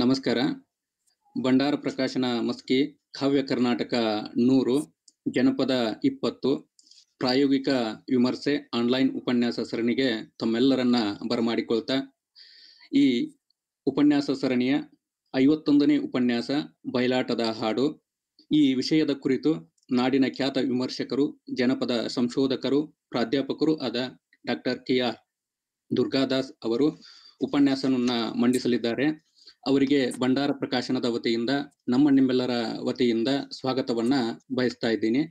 ನಮಸ್ಕಾರ. ಭಂಡಾರ ಪ್ರಕಾಶನ ಮಸ್ಕಿ ಕಾವ್ಯ ಕರ್ನಾಟಕ 100 ಜನಪದ 20 ಪ್ರಾಯೋಗಿಕ ವಿಮರ್ಶೆ ಆನ್ಲೈನ್ ಉಪನ್ಯಾಸ ಸರಣಿಗೆ ತಮ್ಮೆಲ್ಲರನ್ನ ಬರಮಾಡಿಕೊಳ್ತಾ ಈ ಉಪನ್ಯಾಸ ಸರಣಿಯ 51ನೇ ಉಪನ್ಯಾಸ ಬಯಲಾಟದ ಹಾಡು. ಈ ವಿಷಯದ ಕುರಿತು ನಾಡಿನ ಖ್ಯಾತ ವಿಮರ್ಶಕರು, ಜನಪದ ಸಂಶೋಧಕರು, ಪ್ರಾಧ್ಯಾಪಕರು ಆದ ಡಾಕ್ಟರ್ ಕೆ.ಆರ್. ದುರ್ಗಾದಾಸ್ ಅವರು ಉಪನ್ಯಾಸವನ್ನ ಮಂಡಿಸಲಿದ್ದಾರೆ. ಅವರಿಗೆ ಭಂಡಾರ ಪ್ರಕಾಶನದ ವತಿಯಿಂದ ನಿಮ್ಮೆಲ್ಲರ ವತಿಯಿಂದ ಸ್ವಾಗತವನ್ನ ಬಯಸ್ತಾ ಇದ್ದೀನಿ.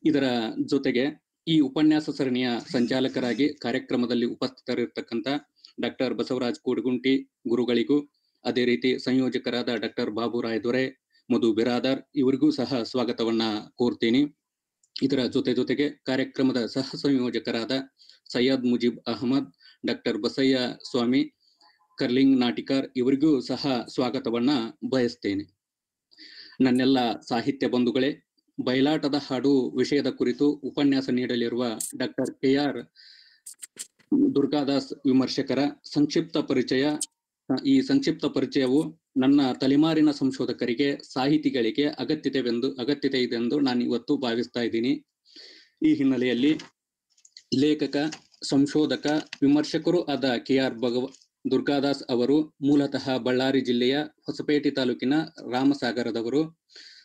ಇದರ ಜೊತೆಗೆ ಈ ಉಪನ್ಯಾಸ ಸರಣಿಯ ಸಂಚಾಲಕರಾಗಿ ಕಾರ್ಯಕ್ರಮದಲ್ಲಿ ಉಪಸ್ಥಿತರಿರ್ತಕ್ಕಂಥ ಡಾಕ್ಟರ್ ಬಸವರಾಜ್ ಕೂಡಗುಂಟಿ ಗುರುಗಳಿಗೂ, ಅದೇ ರೀತಿ ಸಂಯೋಜಕರಾದ ಡಾಕ್ಟರ್ ಬಾಬುರಾಯ್ ದೊರೆ, ಮಧು ಬಿರಾದಾರ್ ಇವರಿಗೂ ಸಹ ಸ್ವಾಗತವನ್ನ ಕೋರ್ತೀನಿ. ಇದರ ಜೊತೆಗೆ ಕಾರ್ಯಕ್ರಮದ ಸಹ ಸಂಯೋಜಕರಾದ ಸೈಯದ್ ಮುಜೀಬ್ ಅಹಮದ್, ಡಾಕ್ಟರ್ ಬಸಯ್ಯ ಸ್ವಾಮಿ ಕರ್ಲಿಂಗ್ ನಾಟಿಕರ್ ಇವರಿಗೂ ಸಹ ಸ್ವಾಗತವನ್ನ ಬಯಸ್ತೇನೆ. ನನ್ನೆಲ್ಲ ಸಾಹಿತ್ಯ ಬಂಧುಗಳೇ, ಬಯಲಾಟದ ಹಾಡು ವಿಷಯದ ಕುರಿತು ಉಪನ್ಯಾಸ ನೀಡಲಿರುವ ಡಾಕ್ಟರ್ ಕೆ.ಆರ್. ದುರ್ಗಾದಾಸ್ ವಿಮರ್ಶಕರ ಸಂಕ್ಷಿಪ್ತ ಪರಿಚಯ. ಈ ಸಂಕ್ಷಿಪ್ತ ಪರಿಚಯವು ನನ್ನ ತಲೆಮಾರಿನ ಸಂಶೋಧಕರಿಗೆ, ಸಾಹಿತಿಗಳಿಗೆ ಅಗತ್ಯತೆ ಇದೆಂದು ನಾನು ಇವತ್ತು ಭಾವಿಸ್ತಾ ಇದ್ದೀನಿ. ಈ ಹಿನ್ನೆಲೆಯಲ್ಲಿ ಲೇಖಕ, ಸಂಶೋಧಕ, ವಿಮರ್ಶಕರು ಆದ ಕೆ.ಆರ್. ದುರ್ಗಾದಾಸ್ ಅವರು ಮೂಲತಃ ಬಳ್ಳಾರಿ ಜಿಲ್ಲೆಯ ಹೊಸಪೇಟೆ ತಾಲೂಕಿನ ರಾಮಸಾಗರದವರು.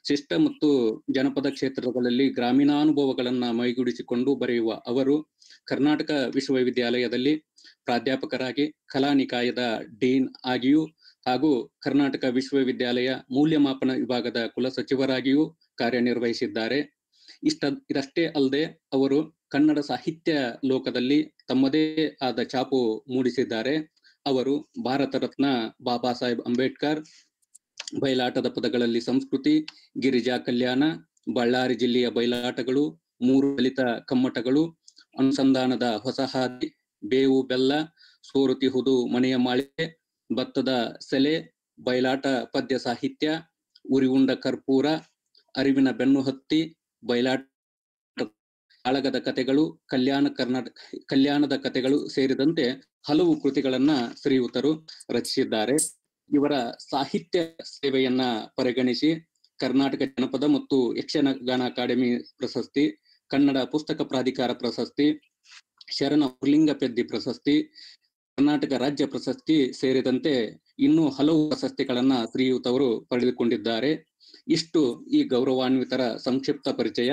ಶಿಷ್ಟ ಮತ್ತು ಜನಪದ ಕ್ಷೇತ್ರಗಳಲ್ಲಿ ಗ್ರಾಮೀಣಾನುಭವಗಳನ್ನ ಮೈಗೂಡಿಸಿಕೊಂಡು ಬರೆಯುವ ಅವರು ಕರ್ನಾಟಕ ವಿಶ್ವವಿದ್ಯಾಲಯದಲ್ಲಿ ಪ್ರಾಧ್ಯಾಪಕರಾಗಿ, ಕಲಾ ನಿಕಾಯದ ಡೀನ್ ಆಗಿಯೂ ಹಾಗೂ ಕರ್ನಾಟಕ ವಿಶ್ವವಿದ್ಯಾಲಯ ಮೌಲ್ಯಮಾಪನ ವಿಭಾಗದ ಕುಲಸಚಿವರಾಗಿಯೂ ಕಾರ್ಯನಿರ್ವಹಿಸಿದ್ದಾರೆ. ಇದಷ್ಟೇ ಅಲ್ಲದೆ ಅವರು ಕನ್ನಡ ಸಾಹಿತ್ಯ ಲೋಕದಲ್ಲಿ ತಮ್ಮದೇ ಆದ ಛಾಪು ಮೂಡಿಸಿದ್ದಾರೆ. ಅವರು ಭಾರತ ರತ್ನ ಬಾಬಾ ಸಾಹೇಬ್ ಅಂಬೇಡ್ಕರ್, ಬಯಲಾಟದ ಪದಗಳಲ್ಲಿ ಸಂಸ್ಕೃತಿ, ಗಿರಿಜಾ ಕಲ್ಯಾಣ, ಬಳ್ಳಾರಿ ಜಿಲ್ಲೆಯ ಬಯಲಾಟಗಳು, 3 ದಲಿತ ಕಮ್ಮಟಗಳು, ಅನುಸಂಧಾನದ ಹೊಸ ಹಾದಿ, ಬೇವು ಬೆಲ್ಲ, ಸೋರುತಿಹುದು ಮನೆಯ ಮಾಳಿಗೆ, ಭತ್ತದ ಸೆಲೆ, ಬಯಲಾಟ ಪದ್ಯ ಸಾಹಿತ್ಯ, ಉರಿವುಂಡ ಕರ್ಪೂರ, ಅರಿವಿನ ಬೆನ್ನು ಹತ್ತಿ, ಬಯಲಾಟ ಕಾಳಗದ ಕಥೆಗಳು, ಕಲ್ಯಾಣದ ಕಥೆಗಳು ಸೇರಿದಂತೆ ಹಲವು ಕೃತಿಗಳನ್ನ ಶ್ರೀಯುತರು ರಚಿಸಿದ್ದಾರೆ. ಇವರ ಸಾಹಿತ್ಯ ಸೇವೆಯನ್ನ ಪರಿಗಣಿಸಿ ಕರ್ನಾಟಕ ಜನಪದ ಮತ್ತು ಯಕ್ಷಗಾನ ಅಕಾಡೆಮಿ ಪ್ರಶಸ್ತಿ, ಕನ್ನಡ ಪುಸ್ತಕ ಪ್ರಾಧಿಕಾರ ಪ್ರಶಸ್ತಿ, ಶರಣ ಪುರ್ಲಿಂಗ ಪೆದ್ದಿ ಪ್ರಶಸ್ತಿ, ಕರ್ನಾಟಕ ರಾಜ್ಯ ಪ್ರಶಸ್ತಿ ಸೇರಿದಂತೆ ಇನ್ನೂ ಹಲವು ಪ್ರಶಸ್ತಿಗಳನ್ನ ಶ್ರೀಯುತವರು ಪಡೆದುಕೊಂಡಿದ್ದಾರೆ. ಇಷ್ಟು ಈ ಗೌರವಾನ್ವಿತರ ಸಂಕ್ಷಿಪ್ತ ಪರಿಚಯ.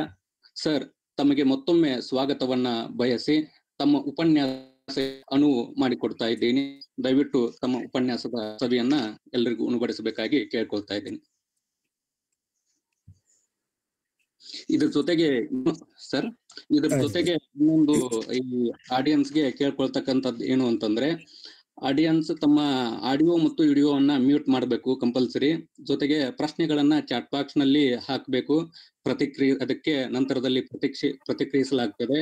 ಸರ್, ತಮಗೆ ಮತ್ತೊಮ್ಮೆ ಸ್ವಾಗತವನ್ನ ಬಯಸಿ ತಮ್ಮ ಉಪನ್ಯಾಸ ಅನುವು ಮಾಡಿಕೊಡ್ತಾ ಇದ್ದೀನಿ. ದಯವಿಟ್ಟು ತಮ್ಮ ಉಪನ್ಯಾಸದ ಸವಿಯನ್ನ ಎಲ್ಲರಿಗೂ ಉಣಬಡಿಸಬೇಕಾಗಿ ಕೇಳ್ಕೊಳ್ತಾ ಇದ್ದೀನಿ. ಇದ್ರ ಜೊತೆಗೆ ಇನ್ನೊಂದು ಈ ಆಡಿಯನ್ಸ್ಗೆ ಕೇಳ್ಕೊಳ್ತಕ್ಕಂಥದ್ದು ಏನು ಅಂತಂದ್ರೆ, ಆಡಿಯನ್ಸ್ ತಮ್ಮ ಆಡಿಯೋ ಮತ್ತು ವಿಡಿಯೋವನ್ನ ಮ್ಯೂಟ್ ಮಾಡಬೇಕು ಕಂಪಲ್ಸರಿ. ಜೊತೆಗೆ ಪ್ರಶ್ನೆಗಳನ್ನ ಚಾಟ್ ಬಾಕ್ಸ್ ನಲ್ಲಿ ಹಾಕಬೇಕು. ಅದಕ್ಕೆ ನಂತರದಲ್ಲಿ ಪ್ರತಿಕ್ರಿಯಿಸಲಾಗ್ತದೆ.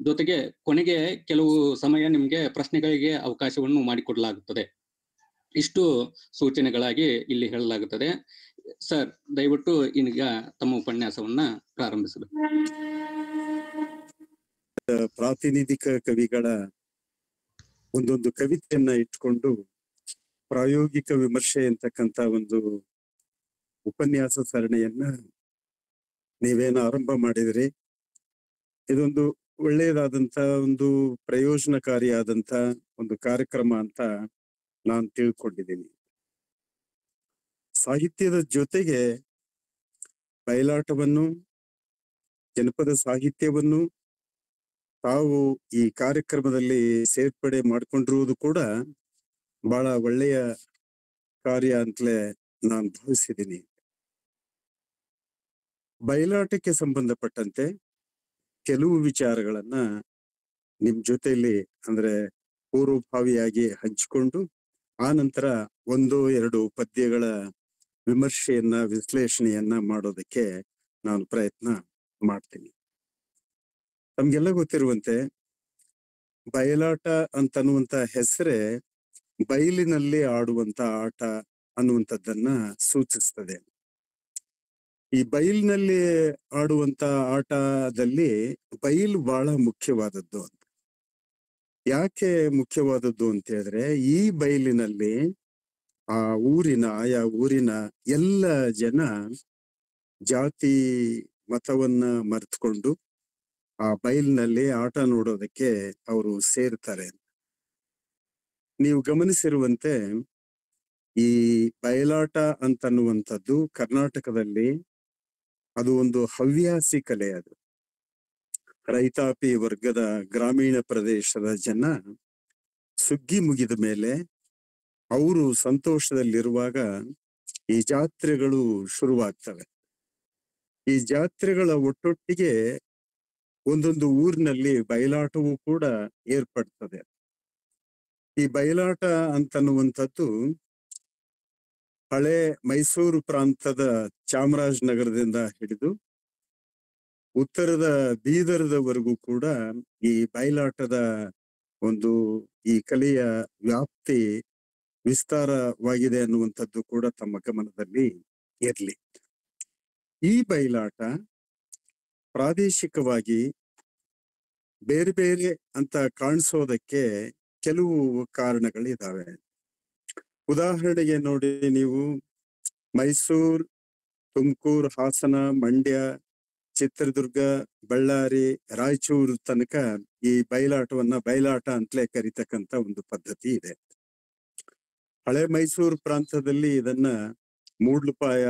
ಜೊತೆಗೆ ಕೊನೆಗೆ ಕೆಲವು ಸಮಯ ನಿಮ್ಗೆ ಪ್ರಶ್ನೆಗಳಿಗೆ ಅವಕಾಶವನ್ನು ಮಾಡಿಕೊಡಲಾಗುತ್ತದೆ. ಇಷ್ಟು ಸೂಚನೆಗಳಾಗಿ ಇಲ್ಲಿ ಹೇಳಲಾಗುತ್ತದೆ. ಸರ್, ದಯವಿಟ್ಟು ಈಗ ತಮ್ಮ ಉಪನ್ಯಾಸವನ್ನ ಪ್ರಾರಂಭಿಸಬೇಕು. ಪ್ರಾತಿನಿಧಿಕ ಕವಿಗಳ ಒಂದೊಂದು ಕವಿತೆಯನ್ನ ಇಟ್ಕೊಂಡು ಪ್ರಾಯೋಗಿಕ ವಿಮರ್ಶೆ ಅಂತಕ್ಕಂತ ಒಂದು ಉಪನ್ಯಾಸ ಸರಣಿಯನ್ನ ನೀವೇನು ಆರಂಭ ಮಾಡಿದ್ರಿ. ಇದೊಂದು ಒಳ್ಳೆಯದಾದಂತ ಒಂದು ಪ್ರಯೋಜನಕಾರಿಯಾದಂತ ಒಂದು ಕಾರ್ಯಕ್ರಮ ಅಂತ ನಾನು ತಿಳ್ಕೊಂಡಿದ್ದೀನಿ. ಸಾಹಿತ್ಯದ ಜೊತೆಗೆ ಬಯಲಾಟವನ್ನು, ಜನಪದ ಸಾಹಿತ್ಯವನ್ನು ತಾವು ಈ ಕಾರ್ಯಕ್ರಮದಲ್ಲಿ ಸೇರ್ಪಡೆ ಮಾಡಿಕೊಂಡಿರುವುದು ಕೂಡ ಬಹಳ ಒಳ್ಳೆಯ ಕಾರ್ಯ ಅಂತಲೇ ನಾನು ಭಾವಿಸಿದ್ದೀನಿ. ಬಯಲಾಟಕ್ಕೆ ಸಂಬಂಧಪಟ್ಟಂತೆ ಕೆಲವು ವಿಚಾರಗಳನ್ನ ನಿಮ್ ಜೊತೆಯಲ್ಲಿ ಅಂದ್ರೆ ಪೂರ್ವಭಾವಿಯಾಗಿ ಹಂಚಿಕೊಂಡು ಆ ನಂತರ 1-2 ಪದ್ಯಗಳ ವಿಮರ್ಶೆಯನ್ನ, ವಿಶ್ಲೇಷಣೆಯನ್ನ ಮಾಡೋದಕ್ಕೆ ನಾನು ಪ್ರಯತ್ನ ಮಾಡ್ತೀನಿ. ನಮ್ಗೆಲ್ಲ ಗೊತ್ತಿರುವಂತೆ ಬಯಲಾಟ ಅಂತನ್ನುವಂತ ಹೆಸರೇ ಬಯಲಿನಲ್ಲಿ ಆಡುವಂತ ಆಟ ಅನ್ನುವಂಥದ್ದನ್ನ ಸೂಚಿಸ್ತದೆ. ಈ ಬಯಲಿನಲ್ಲಿ ಆಡುವಂತ ಆಟದಲ್ಲಿ ಬಯಲು ಬಹಳ ಮುಖ್ಯವಾದದ್ದು ಅಂತ. ಯಾಕೆ ಮುಖ್ಯವಾದದ್ದು ಅಂತ ಹೇಳಿದ್ರೆ, ಈ ಬಯಲಿನಲ್ಲಿ ಆ ಆಯಾ ಊರಿನ ಎಲ್ಲ ಜನ ಜಾತಿ ಮತವನ್ನ ಮರೆತುಕೊಂಡು ಆ ಬಯಲಿನಲ್ಲಿ ಆಟ ನೋಡೋದಕ್ಕೆ ಅವರು ಸೇರ್ತಾರೆ. ನೀವು ಗಮನಿಸಿರುವಂತೆ ಈ ಬಯಲಾಟ ಅಂತನ್ನುವಂಥದ್ದು ಕರ್ನಾಟಕದಲ್ಲಿ ಅದು ಒಂದು ಹವ್ಯಾಸಿ ಕಲೆ. ಅದು ರೈತಾಪಿ ವರ್ಗದ ಗ್ರಾಮೀಣ ಪ್ರದೇಶದ ಜನ ಸುಗ್ಗಿ ಮುಗಿದ ಮೇಲೆ ಅವರು ಸಂತೋಷದಲ್ಲಿರುವಾಗ ಈ ಜಾತ್ರೆಗಳು ಶುರುವಾಗ್ತವೆ. ಈ ಜಾತ್ರೆಗಳ ಒಟ್ಟೊಟ್ಟಿಗೆ ಒಂದೊಂದು ಊರಿನಲ್ಲಿ ಬಯಲಾಟವೂ ಕೂಡ ಏರ್ಪಡ್ತದೆ. ಈ ಬಯಲಾಟ ಅಂತನ್ನುವಂಥದ್ದು ಹಳೆ ಮೈಸೂರು ಪ್ರಾಂತದ ಚಾಮರಾಜನಗರದಿಂದ ಹಿಡಿದು ಉತ್ತರದ ಬೀದರ್ದವರೆಗೂ ಕೂಡ ಈ ಬಯಲಾಟದ ಒಂದು ಈ ಕಲೆಯ ವ್ಯಾಪ್ತಿ ವಿಸ್ತಾರವಾಗಿದೆ ಅನ್ನುವಂಥದ್ದು ಕೂಡ ತಮ್ಮ ಗಮನದಲ್ಲಿ ಇರಲಿ. ಈ ಬಯಲಾಟ ಪ್ರಾದೇಶಿಕವಾಗಿ ಬೇರೆ ಬೇರೆ ಅಂತ ಕಾಣಿಸೋದಕ್ಕೆ ಕೆಲವು ಕಾರಣಗಳಿದಾವೆ. ಉದಾಹರಣೆಗೆ ನೋಡಿ, ನೀವು ಮೈಸೂರು, ತುಮಕೂರು, ಹಾಸನ, ಮಂಡ್ಯ, ಚಿತ್ರದುರ್ಗ, ಬಳ್ಳಾರಿ, ರಾಯಚೂರು ತನಕ ಈ ಬಯಲಾಟವನ್ನ ಬಯಲಾಟ ಅಂತಲೇ ಕರೀತಕ್ಕಂತ ಒಂದು ಪದ್ಧತಿ ಇದೆ. ಹಳೆ ಮೈಸೂರು ಪ್ರಾಂತದಲ್ಲಿ ಇದನ್ನ ಮೂಡ್ಲುಪಾಯ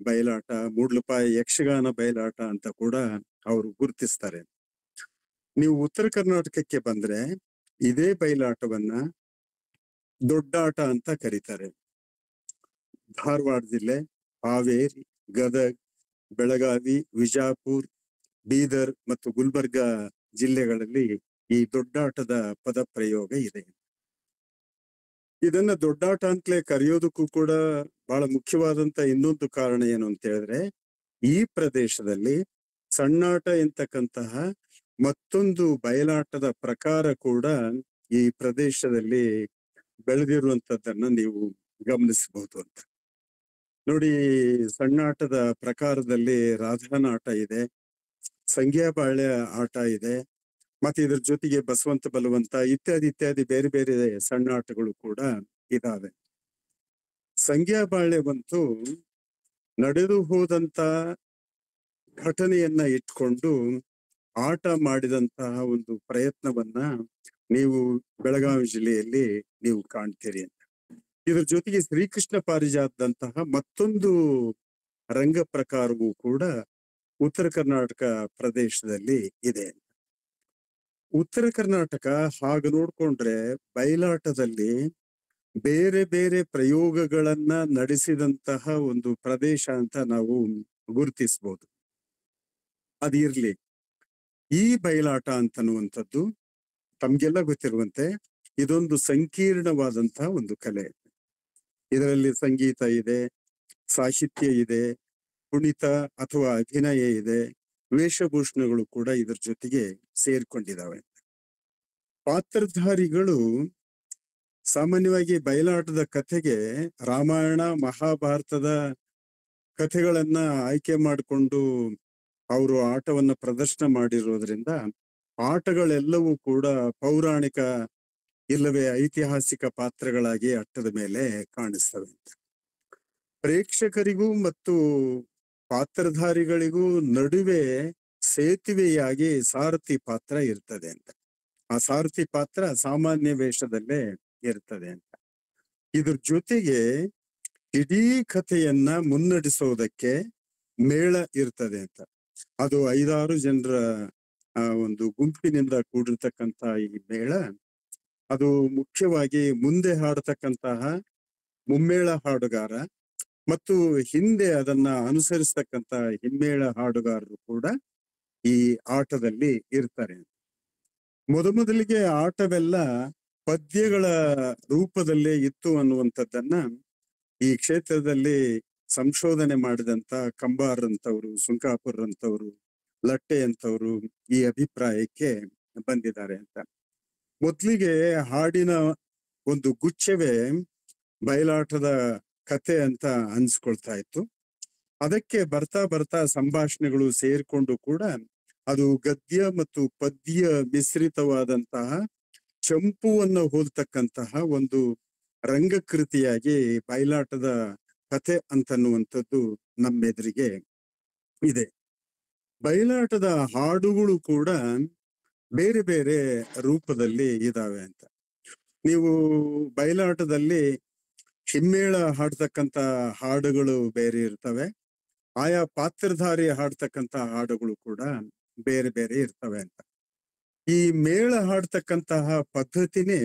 ಬಯಲಾಟ, ಮೂಡ್ಲುಪಾಯ ಯಕ್ಷಗಾನ ಬಯಲಾಟ ಅಂತ ಕೂಡ ಅವರು ಗುರುತಿಸ್ತಾರೆ. ನೀವು ಉತ್ತರ ಕರ್ನಾಟಕಕ್ಕೆ ಬಂದ್ರೆ ಇದೇ ಬಯಲಾಟವನ್ನ ದೊಡ್ಡಾಟ ಅಂತ ಕರೀತಾರೆ. ಧಾರವಾಡ ಜಿಲ್ಲೆ, ಹಾವೇರಿ, ಗದಗ್, ಬೆಳಗಾವಿ, ವಿಜಾಪುರ್, ಬೀದರ್ ಮತ್ತು ಗುಲ್ಬರ್ಗ ಜಿಲ್ಲೆಗಳಲ್ಲಿ ಈ ದೊಡ್ಡಾಟದ ಪದ ಪ್ರಯೋಗ ಇದೆ. ಇದನ್ನ ದೊಡ್ಡಾಟ ಅಂತಲೇ ಕರೆಯೋದಕ್ಕೂ ಕೂಡ ಬಹಳ ಮುಖ್ಯವಾದಂತ ಇನ್ನೊಂದು ಕಾರಣ ಏನು ಅಂತ ಹೇಳಿದ್ರೆ, ಈ ಪ್ರದೇಶದಲ್ಲಿ ಸಣ್ಣಾಟ ಎಂತಕ್ಕಂತಹ ಮತ್ತೊಂದು ಬಯಲಾಟದ ಪ್ರಕಾರ ಕೂಡ ಈ ಪ್ರದೇಶದಲ್ಲಿ ಬೆಳೆದಿರುವಂತದ್ದನ್ನ ನೀವು ಗಮನಿಸಬಹುದು ಅಂತ. ನೋಡಿ, ಸಣ್ಣಾಟದ ಪ್ರಕಾರದಲ್ಲಿ ರಾಧಾನಾಟ ಇದೆ, ಸಂಗ್ಯಾಬಾಳ್ಯ ಆಟ ಇದೆ, ಮತ್ತೆ ಇದ್ರ ಜೊತೆಗೆ ಬಸವಂತ ಬಲವಂತ ಇತ್ಯಾದಿ ಇತ್ಯಾದಿ ಬೇರೆ ಬೇರೆ ಸಣ್ಣ ಆಟಗಳು ಕೂಡ ಇದಾವೆ. ಸಂಗ್ಯಾಬಾಳ್ಯವಂತೂ ನಡೆದು ಹೋದಂತ ಘಟನೆಯನ್ನ ಇಟ್ಕೊಂಡು ಆಟ ಮಾಡಿದಂತಹ ಒಂದು ಪ್ರಯತ್ನವನ್ನ ನೀವು ಬೆಳಗಾವಿ ಜಿಲ್ಲೆಯಲ್ಲಿ ನೀವು ಕಾಣ್ತೀರಿ ಅಂತ. ಇದ್ರ ಜೊತೆಗೆ ಶ್ರೀಕೃಷ್ಣ ಪಾರಿಜಾತದಂತಹ ಮತ್ತೊಂದು ರಂಗ ಪ್ರಕಾರವೂ ಕೂಡ ಉತ್ತರ ಕರ್ನಾಟಕ ಪ್ರದೇಶದಲ್ಲಿ ಇದೆ. ಉತ್ತರ ಕರ್ನಾಟಕ ಹಾಗೆ ನೋಡ್ಕೊಂಡ್ರೆ ಬಯಲಾಟದಲ್ಲಿ ಬೇರೆ ಬೇರೆ ಪ್ರಯೋಗಗಳನ್ನ ನಡೆಸಿದಂತಹ ಒಂದು ಪ್ರದೇಶ ಅಂತ ನಾವು ಗುರುತಿಸ್ಬೋದು. ಅದಿರ್ಲಿ, ಈ ಬಯಲಾಟ ಅಂತನ್ನುವಂಥದ್ದು ತಮ್ಗೆಲ್ಲ ಗೊತ್ತಿರುವಂತೆ ಇದೊಂದು ಸಂಕೀರ್ಣವಾದಂತಹ ಒಂದು ಕಲೆ. ಇದರಲ್ಲಿ ಸಂಗೀತ ಇದೆ, ಸಾಹಿತ್ಯ ಇದೆ, ಕುಣಿತ ಅಥವಾ ಅಭಿನಯ ಇದೆ, ವೇಷಭೂಷಣಗಳು ಕೂಡ ಇದ್ರ ಜೊತೆಗೆ ಸೇರ್ಕೊಂಡಿದ್ದಾವೆ. ಪಾತ್ರಧಾರಿಗಳು ಸಾಮಾನ್ಯವಾಗಿ ಬಯಲಾಟದ ಕಥೆಗೆ ರಾಮಾಯಣ ಮಹಾಭಾರತದ ಕಥೆಗಳನ್ನ ಆಯ್ಕೆ ಮಾಡಿಕೊಂಡು ಅವರು ಆಟವನ್ನ ಪ್ರದರ್ಶನ ಮಾಡಿರೋದ್ರಿಂದ ಆಟಗಳೆಲ್ಲವೂ ಕೂಡ ಪೌರಾಣಿಕ ಇಲ್ಲವೇ ಐತಿಹಾಸಿಕ ಪಾತ್ರಗಳಾಗಿ ಅಟ್ಟದ ಮೇಲೆ ಕಾಣಿಸ್ತವೆ. ಪ್ರೇಕ್ಷಕರಿಗೂ ಮತ್ತು ಪಾತ್ರಧಾರಿಗಳಿಗೂ ನಡುವೆ ಸೇತುವೆಯಾಗಿ ಸಾರಥಿ ಪಾತ್ರ ಇರ್ತದೆ ಅಂತ. ಆ ಸಾರಥಿ ಪಾತ್ರ ಸಾಮಾನ್ಯ ವೇಷದಲ್ಲೇ ಇರ್ತದೆ ಅಂತ. ಇದ್ರ ಜೊತೆಗೆ ಇಡೀ ಕಥೆಯನ್ನ ಮುನ್ನಡೆಸೋದಕ್ಕೆ ಮೇಳ ಇರ್ತದೆ ಅಂತ. ಅದು 5-6 ಜನರ ಒಂದು ಗುಂಪಿನಿಂದ ಕೂಡಿರ್ತಕ್ಕಂತ ಈ ಮೇಳ, ಅದು ಮುಖ್ಯವಾಗಿ ಮುಂದೆ ಹಾಡತಕ್ಕಂತಹ ಮುಮ್ಮೇಳ ಹಾಡುಗಾರ ಮತ್ತು ಹಿಂದೆ ಅದನ್ನ ಅನುಸರಿಸ್ತಕ್ಕಂತ ಹಿಮ್ಮೇಳ ಹಾಡುಗಾರರು ಕೂಡ ಈ ಆಟದಲ್ಲಿ ಇರ್ತಾರೆ. ಮೊದಲಿಗೆ ಆಟವೆಲ್ಲ ಪದ್ಯಗಳ ರೂಪದಲ್ಲೇ ಇತ್ತು ಅನ್ನುವಂಥದ್ದನ್ನ ಈ ಕ್ಷೇತ್ರದಲ್ಲಿ ಸಂಶೋಧನೆ ಮಾಡಿದಂತ ಕಂಬಾರ್ ಅಂತವ್ರು, ಸುಂಕಾಪುರ್ ಅಂತವ್ರು, ಲಟ್ಟೆ ಅಂತವ್ರು ಈ ಅಭಿಪ್ರಾಯಕ್ಕೆ ಬಂದಿದ್ದಾರೆ ಅಂತ. ಮೊದ್ಲಿಗೆ ಹಾಡಿನ ಒಂದು ಗುಚ್ಛವೇ ಬಯಲಾಟದ ಕತೆ ಅಂತ ಅನ್ಸ್ಕೊಳ್ತಾ ಇತ್ತು. ಅದಕ್ಕೆ ಬರ್ತಾ ಬರ್ತಾ ಸಂಭಾಷಣೆಗಳು ಸೇರ್ಕೊಂಡು ಕೂಡ ಅದು ಗದ್ಯ ಮತ್ತು ಪದ್ಯ ಮಿಶ್ರಿತವಾದಂತಹ ಚಂಪುವನ್ನು ಹೋಲ್ತಕ್ಕಂತಹ ಒಂದು ರಂಗಕೃತಿಯಾಗಿ ಬಯಲಾಟದ ಕಥೆ ಅಂತನ್ನುವಂಥದ್ದು ನಮ್ಮೆದುರಿಗೆ ಇದೆ. ಬಯಲಾಟದ ಹಾಡುಗಳು ಕೂಡ ಬೇರೆ ಬೇರೆ ರೂಪದಲ್ಲಿ ಇದಾವೆ ಅಂತ. ನೀವು ಬಯಲಾಟದಲ್ಲಿ ಹಿಮ್ಮೇಳ ಹಾಡ್ತಕ್ಕಂತ ಹಾಡುಗಳು ಬೇರೆ ಇರ್ತವೆ, ಆಯಾ ಪಾತ್ರಧಾರಿ ಹಾಡ್ತಕ್ಕಂತ ಹಾಡುಗಳು ಕೂಡ ಬೇರೆ ಬೇರೆ ಇರ್ತವೆ ಅಂತ. ಈ ಮೇಳ ಹಾಡ್ತಕ್ಕಂತಹ ಪದ್ಧತಿನೇ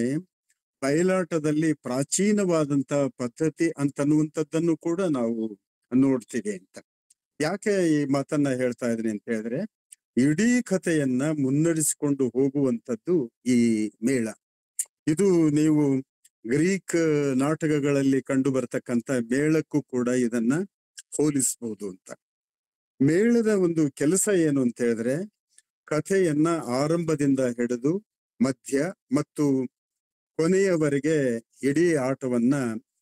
ಬಯಲಾಟದಲ್ಲಿ ಪ್ರಾಚೀನವಾದಂತ ಪದ್ಧತಿ ಅಂತನ್ನುವಂಥದ್ದನ್ನು ಕೂಡ ನಾವು ನೋಡ್ತೀವಿ ಅಂತ. ಯಾಕೆ ಈ ಮಾತನ್ನ ಹೇಳ್ತಾ ಇದ್ದೀನಿ ಅಂತ ಹೇಳಿದ್ರೆ, ಇಡೀ ಕಥೆಯನ್ನ ಮುನ್ನಡೆಸಿಕೊಂಡು ಹೋಗುವಂಥದ್ದು ಈ ಮೇಳ. ಇದು ನೀವು ಗ್ರೀಕ್ ನಾಟಕಗಳಲ್ಲಿ ಕಂಡು ಬರ್ತಕ್ಕಂಥ ಮೇಳಕ್ಕೂ ಕೂಡ ಇದನ್ನ ಹೋಲಿಸಬಹುದು ಅಂತ. ಮೇಳದ ಒಂದು ಕೆಲಸ ಏನು ಅಂತ ಹೇಳಿದ್ರೆ, ಕಥೆಯನ್ನ ಆರಂಭದಿಂದ ಹಿಡಿದು ಮಧ್ಯ ಮತ್ತು ಕೊನೆಯವರೆಗೆ ಇಡೀ ಆಟವನ್ನ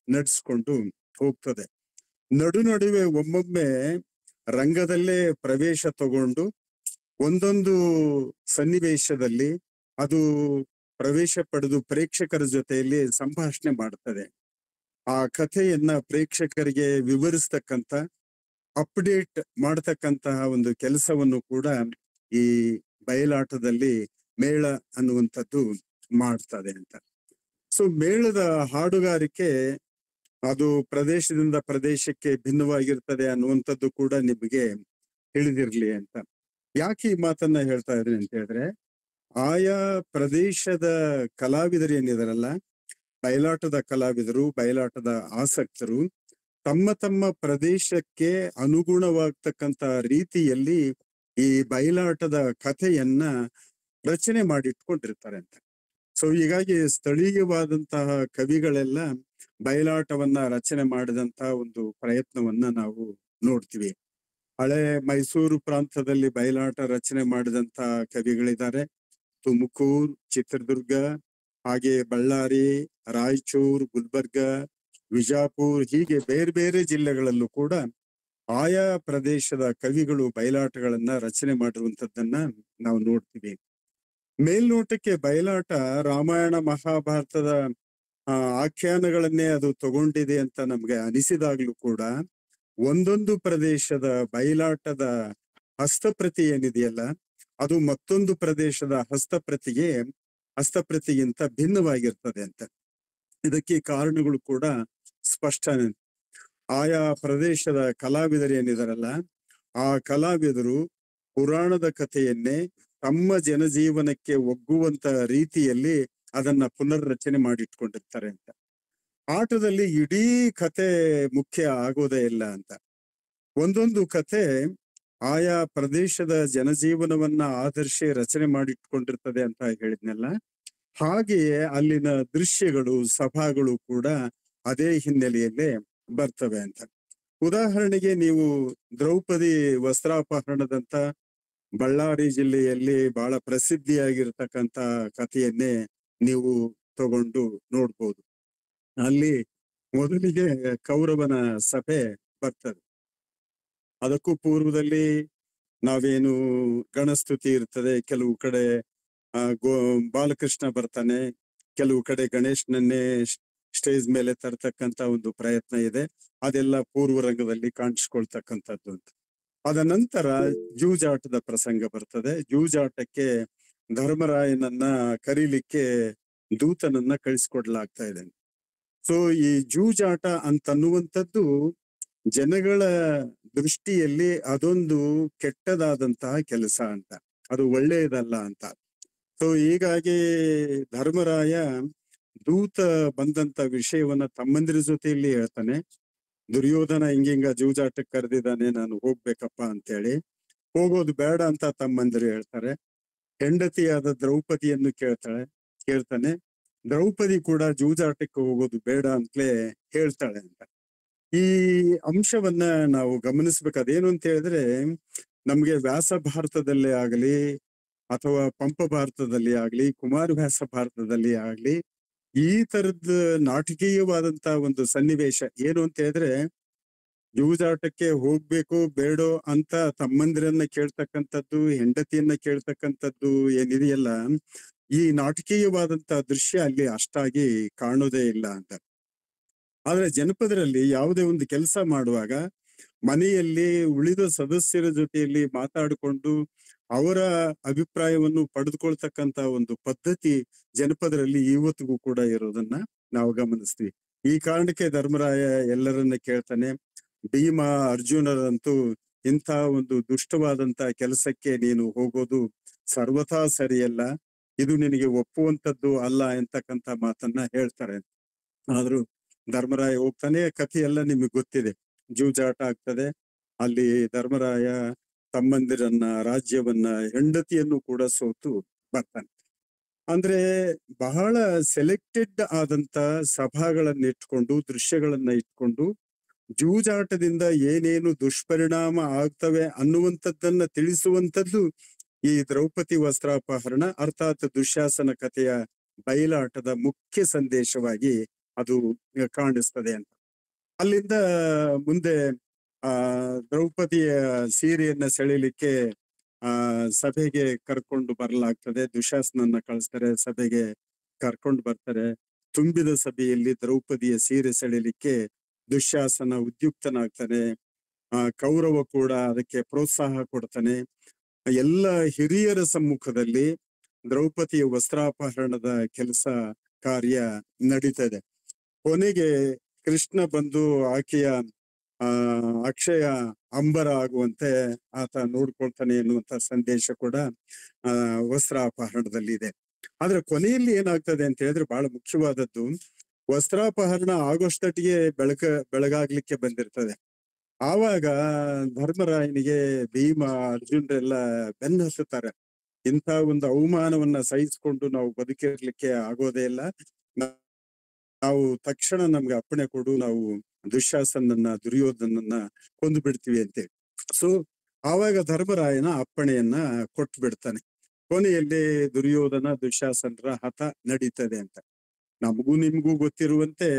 ನಡೆಸ್ಕೊಂಡು ಹೋಗ್ತದೆ. ನಡುವೆ ಒಮ್ಮೊಮ್ಮೆ ರಂಗದಲ್ಲೇ ಪ್ರವೇಶ ತಗೊಂಡು ಒಂದೊಂದು ಸನ್ನಿವೇಶದಲ್ಲಿ ಅದು ಪ್ರವೇಶ ಪಡೆದು ಪ್ರೇಕ್ಷಕರ ಜೊತೆಯಲ್ಲಿ ಸಂಭಾಷಣೆ ಮಾಡ್ತದೆ. ಆ ಕಥೆಯನ್ನ ಪ್ರೇಕ್ಷಕರಿಗೆ ವಿವರಿಸ್ತಕ್ಕಂತ, ಅಪ್ಡೇಟ್ ಮಾಡತಕ್ಕಂತಹ ಒಂದು ಕೆಲಸವನ್ನು ಕೂಡ ಈ ಬಯಲಾಟದಲ್ಲಿ ಮೇಳ ಅನ್ನುವಂಥದ್ದು ಮಾಡ್ತದೆ ಅಂತ. ಸೊ ಮೇಳದ ಹಾಡುಗಾರಿಕೆ ಅದು ಪ್ರದೇಶದಿಂದ ಪ್ರದೇಶಕ್ಕೆ ಭಿನ್ನವಾಗಿರ್ತದೆ ಅನ್ನುವಂಥದ್ದು ಕೂಡ ನಿಮಗೆ ತಿಳಿದಿರ್ಲಿ ಅಂತ. ಯಾಕೆ ಈ ಮಾತನ್ನ ಹೇಳ್ತಾ ಇದ್ದೀನಿ ಅಂತ ಹೇಳಿದ್ರೆ, ಆಯಾ ಪ್ರದೇಶದ ಕಲಾವಿದರು ಏನಿದಾರಲ್ಲ, ಬಯಲಾಟದ ಕಲಾವಿದರು, ಬಯಲಾಟದ ಆಸಕ್ತರು ತಮ್ಮ ತಮ್ಮ ಪ್ರದೇಶಕ್ಕೆ ಅನುಗುಣವಾಗ್ತಕ್ಕಂತ ರೀತಿಯಲ್ಲಿ ಈ ಬಯಲಾಟದ ಕಥೆಯನ್ನ ರಚನೆ ಮಾಡಿಟ್ಕೊಂಡಿರ್ತಾರೆ ಅಂತ. ಸೊ ಹೀಗಾಗಿ ಸ್ಥಳೀಯವಾದಂತಹ ಕವಿಗಳೆಲ್ಲ ಬಯಲಾಟವನ್ನ ರಚನೆ ಮಾಡಿದಂತಹ ಒಂದು ಪ್ರಯತ್ನವನ್ನ ನಾವು ನೋಡ್ತೀವಿ. ಹಳೆ ಮೈಸೂರು ಪ್ರಾಂತದಲ್ಲಿ ಬಯಲಾಟ ರಚನೆ ಮಾಡಿದಂತಹ ಕವಿಗಳಿದ್ದಾರೆ. ತುಮಕೂರು, ಚಿತ್ರದುರ್ಗ, ಹಾಗೆ ಬಳ್ಳಾರಿ, ರಾಯಚೂರು, ಗುಲ್ಬರ್ಗ, ವಿಜಾಪುರ್, ಹೀಗೆ ಬೇರೆ ಬೇರೆ ಜಿಲ್ಲೆಗಳಲ್ಲೂ ಕೂಡ ಆಯಾ ಪ್ರದೇಶದ ಕವಿಗಳು ಬಯಲಾಟಗಳನ್ನ ರಚನೆ ಮಾಡಿರುವಂತದ್ದನ್ನ ನಾವು ನೋಡ್ತೀವಿ. ಮೇಲ್ನೋಟಕ್ಕೆ ಬಯಲಾಟ ರಾಮಾಯಣ ಮಹಾಭಾರತದ ಆಖ್ಯಾನಗಳನ್ನೇ ಅದು ತಗೊಂಡಿದೆ ಅಂತ ನಮ್ಗೆ ಅನಿಸಿದಾಗ್ಲೂ ಕೂಡ ಒಂದೊಂದು ಪ್ರದೇಶದ ಬಯಲಾಟದ ಹಸ್ತಪ್ರತಿ ಏನಿದೆಯಲ್ಲ, ಅದು ಮತ್ತೊಂದು ಪ್ರದೇಶದ ಹಸ್ತಪ್ರತಿಗಿಂತ ಭಿನ್ನವಾಗಿರ್ತದೆ ಅಂತ. ಇದಕ್ಕೆ ಕಾರಣಗಳು ಕೂಡ ಸ್ಪಷ್ಟ. ಆಯಾ ಪ್ರದೇಶದ ಕಲಾವಿದರು ಏನಿದಾರಲ್ಲ, ಆ ಕಲಾವಿದರು ಪುರಾಣದ ಕಥೆಯನ್ನೇ ತಮ್ಮ ಜನಜೀವನಕ್ಕೆ ಒಗ್ಗುವಂತ ರೀತಿಯಲ್ಲಿ ಅದನ್ನ ಪುನರ್ರಚನೆ ಮಾಡಿಟ್ಕೊಂಡಿರ್ತಾರೆ ಅಂತ. ಆಟದಲ್ಲಿ ಇಡೀ ಕತೆ ಮುಖ್ಯ ಆಗೋದೇ ಇಲ್ಲ ಅಂತ. ಒಂದೊಂದು ಕತೆ ಆಯಾ ಪ್ರದೇಶದ ಜನಜೀವನವನ್ನ ಆಧರಿಸಿ ರಚನೆ ಮಾಡಿಟ್ಕೊಂಡಿರ್ತದೆ ಅಂತ ಹೇಳಿದ್ನಲ್ಲ, ಹಾಗೆಯೇ ಅಲ್ಲಿನ ದೃಶ್ಯಗಳು, ಸಭಾಗಳು ಕೂಡ ಅದೇ ಹಿನ್ನೆಲೆಯಲ್ಲೇ ಬರ್ತವೆ ಅಂತ. ಉದಾಹರಣೆಗೆ ನೀವು ದ್ರೌಪದಿ ವಸ್ತ್ರಾಪಹರಣದಂತ ಬಳ್ಳಾರಿ ಜಿಲ್ಲೆಯಲ್ಲಿ ಬಹಳ ಪ್ರಸಿದ್ಧಿಯಾಗಿರ್ತಕ್ಕಂಥ ಕಥೆಯನ್ನೇ ನೀವು ತಗೊಂಡು ನೋಡ್ಬೋದು. ಅಲ್ಲಿ ಮೊದಲಿಗೆ ಕೌರವನ ಸಭೆ ಬರ್ತದೆ. ಅದಕ್ಕೂ ಪೂರ್ವದಲ್ಲಿ ನಾವೇನು ಗಣಸ್ತುತಿ ಇರ್ತದೆ, ಕೆಲವು ಕಡೆ ಬಾಲಕೃಷ್ಣ ಬರ್ತಾನೆ, ಕೆಲವು ಕಡೆ ಗಣೇಶನನ್ನೇ ಸ್ಟೇಜ್ ಮೇಲೆ ತರ್ತಕ್ಕಂತ ಒಂದು ಪ್ರಯತ್ನ ಇದೆ. ಅದೆಲ್ಲ ಪೂರ್ವ ರಂಗದಲ್ಲಿ ಕಾಣಿಸ್ಕೊಳ್ತಕ್ಕಂಥದ್ದು ಅಂತ. ಅದ ನಂತರ ಜೂಜಾಟದ ಪ್ರಸಂಗ ಬರ್ತದೆ. ಜೂಜಾಟಕ್ಕೆ ಧರ್ಮರಾಯನನ್ನ ಕರೀಲಿಕ್ಕೆ ದೂತನನ್ನ ಕಳಿಸ್ಕೊಡ್ಲಾಗ್ತಾ ಇದೆ. ಸೊ ಈ ಜೂಜಾಟ ಅಂತನ್ನುವಂಥದ್ದು ಜನಗಳ ದೃಷ್ಟಿಯಲ್ಲಿ ಅದೊಂದು ಕೆಟ್ಟದಾದಂತಹ ಕೆಲಸ ಅಂತ, ಅದು ಒಳ್ಳೆಯದಲ್ಲ ಅಂತ. ಸೊ ಹೀಗಾಗಿ ಧರ್ಮರಾಯ ದೂತ ಬಂದಂತ ವಿಷಯವನ್ನ ತಮ್ಮಂದಿರ ಜೊತೆಯಲ್ಲಿ ಹೇಳ್ತಾನೆ. ದುರ್ಯೋಧನ ಹಿಂಗಿಂಗ ಜೂಜಾಟಕ್ಕೆ ಕರೆದಿದ್ದಾನೆ, ನಾನು ಹೋಗ್ಬೇಕಪ್ಪ ಅಂತೇಳಿ. ಹೋಗೋದು ಬೇಡ ಅಂತ ತಮ್ಮಂದಿರು ಹೇಳ್ತಾರೆ. ಹೆಂಡತಿಯಾದ ದ್ರೌಪದಿಯನ್ನು ಕೇಳ್ತಾನೆ. ದ್ರೌಪದಿ ಕೂಡ ಜೂಜಾಟಕ್ಕೆ ಹೋಗೋದು ಬೇಡ ಅಂತಲೇ ಹೇಳ್ತಾಳೆ ಅಂತ. ಈ ಅಂಶವನ್ನ ನಾವು ಗಮನಿಸ್ಬೇಕು. ಅದೇನು ಅಂತ ಹೇಳಿದ್ರೆ, ನಮ್ಗೆ ವ್ಯಾಸ ಭಾರತದಲ್ಲೇ ಆಗಲಿ ಅಥವಾ ಪಂಪ ಭಾರತದಲ್ಲಿ ಆಗ್ಲಿ, ಕುಮಾರವ್ಯಾಸ ಭಾರತದಲ್ಲಿ ಆಗ್ಲಿ, ಈ ತರದ ನಾಟಕೀಯವಾದಂತ ಒಂದು ಸನ್ನಿವೇಶ ಏನು ಅಂತ ಹೇಳಿದ್ರೆ, ಜೂಜಾಟಕ್ಕೆ ಹೋಗ್ಬೇಕು ಬೇಡೋ ಅಂತ ತಮ್ಮಂದಿರನ್ನ ಕೇಳ್ತಕ್ಕಂಥದ್ದು, ಹೆಂಡತಿಯನ್ನ ಕೇಳ್ತಕ್ಕಂಥದ್ದು ಏನಿದೆಯಲ್ಲ, ಈ ನಾಟಕೀಯವಾದಂತ ದೃಶ್ಯ ಅಲ್ಲಿ ಅಷ್ಟಾಗಿ ಕಾಣೋದೇ ಇಲ್ಲ ಅಂತ. ಆದ್ರೆ ಜನಪದರಲ್ಲಿ ಯಾವುದೇ ಒಂದು ಕೆಲಸ ಮಾಡುವಾಗ ಮನೆಯಲ್ಲಿ ಉಳಿದ ಸದಸ್ಯರ ಜೊತೆಯಲ್ಲಿ ಮಾತಾಡಿಕೊಂಡು ಅವರ ಅಭಿಪ್ರಾಯವನ್ನು ಪಡೆದುಕೊಳ್ತಕ್ಕಂತ ಒಂದು ಪದ್ಧತಿ ಜನಪದರಲ್ಲಿ ಇವತ್ತಿಗೂ ಕೂಡ ಇರೋದನ್ನ ನಾವು ಗಮನಿಸ್ತೀವಿ. ಈ ಕಾರಣಕ್ಕೆ ಧರ್ಮರಾಯ ಎಲ್ಲರನ್ನ ಕೇಳ್ತಾನೆ, ಭೀಮ ಅರ್ಜುನರಂತೂ ಇಂಥ ಒಂದು ದುಷ್ಟವಾದಂತ ಕೆಲಸಕ್ಕೆ ನೀನು ಹೋಗೋದು ಸರ್ವಥಾ ಸರಿಯಲ್ಲ, ಇದು ನಿನಗೆ ಒಪ್ಪುವಂತದ್ದು ಅಲ್ಲ ಎಂತಕ್ಕಂತ ಮಾತನ್ನ ಹೇಳ್ತಾರೆ. ಆದ್ರೂ ಧರ್ಮರಾಯ ಹೋಗ್ತಾನೆ. ಕಥೆಯೆಲ್ಲ ನಿಮಗೆ ಗೊತ್ತಿದೆ. ಜೂಜಾಟ ಆಗ್ತದೆ. ಅಲ್ಲಿ ಧರ್ಮರಾಯ ತಮ್ಮಂದಿರನ್ನ, ರಾಜ್ಯವನ್ನ, ಹೆಂಡತಿಯನ್ನು ಕೂಡ ಸೋತು ಬರ್ತಾನೆ. ಅಂದ್ರೆ ಬಹಳ ಸೆಲೆಕ್ಟೆಡ್ ಆದಂತ ಸಭಾಗಳನ್ನ ಇಟ್ಕೊಂಡು, ದೃಶ್ಯಗಳನ್ನ ಇಟ್ಕೊಂಡು ಜೂಜಾಟದಿಂದ ಏನೇನು ದುಷ್ಪರಿಣಾಮ ಆಗ್ತವೆ ಅನ್ನುವಂಥದ್ದನ್ನ ತಿಳಿಸುವಂಥದ್ದು ಈ ದ್ರೌಪದಿ ವಸ್ತ್ರಾಪಹರಣ ಅರ್ಥಾತ್ ದುಶ್ಯಾಸನ ಕಥೆಯ ಬಯಲಾಟದ ಮುಖ್ಯ ಸಂದೇಶವಾಗಿ ಅದು ಕಾಣಿಸ್ತದೆ ಅಂತ. ಅಲ್ಲಿಂದ ಮುಂದೆ ದ್ರೌಪದಿಯ ಸೀರೆಯನ್ನ ಸೆಳಿಲಿಕ್ಕೆ ಸಭೆಗೆ ಕರ್ಕೊಂಡು ಬರಲಾಗ್ತದೆ. ದುಶ್ಯಾಸನನ್ನ ಕಳಿಸ್ತಾರೆ, ಸಭೆಗೆ ಕರ್ಕೊಂಡು ಬರ್ತಾರೆ. ತುಂಬಿದ ಸಭೆಯಲ್ಲಿ ದ್ರೌಪದಿಯ ಸೀರೆ ಸೆಳಿಲಿಕ್ಕೆ ದುಶ್ಯಾಸನ ಉದ್ಯುಕ್ತನಾಗ್ತಾನೆ. ಕೌರವ ಕೂಡ ಅದಕ್ಕೆ ಪ್ರೋತ್ಸಾಹ ಕೊಡ್ತಾನೆ. ಎಲ್ಲ ಹಿರಿಯರ ಸಮ್ಮುಖದಲ್ಲಿ ದ್ರೌಪದಿಯ ವಸ್ತ್ರಾಪಹರಣದ ಕೆಲಸ ಕಾರ್ಯ ನಡೀತದೆ. ಕೊನೆಗೆ ಕೃಷ್ಣ ಬಂದು ಆಕೆಯ ಅಕ್ಷಯ ಅಂಬರ ಆಗುವಂತೆ ಆತ ನೋಡ್ಕೊಳ್ತಾನೆ ಎನ್ನುವಂತ ಸಂದೇಶ ಕೂಡ ವಸ್ತ್ರಾಪಹರಣದಲ್ಲಿ ಇದೆ. ಆದ್ರೆ ಕೊನೆಯಲ್ಲಿ ಏನಾಗ್ತದೆ ಅಂತ ಹೇಳಿದ್ರೆ ಬಹಳ ಮುಖ್ಯವಾದದ್ದು, ವಸ್ತ್ರಾಪಹರಣ ಆಗೋಷ್ಟೊಟ್ಟಿಗೆ ಬೆಳಗಾಗ್ಲಿಕ್ಕೆ ಬಂದಿರ್ತದೆ. ಆವಾಗ ಧರ್ಮರಾಯನಿಗೆ ಭೀಮ ಅರ್ಜುನರೆಲ್ಲ ಬೆನ್ನ ಹತ್ತುತ್ತಾರೆ. ಇಂಥ ಒಂದು ಅವಮಾನವನ್ನ ಸಹಿಸಿಕೊಂಡು ನಾವು ಬದುಕಿರ್ಲಿಕ್ಕೆ ಆಗೋದೇ ಇಲ್ಲ, ನಾವು ತಕ್ಷಣ ನಮ್ಗೆ ಅಪ್ಪಣೆ ಕೊಡು, ನಾವು ದುಶ್ಯಾಸನನ್ನ, ದುರ್ಯೋಧನನ್ನ ಕೊಂದು ಬಿಡ್ತೀವಿ ಅಂತೇಳಿ. ಸೊ ಆವಾಗ ಧರ್ಮರಾಯನ ಅಪ್ಪಣೆಯನ್ನ ಕೊಟ್ಟು ಬಿಡ್ತಾನೆ. ಕೊನೆಯಲ್ಲಿ ದುರ್ಯೋಧನ ದುಶ್ಯಾಸನರ ಹತ ನಡೀತದೆ ಅಂತ. ನಮಗೂ ನಿಮ್ಗೂ ಗೊತ್ತಿರುವಂತೆ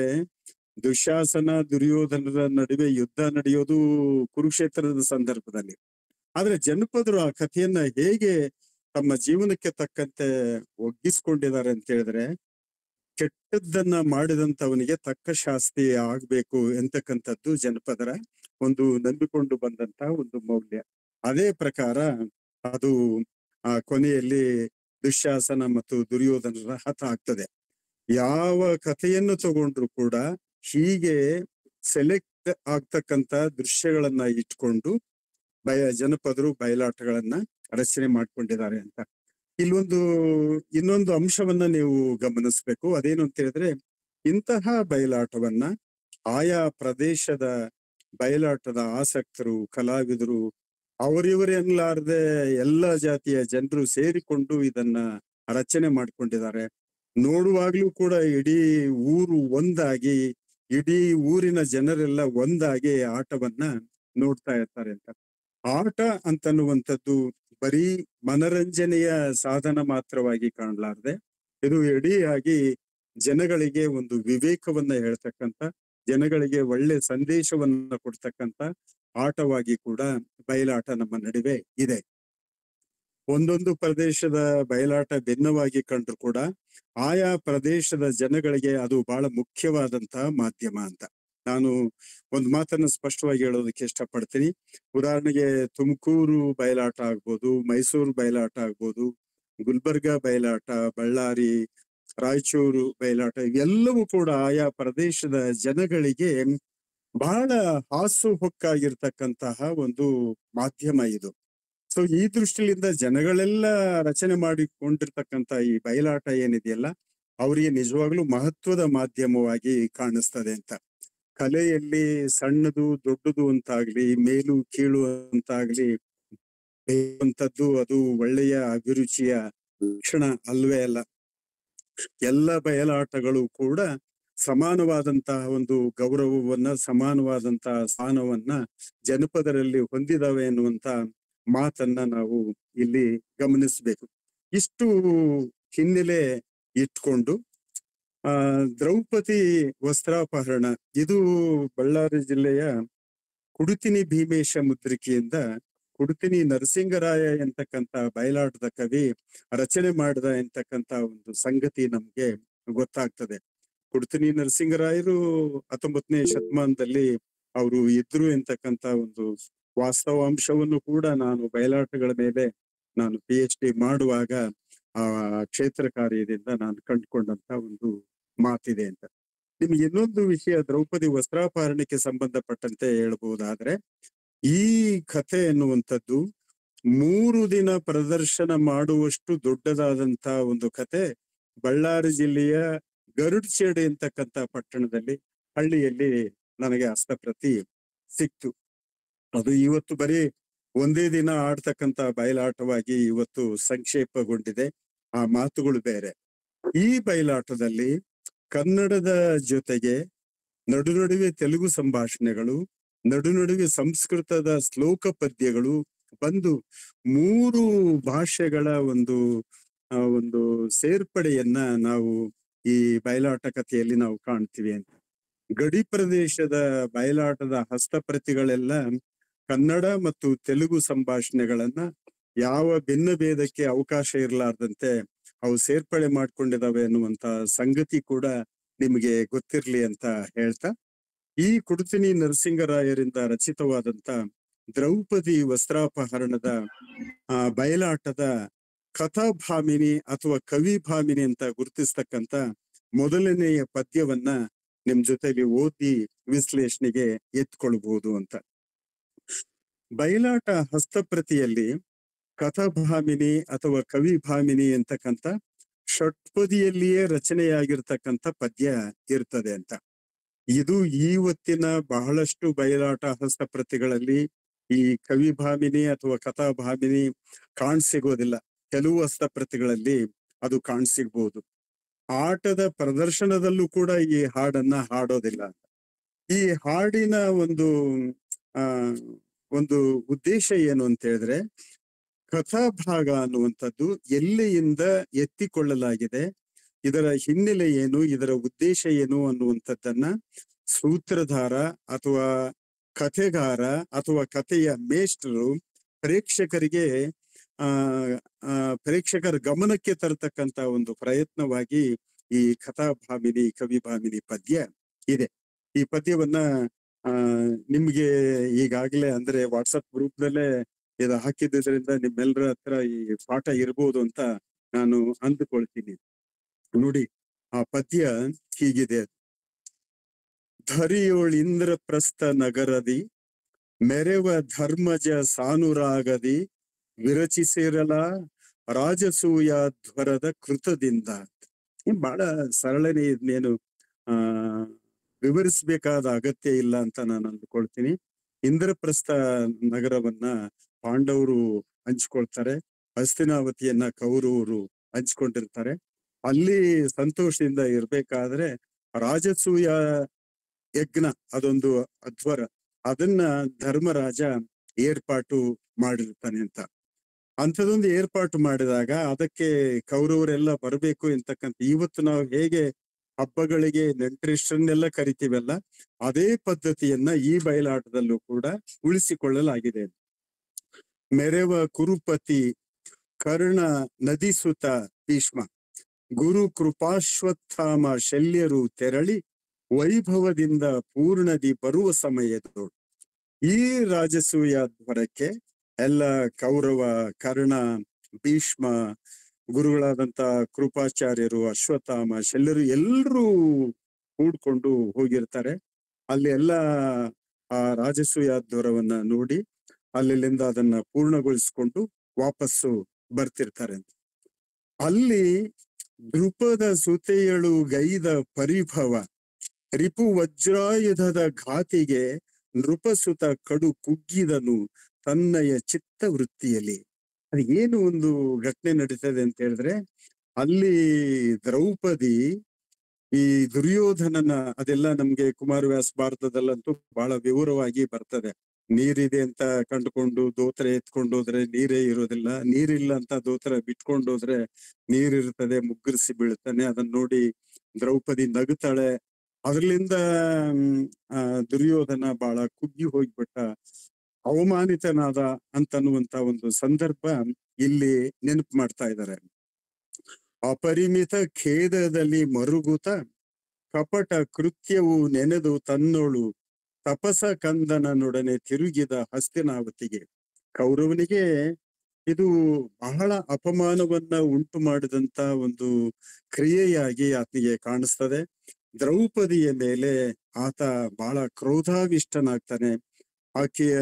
ದುಶ್ಯಾಸನ ದುರ್ಯೋಧನರ ನಡುವೆ ಯುದ್ಧ ನಡೆಯೋದು ಕುರುಕ್ಷೇತ್ರದ ಸಂದರ್ಭದಲ್ಲಿ. ಆದ್ರೆ ಜನಪದರು ಆ ಕಥೆಯನ್ನ ಹೇಗೆ ತಮ್ಮ ಜೀವನಕ್ಕೆ ತಕ್ಕಂತೆ ಒಗ್ಗಿಸ್ಕೊಂಡಿದ್ದಾರೆ ಅಂತ ಹೇಳಿದ್ರೆ, ಕೆಟ್ಟದ್ದನ್ನ ಮಾಡಿದಂತವನಿಗೆ ತಕ್ಕ ಶಾಸ್ತಿ ಆಗ್ಬೇಕು ಎಂತಕ್ಕಂಥದ್ದು ಜನಪದರ ಒಂದು ನಂಬಿಕೊಂಡು ಬಂದಂತ ಒಂದು ಮೌಲ್ಯ. ಅದೇ ಪ್ರಕಾರ ಅದು ಕೊನೆಯಲ್ಲಿ ದುಶ್ಯಾಸನ ಮತ್ತು ದುರ್ಯೋಧನರ ಹತ ಆಗ್ತದೆ. ಯಾವ ಕಥೆಯನ್ನು ತಗೊಂಡ್ರು ಕೂಡ ಹೀಗೆ ಸೆಲೆಕ್ಟ್ ಆಗ್ತಕ್ಕಂತ ದೃಶ್ಯಗಳನ್ನ ಇಟ್ಕೊಂಡು ಜನಪದರು ಬಯಲಾಟಗಳನ್ನ ರಚನೆ ಮಾಡ್ಕೊಂಡಿದ್ದಾರೆ ಅಂತ. ಇನ್ನೊಂದು ಅಂಶವನ್ನ ನೀವು ಗಮನಿಸ್ಬೇಕು. ಅದೇನು ಅಂತ ಹೇಳಿದ್ರೆ, ಇಂತಹ ಬಯಲಾಟವನ್ನ ಆಯಾ ಪ್ರದೇಶದ ಬಯಲಾಟದ ಆಸಕ್ತರು, ಕಲಾವಿದರು, ಅವರಿವರೆನ್ಲಾರ್ದೆ ಎಲ್ಲ ಜಾತಿಯ ಜನರು ಸೇರಿಕೊಂಡು ಇದನ್ನ ರಚನೆ ಮಾಡ್ಕೊಂಡಿದ್ದಾರೆ. ನೋಡುವಾಗ್ಲೂ ಕೂಡ ಇಡೀ ಊರು ಒಂದಾಗಿ, ಇಡೀ ಊರಿನ ಜನರೆಲ್ಲ ಒಂದಾಗಿ ಆಟವನ್ನ ನೋಡ್ತಾ ಇರ್ತಾರೆ ಅಂತ. ಆಟ ಅಂತನ್ನುವಂಥದ್ದು ಬರೀ ಮನರಂಜನೆಯ ಸಾಧನ ಮಾತ್ರವಾಗಿ ಕಾಣಲಾರ್ದೆ, ಇದು ಇಡೀಯಾಗಿ ಜನಗಳಿಗೆ ಒಂದು ವಿವೇಕವನ್ನ ಹೇಳ್ತಕ್ಕಂಥ, ಜನಗಳಿಗೆ ಒಳ್ಳೆ ಸಂದೇಶವನ್ನ ಕೊಡ್ತಕ್ಕಂಥ ಆಟವಾಗಿ ಕೂಡ ಬಯಲಾಟ ನಮ್ಮ ನಡುವೆ ಇದೆ. ಒಂದೊಂದು ಪ್ರದೇಶದ ಬಯಲಾಟ ಭಿನ್ನವಾಗಿ ಕಂಡ್ರು ಕೂಡ ಆಯಾ ಪ್ರದೇಶದ ಜನಗಳಿಗೆ ಅದು ಬಹಳ ಮುಖ್ಯವಾದಂತಹ ಮಾಧ್ಯಮ ಅಂತ ನಾನು ಒಂದು ಮಾತನ್ನ ಸ್ಪಷ್ಟವಾಗಿ ಹೇಳೋದಕ್ಕೆ ಇಷ್ಟಪಡ್ತೀನಿ. ಉದಾಹರಣೆಗೆ ತುಮಕೂರು ಬಯಲಾಟ ಆಗ್ಬೋದು, ಮೈಸೂರು ಬಯಲಾಟ ಆಗ್ಬೋದು, ಗುಲ್ಬರ್ಗ ಬಯಲಾಟ, ಬಳ್ಳಾರಿ, ರಾಯಚೂರು ಬಯಲಾಟ, ಇವೆಲ್ಲವೂ ಕೂಡ ಆಯಾ ಪ್ರದೇಶದ ಜನಗಳಿಗೆ ಬಹಳ ಹಾಸುಹೊಕ್ಕಾಗಿರ್ತಕ್ಕಂತಹ ಒಂದು ಮಾಧ್ಯಮ ಇದು. ಸೊ ಈ ದೃಷ್ಟಿಯಿಂದ ಜನಗಳೆಲ್ಲ ರಚನೆ ಮಾಡಿಕೊಂಡಿರ್ತಕ್ಕಂಥ ಈ ಬಯಲಾಟ ಏನಿದೆಯಲ್ಲ, ಅವರಿಗೆ ನಿಜವಾಗ್ಲೂ ಮಹತ್ವದ ಮಾಧ್ಯಮವಾಗಿ ಕಾಣಿಸ್ತದೆ ಅಂತ. ಕಲೆಯಲ್ಲಿ ಸಣ್ಣದು ದೊಡ್ಡದು ಅಂತಾಗ್ಲಿ, ಮೇಲು ಕೀಳು ಅಂತಾಗ್ಲಿ ಅಂತದ್ದು ಅದು ಒಳ್ಳೆಯ ಅಭಿರುಚಿಯ ಲಕ್ಷಣ ಅಲ್ವೇ ಅಲ್ಲ. ಎಲ್ಲ ಬಯಲಾಟಗಳು ಕೂಡ ಸಮಾನವಾದಂತಹ ಒಂದು ಗೌರವವನ್ನ, ಸಮಾನವಾದಂತಹ ಸ್ಥಾನವನ್ನ ಜನಪದರಲ್ಲಿ ಹೊಂದಿದಾವೆ ಎನ್ನುವಂತ ಮಾತನ್ನ ನಾವು ಇಲ್ಲಿ ಗಮನಿಸ್ಬೇಕು. ಇಷ್ಟು ಹಿನ್ನೆಲೆ ಇಟ್ಕೊಂಡು ದ್ರೌಪದಿ ವಸ್ತ್ರಾಪಹರಣ ಇದು ಬಳ್ಳಾರಿ ಜಿಲ್ಲೆಯ ಕುಡುತಿನಿ ಭೀಮೇಶ ಮುದ್ರಿಕೆಯಿಂದ ಕುಡುತಿನಿ ನರಸಿಂಗರಾಯ ಎಂತಕ್ಕಂತ ಬಯಲಾಟದ ಕವಿ ರಚನೆ ಮಾಡಿದ ಎಂತಕ್ಕಂತ ಒಂದು ಸಂಗತಿ ನಮ್ಗೆ ಗೊತ್ತಾಗ್ತದೆ. ಕುಡ್ತಿನಿ ನರಸಿಂಗರಾಯರು 19ನೇ ಶತಮಾನದಲ್ಲಿ ಅವರು ಇದ್ರು ಎಂತಕ್ಕಂತ ಒಂದು ವಾಸ್ತವಾಂಶವನ್ನು ಕೂಡ ನಾನು ಬಯಲಾಟಗಳ ಮೇಲೆ ನಾನು PhD ಮಾಡುವಾಗ ಆ ಕ್ಷೇತ್ರ ಕಾರ್ಯದಿಂದ ನಾನು ಕಂಡುಕೊಂಡಂತ ಒಂದು ಮಾತಿದೆ ಅಂತ. ನಿಮ್ಗೆ ಇನ್ನೊಂದು ವಿಷಯ ದ್ರೌಪದಿ ವಸ್ತ್ರಾಪಹರಣಕ್ಕೆ ಸಂಬಂಧಪಟ್ಟಂತೆ ಹೇಳ್ಬಹುದಾದ್ರೆ, ಈ ಕಥೆ ಎನ್ನುವಂಥದ್ದು 3 ದಿನ ಪ್ರದರ್ಶನ ಮಾಡುವಷ್ಟು ದೊಡ್ಡದಾದಂತ ಒಂದು ಕತೆ ಬಳ್ಳಾರಿ ಜಿಲ್ಲೆಯ ಗರುಡ್ಚೇಡು ಎಂತಕ್ಕಂತ ಪಟ್ಟಣದಲ್ಲಿ ಹಳ್ಳಿಯಲ್ಲಿ ನನಗೆ ಹಸ್ತಪ್ರತಿ ಸಿಕ್ತು. ಅದು ಇವತ್ತು ಬರೀ ಒಂದೇ ದಿನ ಆಡ್ತಕ್ಕಂತ ಬಯಲಾಟವಾಗಿ ಇವತ್ತು ಸಂಕ್ಷೇಪಗೊಂಡಿದೆ. ಆ ಮಾತುಗಳು ಬೇರೆ. ಈ ಬಯಲಾಟದಲ್ಲಿ ಕನ್ನಡದ ಜೊತೆಗೆ ನಡುವೆ ತೆಲುಗು ಸಂಭಾಷಣೆಗಳು, ನಡುವೆ ಸಂಸ್ಕೃತದ ಶ್ಲೋಕ ಪದ್ಯಗಳು ಬಂದು 3 ಭಾಷೆಗಳ ಒಂದು ಸೇರ್ಪಡೆಯನ್ನ ನಾವು ಈ ಬಯಲಾಟ ಕಥೆಯಲ್ಲಿ ನಾವು ಕಾಣ್ತೀವಿ ಅಂತ. ಗಡಿ ಪ್ರದೇಶದ ಬಯಲಾಟದ ಹಸ್ತಪ್ರತಿಗಳೆಲ್ಲ ಕನ್ನಡ ಮತ್ತು ತೆಲುಗು ಸಂಭಾಷಣೆಗಳನ್ನ ಯಾವ ಭಿನ್ನ ಭೇದಕ್ಕೆ ಅವಕಾಶ ಇರಲಾರ್ದಂತೆ ಅವು ಸೇರ್ಪಡೆ ಮಾಡ್ಕೊಂಡಿದಾವೆ ಅನ್ನುವಂತ ಸಂಗತಿ ಕೂಡ ನಿಮಗೆ ಗೊತ್ತಿರ್ಲಿ ಅಂತ ಹೇಳ್ತಾ, ಈ ಕುಡ್ತಿನಿ ನರಸಿಂಗರಾಯರಿಂದ ರಚಿತವಾದಂತ ದ್ರೌಪದಿ ವಸ್ತ್ರಾಪಹರಣದ ಬಯಲಾಟದ ಕಥಾಭಾಮಿನಿ ಅಥವಾ ಕವಿಭಾಮಿನಿ ಅಂತ ಗುರುತಿಸ್ತಕ್ಕಂತ ಮೊದಲನೆಯ ಪದ್ಯವನ್ನ ನಿಮ್ ಜೊತೆಲಿ ಓದಿ ವಿಶ್ಲೇಷಣೆಗೆ ಎತ್ಕೊಳ್ಬಹುದು ಅಂತ. ಬಯಲಾಟ ಹಸ್ತಪ್ರತಿಯಲ್ಲಿ ಕಥಾಭಾಮಿನಿ ಅಥವಾ ಕವಿಭಾಮಿನಿ ಅಂತಕ್ಕಂಥ ಷಟ್ಪದಿಯಲ್ಲಿಯೇ ರಚನೆಯಾಗಿರ್ತಕ್ಕಂಥ ಪದ್ಯ ಇರ್ತದೆ ಅಂತ. ಇದು ಇವತ್ತಿನ ಬಹಳಷ್ಟು ಬಯಲಾಟ ಹಸ್ತಪ್ರತಿಗಳಲ್ಲಿ ಈ ಕವಿಭಾಮಿನಿ ಅಥವಾ ಕಥಾಭಾಮಿನಿ ಕಾಣ್ಸಿಗೋದಿಲ್ಲ. ಕೆಲವು ಹಸ್ತಪ್ರತಿಗಳಲ್ಲಿ ಅದು ಕಾಣ್ಸಿಗ್ಬೋದು. ಆಟದ ಪ್ರದರ್ಶನದಲ್ಲೂ ಕೂಡ ಈ ಹಾಡನ್ನ ಹಾಡೋದಿಲ್ಲ. ಈ ಹಾಡಿನ ಒಂದು ಉದ್ದೇಶ ಏನು ಅಂತ ಹೇಳಿದ್ರೆ, ಕಥಾಭಾಗ ಅನ್ನುವಂಥದ್ದು ಎಲ್ಲಿಯಿಂದ ಎತ್ತಿಕೊಳ್ಳಲಾಗಿದೆ, ಇದರ ಹಿನ್ನೆಲೆ ಏನು, ಇದರ ಉದ್ದೇಶ ಏನು ಅನ್ನುವಂಥದ್ದನ್ನ ಸೂತ್ರಧಾರ ಅಥವಾ ಕಥೆಗಾರ ಅಥವಾ ಕಥೆಯ ಮೇಷ್ಟ್ರು ಪ್ರೇಕ್ಷಕರಿಗೆ ಪ್ರೇಕ್ಷಕರ ಗಮನಕ್ಕೆ ತರತಕ್ಕಂತ ಒಂದು ಪ್ರಯತ್ನವಾಗಿ ಈ ಕಥಾಭಾಮಿನಿ ಕವಿಭಾಮಿನಿ ಪದ್ಯ ಇದೆ. ಈ ಪದ್ಯವನ್ನ ನಿಮ್ಗೆ ಈಗಾಗ್ಲೇ ಅಂದ್ರೆ ವಾಟ್ಸಪ್ ಗ್ರೂಪ್ ನಲ್ಲೇ ಇದು ಹಾಕಿದ್ದರಿಂದ ನಿಮ್ಮೆಲ್ಲರ ಹತ್ರ ಈ ಪಾಠ ಇರ್ಬೋದು ಅಂತ ನಾನು ಅಂದುಕೊಳ್ತೀನಿ. ನೋಡಿ, ಆ ಪದ್ಯ ಹೀಗಿದೆ. ಧರಿಯೋಳ್ ಇಂದ್ರಪ್ರಸ್ಥ ನಗರದಿ ಮೆರೆವ ಧರ್ಮಜ ಸಾನುರಾಗದಿ ವಿರಚಿಸಿರಲ ರಾಜಸೂಯ ಧ್ವರದ ಕೃತದಿಂದ. ಬಹಳ ಸರಳನೆ, ಇದನ್ನೇನು ವಿವರಿಸಬೇಕಾದ ಅಗತ್ಯ ಇಲ್ಲ ಅಂತ ನಾನು ಅಂದುಕೊಳ್ತೀನಿ. ಇಂದ್ರಪ್ರಸ್ಥ ನಗರವನ್ನ ಪಾಂಡವರು ಹಂಚ್ಕೊಳ್ತಾರೆ, ಹಸ್ತಿನಾವತಿಯನ್ನ ಕೌರವರು ಹಂಚ್ಕೊಂಡಿರ್ತಾರೆ. ಅಲ್ಲಿ ಸಂತೋಷದಿಂದ ಇರ್ಬೇಕಾದ್ರೆ ರಾಜಸೂಯ ಯಜ್ಞ, ಅದೊಂದು ಅಧ್ವರ, ಅದನ್ನ ಧರ್ಮರಾಜ ಏರ್ಪಾಟು ಮಾಡಿರ್ತಾನೆ ಅಂತ. ಅಂಥದೊಂದು ಏರ್ಪಾಟು ಮಾಡಿದಾಗ ಅದಕ್ಕೆ ಕೌರವರೆಲ್ಲ ಬರಬೇಕು ಎಂತಕ್ಕಂಥ, ಇವತ್ತು ನಾವು ಹೇಗೆ ಹಬ್ಬಗಳಿಗೆ ನೆಂಟರಿಷ್ಟರನ್ನೆಲ್ಲ ಕರಿತೀವಲ್ಲ, ಅದೇ ಪದ್ಧತಿಯನ್ನ ಈ ಬಯಲಾಟದಲ್ಲೂ ಕೂಡ ಉಳಿಸಿಕೊಳ್ಳಲಾಗಿದೆ. ಮೆರೆವ ಕುರುಪತಿ ಕರ್ಣ ನದಿಸುತ ಭೀಷ್ಮ ಗುರು ಕೃಪಾಶ್ವತ್ಥಾಮ ಶಲ್ಯರು ತೆರಳಿ ವೈಭವದಿಂದ ಪೂರ್ಣದಿ ಬರುವ ಸಮಯದೋಡು. ಈ ರಾಜಸೂಯ ಧ್ವರಕ್ಕೆ ಎಲ್ಲ ಕೌರವ, ಕರ್ಣ, ಭೀಷ್ಮ, ಗುರುಗಳಾದಂತ ಕೃಪಾಚಾರ್ಯರು, ಅಶ್ವತ್ಥಾಮ, ಶಲ್ಯರು ಎಲ್ಲರೂ ಕೂಡ್ಕೊಂಡು ಹೋಗಿರ್ತಾರೆ. ಅಲ್ಲಿ ಎಲ್ಲ ಆ ರಾಜಸೂಯ ಧ್ವರವನ್ನ ನೋಡಿ ಅಲ್ಲಿಂದ ಅದನ್ನ ಪೂರ್ಣಗೊಳಿಸ್ಕೊಂಡು ವಾಪಸ್ಸು ಬರ್ತಿರ್ತಾರೆ. ಅಲ್ಲಿ ದೃಪದ ಸುತೆಯಳು ಗೈದ ಪರಿಭವ ರಿಪು ವಜ್ರಾಯುಧದ ಘಾತಿಗೆ ನೃಪಸುತ ಕಡು ಕುಗ್ಗಿದನು ತನ್ನಯ ಚಿತ್ತ ವೃತ್ತಿಯಲ್ಲಿ. ಅದು ಏನು ಒಂದು ಘಟನೆ ನಡೀತದೆ ಅಂತ ಹೇಳಿದ್ರೆ, ಅಲ್ಲಿ ದ್ರೌಪದಿ ಈ ದುರ್ಯೋಧನನ, ಅದೆಲ್ಲ ನಮ್ಗೆ ಕುಮಾರವ್ಯಾಸ ಭಾರತದಲ್ಲಂತೂ ಬಹಳ ವಿವರವಾಗಿ ಬರ್ತದೆ. ನೀರಿದೆ ಅಂತ ಕಂಡುಕೊಂಡು ದೋತ್ರ ಎತ್ಕೊಂಡೋದ್ರೆ ನೀರೇ ಇರೋದಿಲ್ಲ, ನೀರಿಲ್ಲ ಅಂತ ದೋತ್ರ ಬಿಟ್ಕೊಂಡೋದ್ರೆ ನೀರಿರ್ತದೆ, ಮುಗ್ಗರಿಸಿ ಬೀಳ್ತಾನೆ. ಅದನ್ನ ನೋಡಿ ದ್ರೌಪದಿ ನಗುತ್ತಾಳೆ. ಅದರಿಂದ ದುರ್ಯೋಧನ ಬಹಳ ಕುಗ್ಗಿ ಹೋಗ್ಬಿಟ್ಟ, ಅವಮಾನಿತನಾದ ಅಂತನ್ನುವಂತ ಒಂದು ಸಂದರ್ಭ ಇಲ್ಲಿ ನೆನಪು ಮಾಡ್ತಾ ಇದ್ದಾರೆ. ಅಪರಿಮಿತ ಖೇದದಲ್ಲಿ ಮರುಗುತ ಕಪಟ ಕೃತ್ಯವು ನೆನೆದು ತನ್ನೋಳು ತಪಸ ಕಂದನನೊಡನೆ ತಿರುಗಿದ ಹಸ್ತಿನಾವತಿಗೆ. ಕೌರವನಿಗೆ ಇದು ಬಹಳ ಅಪಮಾನವನ್ನ ಉಂಟು ಮಾಡಿದಂತ ಒಂದು ಕ್ರಿಯೆಯಾಗಿ ಆತನಿಗೆ ಕಾಣಿಸ್ತದೆ. ದ್ರೌಪದಿಯ ಮೇಲೆ ಆತ ಬಹಳ ಕ್ರೋಧಾವಿಷ್ಟನಾಗ್ತಾನೆ. ಆಕೆಯ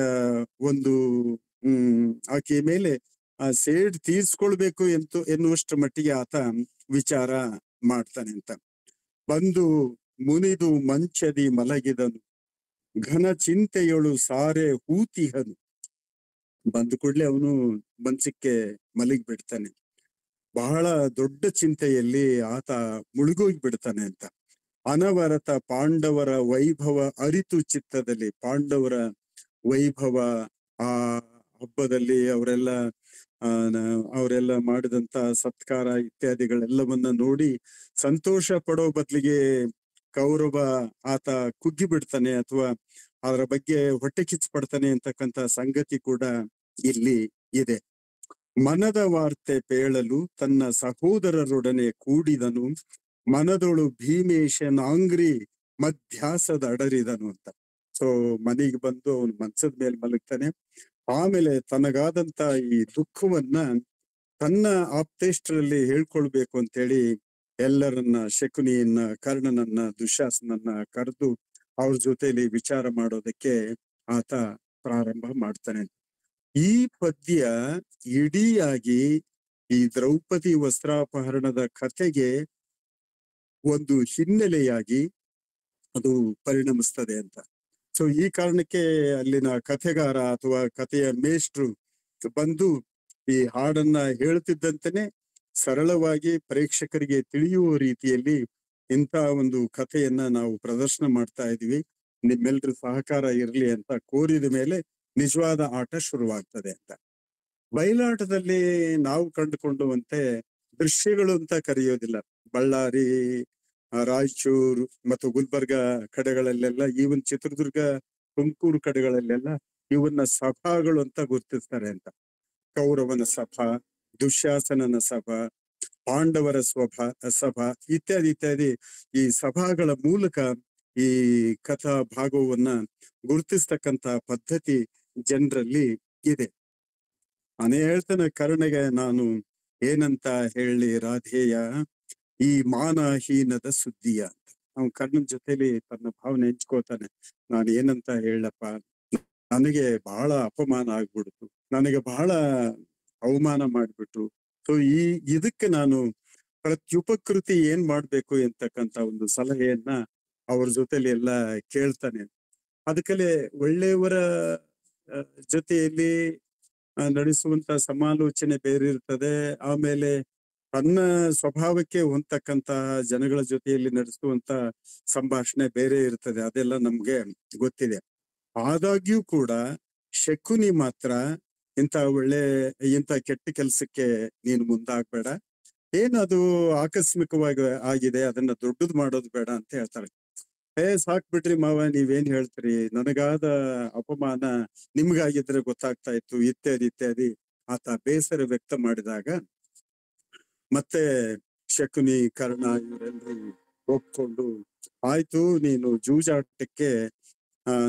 ಒಂದು ಆಕೆಯ ಮೇಲೆ ಆ ಸೇಡ್ ತೀರ್ಸ್ಕೊಳ್ಬೇಕು ಎನ್ನುವಷ್ಟರ ಮಟ್ಟಿಗೆ ಆತ ವಿಚಾರ ಮಾಡ್ತಾನೆ ಅಂತ. ಬಂದು ಮುನಿದು ಮಂಚದಿ ಮಲಗಿದನು, ಘನ ಚಿಂತೆಯೊಳು ಸಾರೆ ಹೂತಿಹನು. ಬಂದ ಕೂಡ್ಲೆ ಅವನು ಮಂಚಕ್ಕೆ ಮಲಗಿ ಬಿಡ್ತಾನೆ. ಬಹಳ ದೊಡ್ಡ ಚಿಂತೆಯಲ್ಲಿ ಆತ ಮುಳುಗೋಗಿ ಬಿಡ್ತಾನೆ ಅಂತ. ಅನವರತ ಪಾಂಡವರ ವೈಭವ ಅರಿತು ಚಿತ್ತದಲ್ಲಿ, ಪಾಂಡವರ ವೈಭವ ಆ ಹಬ್ಬದಲ್ಲಿ ಅವರೆಲ್ಲ ಮಾಡಿದಂತ ಸತ್ಕಾರ ಇತ್ಯಾದಿಗಳೆಲ್ಲವನ್ನ ನೋಡಿ ಸಂತೋಷ ಪಡೋ ಬದ್ಲಿಗೆ ಕೌರವ ಆತ ಕುಗ್ಗಿ ಬಿಡ್ತಾನೆ ಅಥವಾ ಅದರ ಬಗ್ಗೆ ಹೊಟ್ಟೆ ಕಿಚ್ಚು ಪಡ್ತಾನೆ ಅಂತಕ್ಕಂಥ ಸಂಗತಿ ಕೂಡ ಇಲ್ಲಿ ಇದೆ. ಮನದ ವಾರ್ತೆ ಪೇಳಲು ತನ್ನ ಸಹೋದರರೊಡನೆ ಕೂಡಿದನು, ಮನದೊಳು ಭೀಮೇಶನಾಂಗ್ರಿ ಮಧ್ಯಾಸದ ಅಡರಿದನು ಅಂತ. ಸೊ ಮನೆಗೆ ಬಂದು ಅವನು ಮಂಚದ ಮೇಲೆ ಮಲಗ್ತಾನೆ. ಆಮೇಲೆ ತನಗಾದಂತ ಈ ದುಃಖವನ್ನ ತನ್ನ ಆಪ್ತೇಷ್ಟರಲ್ಲಿ ಹೇಳ್ಕೊಳ್ಬೇಕು ಅಂತೇಳಿ ಎಲ್ಲರನ್ನ, ಶಕುನಿಯನ್ನ, ಕರ್ಣನನ್ನ, ದುಶ್ಯಾಸನನ್ನ ಕರೆದು ಅವ್ರ ಜೊತೆಲಿ ವಿಚಾರ ಮಾಡೋದಕ್ಕೆ ಆತ ಪ್ರಾರಂಭ ಮಾಡ್ತಾನೆ. ಈ ಪದ್ಯ ಇಡೀಯಾಗಿ ಈ ದ್ರೌಪದಿ ವಸ್ತ್ರಾಪಹರಣದ ಕಥೆಗೆ ಒಂದು ಹಿನ್ನೆಲೆಯಾಗಿ ಅದು ಪರಿಣಮಿಸ್ತದೆ ಅಂತ. ಸೊ ಈ ಕಾರಣಕ್ಕೆ ಅಲ್ಲಿನ ಕಥೆಗಾರ ಅಥವಾ ಕಥೆಯ ಮೇಷ್ಟ್ರು ಬಂದು ಈ ಹಾಡನ್ನ ಹೇಳ್ತಿದ್ದಂತೆನೆ ಸರಳವಾಗಿ ಪ್ರೇಕ್ಷಕರಿಗೆ ತಿಳಿಯುವ ರೀತಿಯಲ್ಲಿ ಇಂಥ ಒಂದು ಕಥೆಯನ್ನ ನಾವು ಪ್ರದರ್ಶನ ಮಾಡ್ತಾ ಇದೀವಿ, ನಿಮ್ಮೆಲ್ರ ಸಹಕಾರ ಇರ್ಲಿ ಅಂತ ಕೋರಿದ ಮೇಲೆ ನಿಜವಾದ ಆಟ ಶುರುವಾಗ್ತದೆ ಅಂತ. ಬಯಲಾಟದಲ್ಲಿ ನಾವು ಕಂಡುಕೊಂಡುವಂತೆ ದೃಶ್ಯಗಳು ಅಂತ ಕರೆಯೋದಿಲ್ಲ. ಬಳ್ಳಾರಿ, ರಾಯಚೂರು ಮತ್ತು ಗುಲ್ಬರ್ಗ ಕಡೆಗಳಲ್ಲೆಲ್ಲ, ಈವನ್ ಚಿತ್ರದುರ್ಗ, ತುಮಕೂರು ಕಡೆಗಳಲ್ಲೆಲ್ಲ ಇವನ್ನ ಸಭಾಗಳು ಅಂತ ಗುರುತಿಸ್ತಾರೆ ಅಂತ. ಕೌರವನ ಸಭಾ, ದುಶ್ಯಾಸನನ ಸಭಾ, ಪಾಂಡವರ ಸಭಾ ಇತ್ಯಾದಿ ಇತ್ಯಾದಿ ಈ ಸಭಾಗಳ ಮೂಲಕ ಈ ಕಥಾ ಭಾಗವನ್ನ ಗುರುತಿಸ್ತಕ್ಕಂತ ಪದ್ಧತಿ ಜನರಲ್ಲಿ ಇದೆ. ನಾನೇ ಹೇಳ್ತಾನೆ ಕರ್ಣಗೆ ನಾನು ಏನಂತ ಹೇಳಿ ರಾಧೇಯ ಈ ಮಾನಹೀನದ ಸುದ್ದಿಯ ಅಂತ. ಅವ್ನು ಕರ್ಣನ್ ಜೊತೆಲಿ ತನ್ನ ಭಾವನೆ ಹಂಚ್ಕೋತಾನೆ. ನಾನು ಏನಂತ ಹೇಳಪ್ಪ, ನನಗೆ ಬಹಳ ಅಪಮಾನ ಆಗ್ಬಿಡ್ತು, ನನಗೆ ಬಹಳ ಅವಮಾನ ಮಾಡ್ಬಿಟ್ರು. ಸೊ ಇದಕ್ಕೆ ನಾನು ಪ್ರತ್ಯುಪಕೃತಿ ಏನ್ ಮಾಡ್ಬೇಕು ಎಂತಕ್ಕಂತ ಒಂದು ಸಲಹೆಯನ್ನ ಅವ್ರ ಜೊತೆಲಿ ಎಲ್ಲ ಕೇಳ್ತಾನೆ. ಅದಕ್ಕಲೆ ಒಳ್ಳೆಯವರ ಜೊತೆಯಲ್ಲಿ ನಡೆಸುವಂತ ಸಮಾಲೋಚನೆ ಬೇರೆ ಇರ್ತದೆ. ಆಮೇಲೆ ತನ್ನ ಸ್ವಭಾವಕ್ಕೆ ಹೊಂದತಕ್ಕಂತಹ ಜನಗಳ ಜೊತೆಯಲ್ಲಿ ನಡೆಸುವಂತ ಸಂಭಾಷಣೆ ಬೇರೆ ಇರ್ತದೆ. ಅದೆಲ್ಲ ನಮ್ಗೆ ಗೊತ್ತಿದೆ. ಆದಾಗ್ಯೂ ಕೂಡ ಶಕುನಿ ಮಾತ್ರ ಇಂಥ ಕೆಟ್ಟ ಕೆಲ್ಸಕ್ಕೆ ನೀನು ಮುಂದಾಗ್ಬೇಡ, ಏನದು ಆಕಸ್ಮಿಕವಾಗಿ ಆಗಿದೆ, ಅದನ್ನ ದೊಡ್ಡದು ಮಾಡೋದು ಬೇಡ ಅಂತ ಹೇಳ್ತಾಳೆ. ಸಾಕ್ ಬಿಡ್ರಿ ಮಾವ, ನೀವೇನ್ ಹೇಳ್ತೀರಿ, ನನಗಾದ ಅಪಮಾನ ನಿಮ್ಗಾಗಿದ್ರೆ ಗೊತ್ತಾಗ್ತಾ ಇತ್ತು ಇತ್ಯಾದಿ ಇತ್ಯಾದಿ ಆತ ಬೇಸರ ವ್ಯಕ್ತ ಮಾಡಿದಾಗ ಮತ್ತೆ ಶಕುನಿ, ಕರ್ಣ ಇವರೆಲ್ಲರೂ ಒಪ್ಕೊಂಡು ಆಯ್ತು, ನೀನು ಜೂಜಾಟಕ್ಕೆ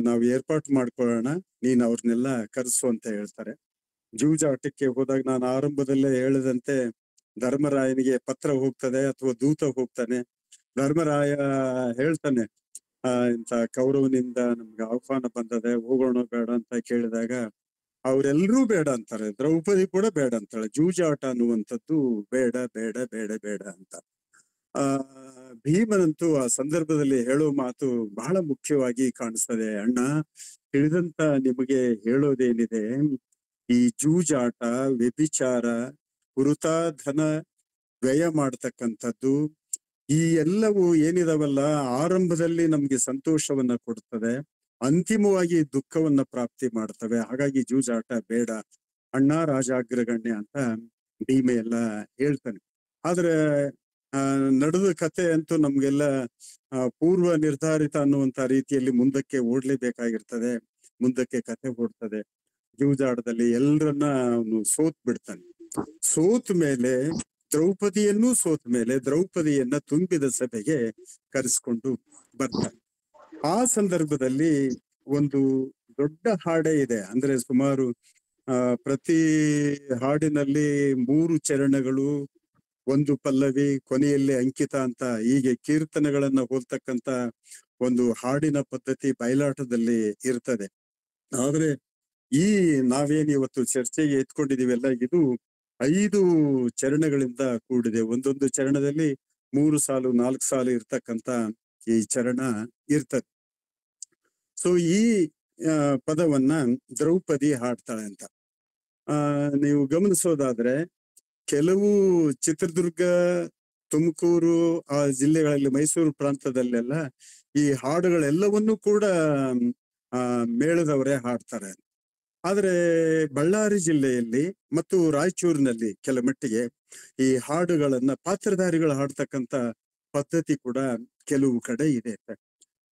ನಾವು ಏರ್ಪಾಟ್ ಮಾಡ್ಕೊಳ್ಳೋಣ, ನೀನ್ ಅವ್ರನ್ನೆಲ್ಲ ಕರೆಸು ಅಂತ ಹೇಳ್ತಾರೆ. ಜೂಜಾಟಕ್ಕೆ ಹೋದಾಗ ನಾನು ಆರಂಭದಲ್ಲೇ ಹೇಳಿದಂತೆ ಧರ್ಮರಾಯನಿಗೆ ಪತ್ರ ಹೋಗ್ತದೆ ಅಥವಾ ದೂತ ಹೋಗ್ತಾನೆ. ಧರ್ಮರಾಯ ಹೇಳ್ತಾನೆ, ಇಂಥ ಕೌರವನಿಂದ ನಮ್ಗೆ ಆಹ್ವಾನ ಬಂದದೆ, ಹೋಗೋಣ ಬೇಡ ಅಂತ ಕೇಳಿದಾಗ ಅವರೆಲ್ಲರೂ ಬೇಡ ಅಂತಾರೆ. ದ್ರೌಪದಿ ಕೂಡ ಬೇಡ ಅಂತಾಳೆ. ಜೂಜಾಟ ಅನ್ನುವಂಥದ್ದು ಬೇಡ ಬೇಡ ಬೇಡ ಬೇಡ ಅಂತ. ಭೀಮನಂತೂ ಆ ಸಂದರ್ಭದಲ್ಲಿ ಹೇಳೋ ಮಾತು ಬಹಳ ಮುಖ್ಯವಾಗಿ ಕಾಣಿಸ್ತದೆ. ಅಣ್ಣ, ತಿಳಿದಂತ ನಿಮಗೆ ಹೇಳೋದೇನಿದೆ, ಈ ಜೂಜಾಟ, ವ್ಯಭಿಚಾರ, ವೃಥಾಧನ ವ್ಯಯ ಮಾಡ್ತಕ್ಕಂಥದ್ದು, ಈ ಎಲ್ಲವೂ ಏನಿದಾವಲ್ಲ ಆರಂಭದಲ್ಲಿ ನಮ್ಗೆ ಸಂತೋಷವನ್ನ ಕೊಡ್ತದೆ, ಅಂತಿಮವಾಗಿ ದುಃಖವನ್ನ ಪ್ರಾಪ್ತಿ ಮಾಡ್ತವೆ. ಹಾಗಾಗಿ ಜೂಜಾಟ ಬೇಡ ಅಣ್ಣ, ರಾಜಾಗ್ರಗಣ್ಯ ಅಂತ ಭೀಮೆ ಎಲ್ಲ ಹೇಳ್ತಾನೆ. ಆದ್ರೆ ನಡೆದ ಕತೆ ಅಂತೂ ನಮ್ಗೆಲ್ಲ ಪೂರ್ವ ನಿರ್ಧಾರಿತ ಅನ್ನುವಂತ ರೀತಿಯಲ್ಲಿ ಮುಂದಕ್ಕೆ ಓಡ್ಲೇಬೇಕಾಗಿರ್ತದೆ. ಮುಂದಕ್ಕೆ ಕತೆ ಓಡ್ತದೆ. ಜೂಜಾಟದಲ್ಲಿ ಎಲ್ಲರನ್ನ ಅವನು ಸೋತ್ ಬಿಡ್ತಾನೆ. ಸೋತ್ ಮೇಲೆ ದ್ರೌಪದಿಯನ್ನೂ ಸೋತ ಮೇಲೆ ದ್ರೌಪದಿಯನ್ನ ತುಂಬಿದ ಸಭೆಗೆ ಕರೆಸ್ಕೊಂಡು ಬರ್ತಾರೆ. ಆ ಸಂದರ್ಭದಲ್ಲಿ ಒಂದು ದೊಡ್ಡ ಹಾಡೇ ಇದೆ. ಅಂದ್ರೆ ಸುಮಾರು ಪ್ರತಿ ಹಾಡಿನಲ್ಲಿ 3 ಚರಣಗಳು, 1 ಪಲ್ಲವಿ, ಕೊನೆಯಲ್ಲಿ ಅಂಕಿತ ಅಂತ ಹೀಗೆ ಕೀರ್ತನೆಗಳನ್ನ ಹೋಲ್ತಕ್ಕಂತ ಒಂದು ಹಾಡಿನ ಪದ್ಧತಿ ಬಯಲಾಟದಲ್ಲಿ ಇರ್ತದೆ. ಆದ್ರೆ ಈ ನಾವೇನ್ ಇವತ್ತು ಚರ್ಚೆಗೆ ಎತ್ಕೊಂಡಿದೀವಲ್ಲ, ಇದು 5 ಚರಣಗಳಿಂದ ಕೂಡಿದೆ. ಒಂದೊಂದು ಚರಣದಲ್ಲಿ 3 ಸಾಲು 4 ಸಾಲು ಇರ್ತಕ್ಕಂತ ಈ ಚರಣ ಇರ್ತದೆ. ಸೊ ಈ ಪದವನ್ನ ದ್ರೌಪದಿ ಹಾಡ್ತಾಳೆ ಅಂತ ನೀವು ಗಮನಿಸೋದಾದ್ರೆ, ಕೆಲವು ಚಿತ್ರದುರ್ಗ, ತುಮಕೂರು ಆ ಜಿಲ್ಲೆಗಳಲ್ಲಿ, ಮೈಸೂರು ಪ್ರಾಂತದಲ್ಲೆಲ್ಲ ಈ ಹಾಡುಗಳೆಲ್ಲವನ್ನೂ ಕೂಡ ಮೇಳದವರೇ ಹಾಡ್ತಾರೆ. ಆದ್ರೆ ಬಳ್ಳಾರಿ ಜಿಲ್ಲೆಯಲ್ಲಿ ಮತ್ತು ರಾಯಚೂರಿನಲ್ಲಿ ಕೆಲ ಮಟ್ಟಿಗೆ ಈ ಹಾಡುಗಳನ್ನ ಪಾತ್ರಧಾರಿಗಳು ಹಾಡ್ತಕ್ಕಂತ ಪದ್ಧತಿ ಕೂಡ ಕೆಲವು ಕಡೆ ಇದೆ.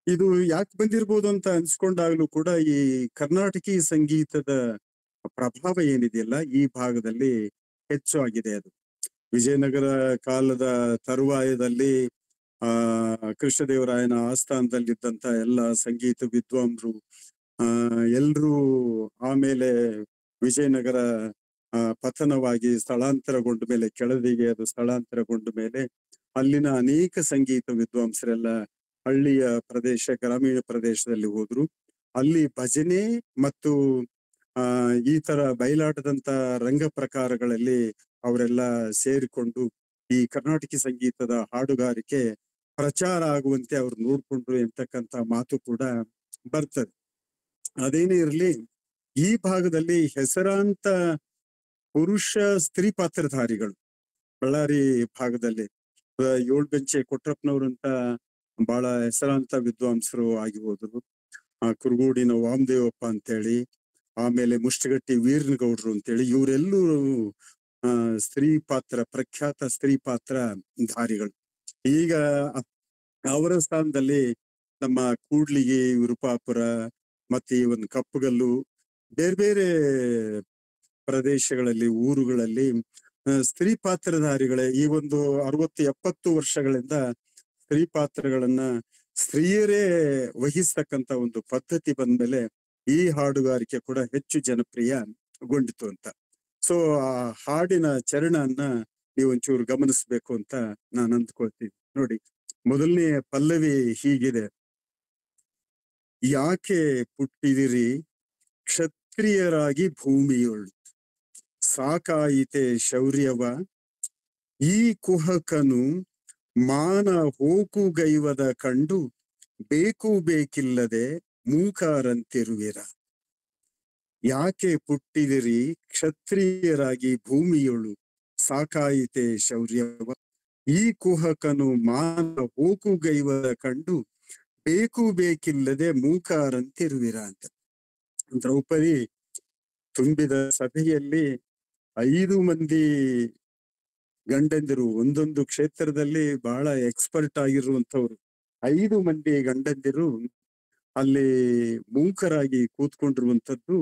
ಇದು ಯಾಕೆ ಬಂದಿರ್ಬೋದು ಅಂತ ಅನ್ಸ್ಕೊಂಡಾಗ್ಲೂ ಕೂಡ ಈ ಕರ್ನಾಟಕಿ ಸಂಗೀತದ ಪ್ರಭಾವ ಏನಿದೆಯಲ್ಲ ಈ ಭಾಗದಲ್ಲಿ ಹೆಚ್ಚು ಆಗಿದೆ. ಅದು ವಿಜಯನಗರ ಕಾಲದ ತರುವಾಯದಲ್ಲಿ ಕೃಷ್ಣದೇವರಾಯನ ಆಸ್ಥಾನದಲ್ಲಿದ್ದಂತ ಎಲ್ಲ ಸಂಗೀತ ವಿದ್ವಾಂಸರು ಎಲ್ರೂ ಆಮೇಲೆ ವಿಜಯನಗರ ಪತನವಾಗಿ ಸ್ಥಳಾಂತರಗೊಂಡ ಮೇಲೆ, ಕೆಳದಿಗೆ ಅದು ಸ್ಥಳಾಂತರಗೊಂಡ ಮೇಲೆ ಅಲ್ಲಿನ ಅನೇಕ ಸಂಗೀತ ವಿದ್ವಾಂಸರೆಲ್ಲ ಹಳ್ಳಿಯ ಪ್ರದೇಶ, ಗ್ರಾಮೀಣ ಪ್ರದೇಶದಲ್ಲಿ ಹೋದ್ರು. ಅಲ್ಲಿ ಭಜನೆ ಮತ್ತು ಈ ತರ ಬಯಲಾಟದಂತ ರಂಗ ಪ್ರಕಾರಗಳಲ್ಲಿ ಅವರೆಲ್ಲ ಸೇರಿಕೊಂಡು ಈ ಕರ್ನಾಟಕ ಸಂಗೀತದ ಹಾಡುಗಾರಿಕೆ ಪ್ರಚಾರ ಆಗುವಂತೆ ಅವ್ರು ನೋಡ್ಕೊಂಡ್ರು ಎಂತಕ್ಕಂತ ಮಾತು ಕೂಡ ಬರ್ತದೆ. ಅದೇನೇ ಇರ್ಲಿ, ಈ ಭಾಗದಲ್ಲಿ ಹೆಸರಾಂತ ಪುರುಷ ಸ್ತ್ರೀ ಪಾತ್ರಧಾರಿಗಳು ಬಳ್ಳಾರಿ ಭಾಗದಲ್ಲಿ 7 ಬೆಂಚೆ ಕೊಟ್ರಪ್ಪನವ್ರಂತ ಬಹಳ ಹೆಸರಾಂತ ವಿದ್ವಾಂಸರು ಆಗಿ ಹೋದ್ರು. ಕುರುಗೋಡಿನ ವಾಮದೇವಪ್ಪ ಅಂತೇಳಿ, ಆಮೇಲೆ ಮುಷ್ಟಗಟ್ಟಿ ವೀರನಗೌಡರು ಅಂತೇಳಿ, ಇವರೆಲ್ಲರೂ ಪ್ರಖ್ಯಾತ ಸ್ತ್ರೀ ಪಾತ್ರ ಧಾರಿಗಳು. ಈಗ ಅವರ ಸ್ಥಾನದಲ್ಲಿ ನಮ್ಮ ಕೂಡ್ಲಿಗಿ, ವಿರುಪಾಪುರ ಮತ್ತೆ ಈ ಒಂದು ಕಪ್ಪುಗಲ್ಲು, ಬೇರೆ ಬೇರೆ ಪ್ರದೇಶಗಳಲ್ಲಿ, ಊರುಗಳಲ್ಲಿ ಸ್ತ್ರೀ ಪಾತ್ರಧಾರಿಗಳೇ ಈ ಒಂದು 60-70 ವರ್ಷಗಳಿಂದ ಸ್ತ್ರೀ ಪಾತ್ರಗಳನ್ನ ಸ್ತ್ರೀಯರೇ ವಹಿಸ್ತಕ್ಕಂತ ಒಂದು ಪದ್ಧತಿ ಬಂದ್ಮೇಲೆ ಈ ಹಾಡುಗಾರಿಕೆ ಕೂಡ ಹೆಚ್ಚು ಜನಪ್ರಿಯಗೊಂಡಿತು ಅಂತ. ಸೊ ಆ ಹಾಡಿನ ಚರಣನ್ನ ನೀವು ಒಂಚೂರು ಗಮನಿಸ್ಬೇಕು ಅಂತ ನಾನು ಅಂದ್ಕೊಳ್ತೀನಿ. ನೋಡಿ, ಮೊದಲನೇ ಪಲ್ಲವಿ ಹೀಗಿದೆ: ಯಾಕೆ ಪುಟ್ಟಿದಿರಿ ಕ್ಷತ್ರಿಯರಾಗಿ ಭೂಮಿಯೊಳು, ಸಾಕಾಯಿತೆ ಶೌರ್ಯವ ಈ ಕುಹಕನು ಮಾನ ಹೋಕುಗೈವದ ಕಂಡು ಬೇಕಿಲ್ಲದೆ ಮೂಕಾರಂತಿರುವಿರ. ಯಾಕೆ ಪುಟ್ಟಿದಿರಿ ಕ್ಷತ್ರಿಯರಾಗಿ ಭೂಮಿಯೊಳು, ಸಾಕಾಯಿತೆ ಶೌರ್ಯವ ಈ ಕುಹಕನು ಮಾನ ಹೋಕುಗೈವದ ಕಂಡು ಬೇಕಿಲ್ಲದೆ ಮೂಕಾರಂತಿರುವಿರ ಅಂತ. ದ್ರೌಪದಿ ತುಂಬಿದ ಸಭೆಯಲ್ಲಿ 5 ಮಂದಿ ಗಂಡಂದಿರು, ಒಂದೊಂದು ಕ್ಷೇತ್ರದಲ್ಲಿ ಬಹಳ ಎಕ್ಸ್ಪರ್ಟ್ ಆಗಿರುವಂತವ್ರು 5 ಮಂದಿ ಗಂಡಂದಿರು ಅಲ್ಲಿ ಮೂಕರಾಗಿ ಕೂತ್ಕೊಂಡಿರುವಂತದ್ದು.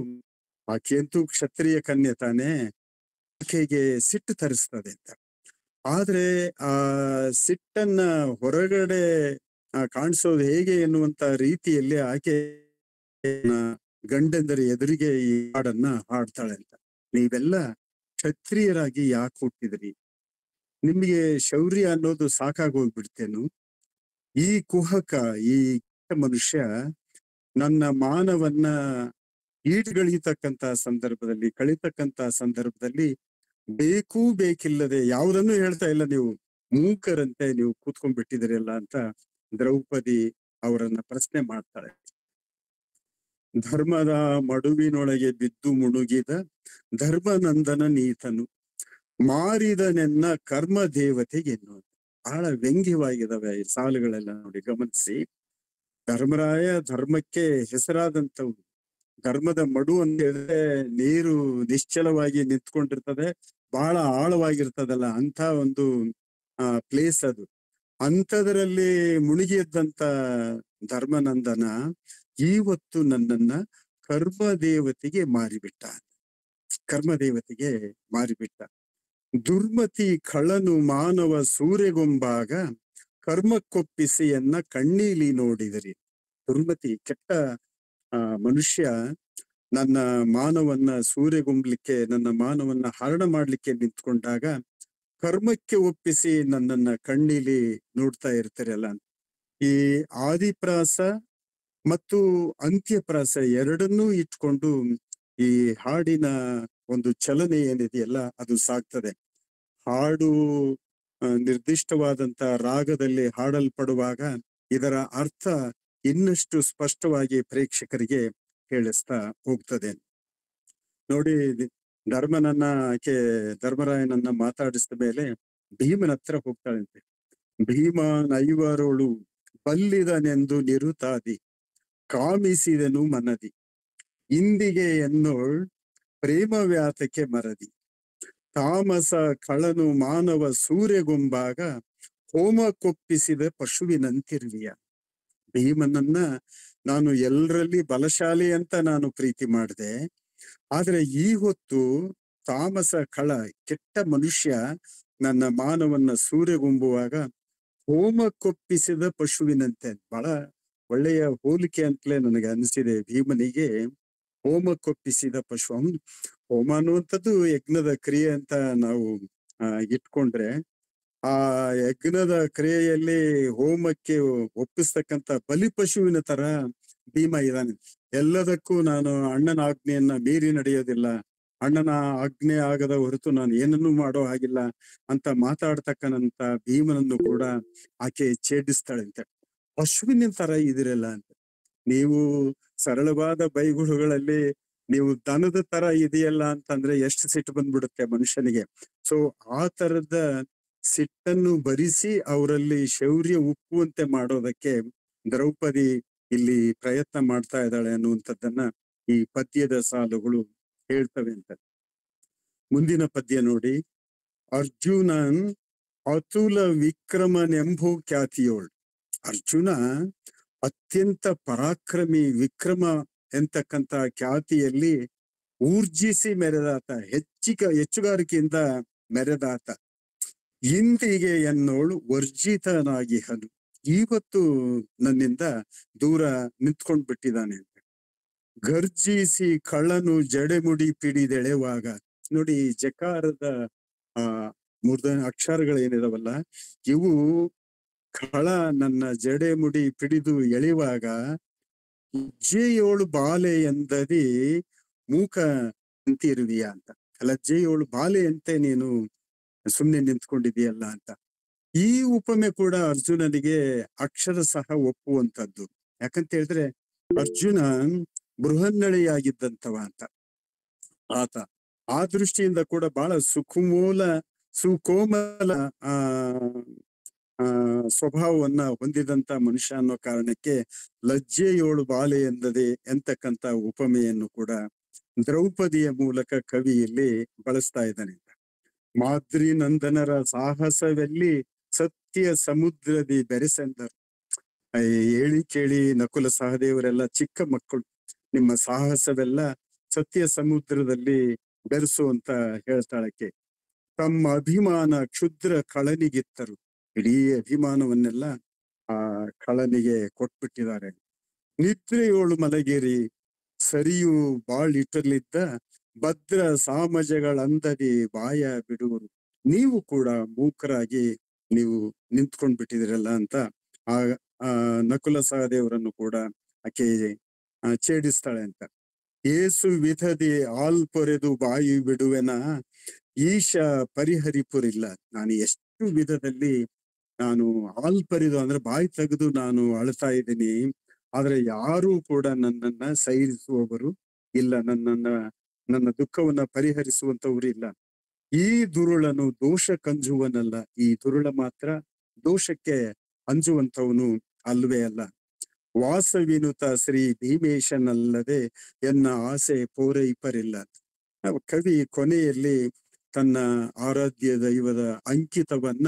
ಆಕೆಯಂತೂ ಕ್ಷತ್ರಿಯ ಕನ್ಯೆ ತಾನೇ, ಆಕೆಗೆ ಸಿಟ್ಟು ತರಿಸ್ತದೆ ಅಂತ. ಆದ್ರೆ ಆ ಸಿಟ್ಟನ್ನ ಹೊರಗಡೆ ಕಾಣಿಸೋದು ಹೇಗೆ ಎನ್ನುವಂತ ರೀತಿಯಲ್ಲಿ ಆಕೆ ಗಂಡಂದರ ಎದುರಿಗೆ ಈ ಹಾಡನ್ನ ಹಾಡ್ತಾಳೆ ಅಂತ. ನೀವೆಲ್ಲ ಕ್ಷತ್ರಿಯರಾಗಿ ಯಾಕೆ ಹುಟ್ಟಿದ್ರಿ? ನಿಮಗೆ ಶೌರ್ಯ ಅನ್ನೋದು ಸಾಕಾಗೋಗ್ಬಿಡ್ತೇನು? ಈ ಕುಹಕ, ಈ ಮನುಷ್ಯ ನನ್ನ ಮಾನವನ್ನ ಈಟ್ಗಳಿತಕ್ಕಂತ ಸಂದರ್ಭದಲ್ಲಿ, ಕಳಿತಕ್ಕಂತ ಸಂದರ್ಭದಲ್ಲಿ ಬೇಕಿಲ್ಲದೆ ಯಾವುದನ್ನು ಹೇಳ್ತಾ ಇಲ್ಲ, ನೀವು ಮೂಕರಂತೆ ನೀವು ಕೂತ್ಕೊಂಡ್ಬಿಟ್ಟಿದಿರಲ್ಲ ಅಂತ ದ್ರೌಪದಿ ಅವರನ್ನ ಪ್ರಶ್ನೆ ಮಾಡ್ತಾಳೆ. ಧರ್ಮದ ಮಡುವಿನೊಳಗೆ ಬಿದ್ದು ಮುಣುಗಿದ ಧರ್ಮನಂದನ ನೀತನು ಮಾರಿದನೆನ್ನ ಕರ್ಮ ದೇವತೆಗೆನ್ನು. ಬಹಳ ವ್ಯಂಗ್ಯವಾಗಿದ್ದಾವೆ ಈ ಸಾಲುಗಳೆಲ್ಲ, ನೋಡಿ ಗಮನಿಸಿ. ಧರ್ಮರಾಯ ಧರ್ಮಕ್ಕೆ ಹೆಸರಾದಂಥವ್ರು. ಧರ್ಮದ ಮಡು ಅಂತ ಹೇಳಿದ್ರೆ ನೀರು ನಿಶ್ಚಲವಾಗಿ ನಿಂತ್ಕೊಂಡಿರ್ತದೆ, ಬಹಳ ಆಳವಾಗಿರ್ತದಲ್ಲ, ಅಂತ ಒಂದು ಪ್ಲೇಸ್ ಅದು. ಅಂಥದ್ರಲ್ಲಿ ಮುಳುಗಿದ್ದಂತ ಧರ್ಮನಂದನ ಇವತ್ತು ನನ್ನನ್ನ ಕರ್ಮದೇವತೆಗೆ ಮಾರಿಬಿಟ್ಟ. ದುರ್ಮತಿ ಖಳನು ಮಾನವ ಸೂರೆಗೊಂಬಾಗ ಕರ್ಮಕ್ಕೊಪ್ಪಿಸಿಯನ್ನ ಕಣ್ಣೀಲಿ ನೋಡಿದಿರಿ. ದುರ್ಮತಿ ಕೆಟ್ಟ ಮನುಷ್ಯ ನನ್ನ ಮಾನವನ್ನ ಸೂರೆಗೊಂಬ್ಲಿಕ್ಕೆ, ನನ್ನ ಮಾನವನ್ನ ಹರಣ ಮಾಡ್ಲಿಕ್ಕೆ ನಿಂತ್ಕೊಂಡಾಗ ಕರ್ಮಕ್ಕೆ ಒಪ್ಪಿಸಿ ನನ್ನನ್ನ ಕಣ್ಣೀಲಿ ನೋಡ್ತಾ ಇರ್ತಾರಲ್ಲ. ಈ ಆದಿಪ್ರಾಸ ಮತ್ತು ಅಂತ್ಯಪ್ರಾಸ ಎರಡನ್ನೂ ಇಟ್ಕೊಂಡು ಈ ಹಾಡಿನ ಒಂದು ಚಲನೆ ಏನಿದೆಯಲ್ಲ ಅದು ಸಾಗ್ತದೆ. ಹಾಡು ನಿರ್ದಿಷ್ಟವಾದಂತ ರಾಗದಲ್ಲಿ ಹಾಡಲ್ಪಡುವಾಗ ಇದರ ಅರ್ಥ ಇನ್ನಷ್ಟು ಸ್ಪಷ್ಟವಾಗಿ ಪ್ರೇಕ್ಷಕರಿಗೆ ಕೇಳಿಸ್ತಾ ಹೋಗ್ತದೆ. ನೋಡಿ, ಧರ್ಮರಾಯನನ್ನ ಮಾತಾಡಿಸಿದ ಮೇಲೆ ಭೀಮನ ಹತ್ರ ಹೋಗ್ತಾಳಂತೆ. ಭೀಮ ನೈವರೋಳು ಬಲ್ಲಿದನೆಂದು ನಿರುತಾದಿ ಕಾಮಿಸಿದನು ಮನದಿ, ಇಂದಿಗೆ ಎನ್ನೋಳ್ ಪ್ರೇಮ ವ್ಯಾತಕ್ಕೆ ಮರದಿ, ತಾಮಸ ಕಳನು ಮಾನವ ಸೂರ್ಯಗೊಂಬಾಗ ಹೋಮ ಕೊಪ್ಪಿಸಿದ ಪಶುವಿನಂತಿರುವಿಯ. ಭೀಮನನ್ನ ನಾನು ಎಲ್ಲರಲ್ಲಿ ಬಲಶಾಲಿ ಅಂತ ನಾನು ಪ್ರೀತಿ ಮಾಡಿದೆ, ಆದ್ರೆ ಈ ಹೊತ್ತು ತಾಮಸ ಕಳ ಕೆಟ್ಟ ಮನುಷ್ಯ ನನ್ನ ಮಾನವನ್ನ ಸೂರ್ಯಗೊಂಬುವಾಗ ಹೋಮ ಕೊಪ್ಪಿಸಿದ ಪಶುವಿನಂತೆ. ಬಹಳ ಒಳ್ಳೆಯ ಹೋಲಿಕೆ ಅಂತಲೇ ನನಗೆ ಅನಿಸಿದೆ. ಭೀಮನಿಗೆ ಹೋಮ ಕೊಪ್ಪಿಸಿದ ಪಶು. ಹೋಮ ಅನ್ನುವಂಥದ್ದು ಯಜ್ಞದ ಕ್ರಿಯೆ ಅಂತ ನಾವು ಇಟ್ಕೊಂಡ್ರೆ, ಆ ಯಜ್ಞದ ಕ್ರಿಯೆಯಲ್ಲಿ ಹೋಮಕ್ಕೆ ಒಪ್ಪಿಸ್ತಕ್ಕಂಥ ಬಲಿ ಪಶುವಿನ ತರ ಭೀಮ ಇದ್ದಾನೆ. ಎಲ್ಲದಕ್ಕೂ ನಾನು ಅಣ್ಣನ ಆಜ್ಞೆಯನ್ನ ಮೀರಿ ನಡೆಯೋದಿಲ್ಲ, ಅಣ್ಣನ ಆಜ್ಞೆ ಆಗದ ಹೊರತು ನಾನು ಏನನ್ನೂ ಮಾಡೋ ಹಾಗಿಲ್ಲ ಅಂತ ಮಾತಾಡ್ತಕ್ಕಂಥ ಭೀಮನನ್ನು ಕೂಡ ಆಕೆ ಛೇಡಿಸ್ತಾಳಂತೆ. ಪಶುವಿನ ತರ ಇದಿರಲ್ಲ ಅಂತ. ನೀವು ಸರಳವಾದ ಬೈಗುಳುಗಳಲ್ಲಿ ನೀವು ದನದ ತರ ಇದೆಯಲ್ಲ ಅಂತಂದ್ರೆ ಎಷ್ಟು ಸಿಟ್ಟು ಬಂದ್ಬಿಡುತ್ತೆ ಮನುಷ್ಯನಿಗೆ. ಸೊ ಆ ತರದ ಸಿಟ್ಟನ್ನು ಭರಿಸಿ ಅವರಲ್ಲಿ ಶೌರ್ಯ ಉಕ್ಕುವಂತೆ ಮಾಡೋದಕ್ಕೆ ದ್ರೌಪದಿ ಇಲ್ಲಿ ಪ್ರಯತ್ನ ಮಾಡ್ತಾ ಇದ್ದಾಳೆ ಅನ್ನುವಂಥದ್ದನ್ನ ಈ ಪದ್ಯದ ಸಾಲುಗಳು ಹೇಳ್ತವೆ ಅಂತ. ಮುಂದಿನ ಪದ್ಯ ನೋಡಿ. ಅರ್ಜುನನ್ ಅತುಲ ವಿಕ್ರಮನೆಂಬು ಖ್ಯಾತಿಯೋಳ್. ಅರ್ಜುನ ಅತ್ಯಂತ ಪರಾಕ್ರಮಿ, ವಿಕ್ರಮ ಎಂತಕ್ಕಂತ ಖ್ಯಾತಿಯಲ್ಲಿ ಊರ್ಜಿಸಿ ಮೆರೆದಾತ, ಹೆಚ್ಚುಗಾರಿಕೆಯಿಂದ ಮೆರೆದಾತ. ಇಂದಿಗೆ ಎನ್ನೋಳು ವರ್ಜಿತನಾಗಿಹನು, ಇವತ್ತು ನನ್ನಿಂದ ದೂರ ನಿಂತ್ಕೊಂಡ್ ಬಿಟ್ಟಿದ್ದಾನೆ ಅಂತ. ಗರ್ಜಿಸಿ ಕಳ್ಳನು ಜಡೆಮುಡಿ ಪಿಡಿದೆಳೆವಾಗ. ನೋಡಿ, ಜಕಾರದ ಅಕ್ಷರಗಳೇನಿದಾವಲ್ಲ ಇವು ಕಳ ನನ್ನ ಜಡೆ ಮುಡಿ ಪಿಡಿದು ಎಳೆಯುವಾಗ ಲಜ್ಜೆಯೋಳು ಬಾಲೆ ಎಂದದಿ ಮೂಕ ನಿಂತಿರುವಿಯ ಅಂತ. ಲಜ್ಜೆಯೋಳು ಬಾಲೆ ಅಂತೆ ನೀನು ಸುಮ್ನೆ ನಿಂತ್ಕೊಂಡಿದೀಯಲ್ಲ ಅಂತ. ಈ ಉಪಮೆ ಕೂಡ ಅರ್ಜುನನಿಗೆ ಅಕ್ಷರ ಸಹ ಒಪ್ಪುವಂಥದ್ದು. ಯಾಕಂತ ಹೇಳಿದ್ರೆ ಅರ್ಜುನ ಬೃಹನ್ನಳೆಯಾಗಿದ್ದಂಥವ ಅಂತ ಆತ. ಆ ದೃಷ್ಟಿಯಿಂದ ಕೂಡ ಬಹಳ ಸುಕೋಮಲ ಸ್ವಭಾವವನ್ನ ಹೊಂದಿದಂತ ಮನುಷ್ಯ ಅನ್ನೋ ಕಾರಣಕ್ಕೆ ಲಜ್ಜೆಯೋಳು ಬಾಲೆ ಎಂದದೆ ಎಂತಕ್ಕಂತ ಉಪಮೆಯನ್ನು ಕೂಡ ದ್ರೌಪದಿಯ ಮೂಲಕ ಕವಿಯಲ್ಲಿ ಬಳಸ್ತಾ ಇದ್ದಾನೆ. ಮಾದ್ರಿ ನಂದನರ ಸಾಹಸವೆಲ್ಲಿ ಸತ್ಯ ಸಮುದ್ರದಿ ಬೆರೆಸೆಂದರು. ಹೇಳಿ ಕೇಳಿ ನಕುಲ ಸಹದೇವರೆಲ್ಲ ಚಿಕ್ಕ ಮಕ್ಕಳು, ನಿಮ್ಮ ಸಾಹಸವೆಲ್ಲ ಸತ್ಯ ಸಮುದ್ರದಲ್ಲಿ ಬೆರೆಸು ಅಂತ ಹೇಳ್ತಾಳಕ್ಕೆ. ತಮ್ಮ ಅಭಿಮಾನ ಕ್ಷುದ್ರ ಕಳನಿಗಿತ್ತರು. ಇಡೀ ಅಭಿಮಾನವನ್ನೆಲ್ಲ ಆ ಕಳನಿಗೆ ಕೊಟ್ಬಿಟ್ಟಿದ್ದಾರೆ. ನಿದ್ರೆಯೋಳು ಮಲಗೇರಿ ಸರಿಯು ಬಾಳಿಟ್ಟಲಿದ್ದ ಭದ್ರ ಸಾಮಜಗಳಂದದಿ ಬಾಯ ಬಿಡುವರು. ನೀವು ಕೂಡ ಮೂಕರಾಗಿ ನೀವು ನಿಂತ್ಕೊಂಡ್ಬಿಟ್ಟಿದಿರಲ್ಲ ಅಂತ ಆ ನಕುಲ ಸಹದೇವರನ್ನು ಕೂಡ ಆಕೆ ಛೇಡಿಸ್ತಾಳೆ ಅಂತ. ಏಸು ವಿಧದಿ ಆಲ್ಪೊರೆದು ಬಾಯಿ ಬಿಡುವೆನ ಈಶ ಪರಿಹರಿಪುರಿಲ್ಲ. ನಾನು ಎಷ್ಟು ವಿಧದಲ್ಲಿ ನಾನು ಆಲ್ಪರಿದು ಅಂದ್ರೆ ಬಾಯಿ ತೆಗೆದು ನಾನು ಅಳ್ತಾ ಇದ್ದೀನಿ, ಆದ್ರೆ ಯಾರೂ ಕೂಡ ನನ್ನನ್ನ ಸಹಿಸುವವರು ಇಲ್ಲ, ನನ್ನ ದುಃಖವನ್ನ ಪರಿಹರಿಸುವಂತವ್ರು ಇಲ್ಲ. ಈ ದುರುಳನು ದೋಷ ಕಂಜುವನಲ್ಲ. ಈ ದುರುಳ ಮಾತ್ರ ದೋಷಕ್ಕೆ ಅಂಜುವಂತವನು ಅಲ್ವೇ ಅಲ್ಲ. ವಾಸವಿನುತ ಶ್ರೀ ಭೀಮೇಶನಲ್ಲದೆ ಎನ್ನ ಆಸೆ ಪೂರೈಪರಿಲ್ಲ. ಕವಿ ಕೊನೆಯಲ್ಲಿ ತನ್ನ ಆರಾಧ್ಯ ದೈವದ ಅಂಕಿತವನ್ನ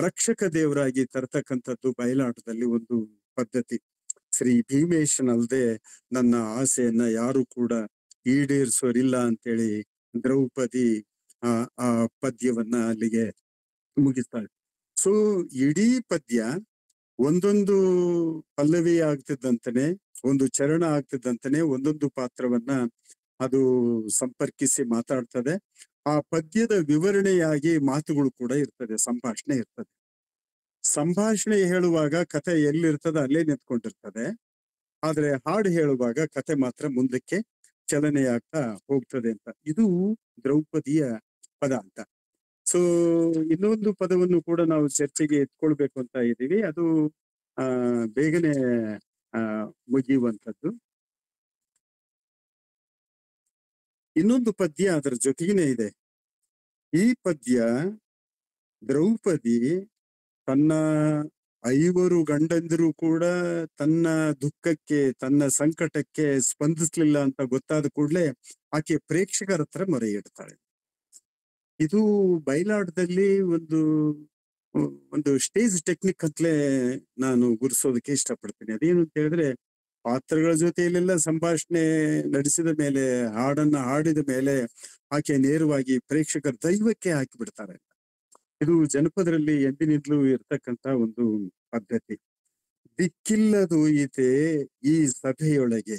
ರಕ್ಷಕ ದೇವರಾಗಿ ತರ್ತಕ್ಕಂಥದ್ದು ಬಯಲಾಟದಲ್ಲಿ ಒಂದು ಪದ್ಧತಿ. ಶ್ರೀ ಭೀಮೇಶನಲ್ಲದೆ ನನ್ನ ಆಸೆಯನ್ನ ಯಾರು ಕೂಡ ಈಡೇರಿಸೋರಿಲ್ಲ ಅಂತೇಳಿ ದ್ರೌಪದಿ ಆ ಆ ಪದ್ಯವನ್ನ ಅಲ್ಲಿಗೆ ಮುಗಿಸ್ತಾಳೆ. ಸೊ ಇಡೀ ಪದ್ಯ ಒಂದೊಂದು ಪಲ್ಲವಿ ಆಗ್ತಿದ್ದಂತನೇ, ಒಂದು ಚರಣ ಆಗ್ತಿದ್ದಂತನೇ ಒಂದೊಂದು ಪಾತ್ರವನ್ನ ಅದು ಸಂಪರ್ಕಿಸಿ ಮಾತಾಡ್ತದೆ. ಆ ಪದ್ಯದ ವಿವರಣೆಯಾಗಿ ಮಾತುಗಳು ಕೂಡ ಇರ್ತದೆ, ಸಂಭಾಷಣೆ ಇರ್ತದೆ. ಸಂಭಾಷಣೆ ಹೇಳುವಾಗ ಕಥೆ ಎಲ್ಲಿರ್ತದೆ ಅಲ್ಲೇ ನಿಂತ್ಕೊಂಡಿರ್ತದೆ. ಆದ್ರೆ ಹಾಡು ಹೇಳುವಾಗ ಕತೆ ಮಾತ್ರ ಮುಂದಕ್ಕೆ ಚಲನೆಯಾಗ್ತಾ ಹೋಗ್ತದೆ ಅಂತ. ಇದು ದ್ರೌಪದಿಯ ಪದ ಅಂತ. ಸೊ ಇನ್ನೊಂದು ಪದವನ್ನು ಕೂಡ ನಾವು ಚರ್ಚೆಗೆ ಎತ್ಕೊಳ್ಬೇಕು ಅಂತ ಇದ್ದೀವಿ. ಅದು ಬೇಗನೆ ಮುಗಿಯುವಂಥದ್ದು. ಇನ್ನೊಂದು ಪದ್ಯ ಅದರ ಜೊತೆಗೇನೆ ಇದೆ. ಈ ಪದ್ಯ ದ್ರೌಪದಿ ತನ್ನ 5 ಗಂಡಂದಿರು ಕೂಡ ತನ್ನ ದುಃಖಕ್ಕೆ, ತನ್ನ ಸಂಕಟಕ್ಕೆ ಸ್ಪಂದಿಸ್ಲಿಲ್ಲ ಅಂತ ಗೊತ್ತಾದ ಕೂಡಲೇ ಆಕೆ ಪ್ರೇಕ್ಷಕರ ಹತ್ರ ಮೊರೆ ಇಡ್ತಾಳೆ. ಇದು ಬಯಲಾಟದಲ್ಲಿ ಒಂದು ಸ್ಟೇಜ್ ಟೆಕ್ನಿಕ್ ಅಂತಲೇ ನಾನು ಗುರುಸೋದಕ್ಕೆ ಇಷ್ಟಪಡ್ತೀನಿ. ಅದೇನು ಅಂತ ಹೇಳಿದ್ರೆ, ಪಾತ್ರಗಳ ಜೊತೆಯಲ್ಲೆಲ್ಲ ಸಂಭಾಷಣೆ ನಡೆಸಿದ ಮೇಲೆ, ಹಾಡನ್ನ ಹಾಡಿದ ಮೇಲೆ ಆಕೆ ನೇರವಾಗಿ ಪ್ರೇಕ್ಷಕರ ದೈವಕ್ಕೆ ಹಾಕಿ ಬಿಡ್ತಾರೆ. ಇದು ಜನಪದರಲ್ಲಿ ಎಂದಿನಿಂದಲೂ ಇರ್ತಕ್ಕಂತ ಒಂದು ಪದ್ಧತಿ. ದಿಕ್ಕಿಲ್ಲದೋಯಿತೆ ಈ ಸಭೆಯೊಳಗೆ,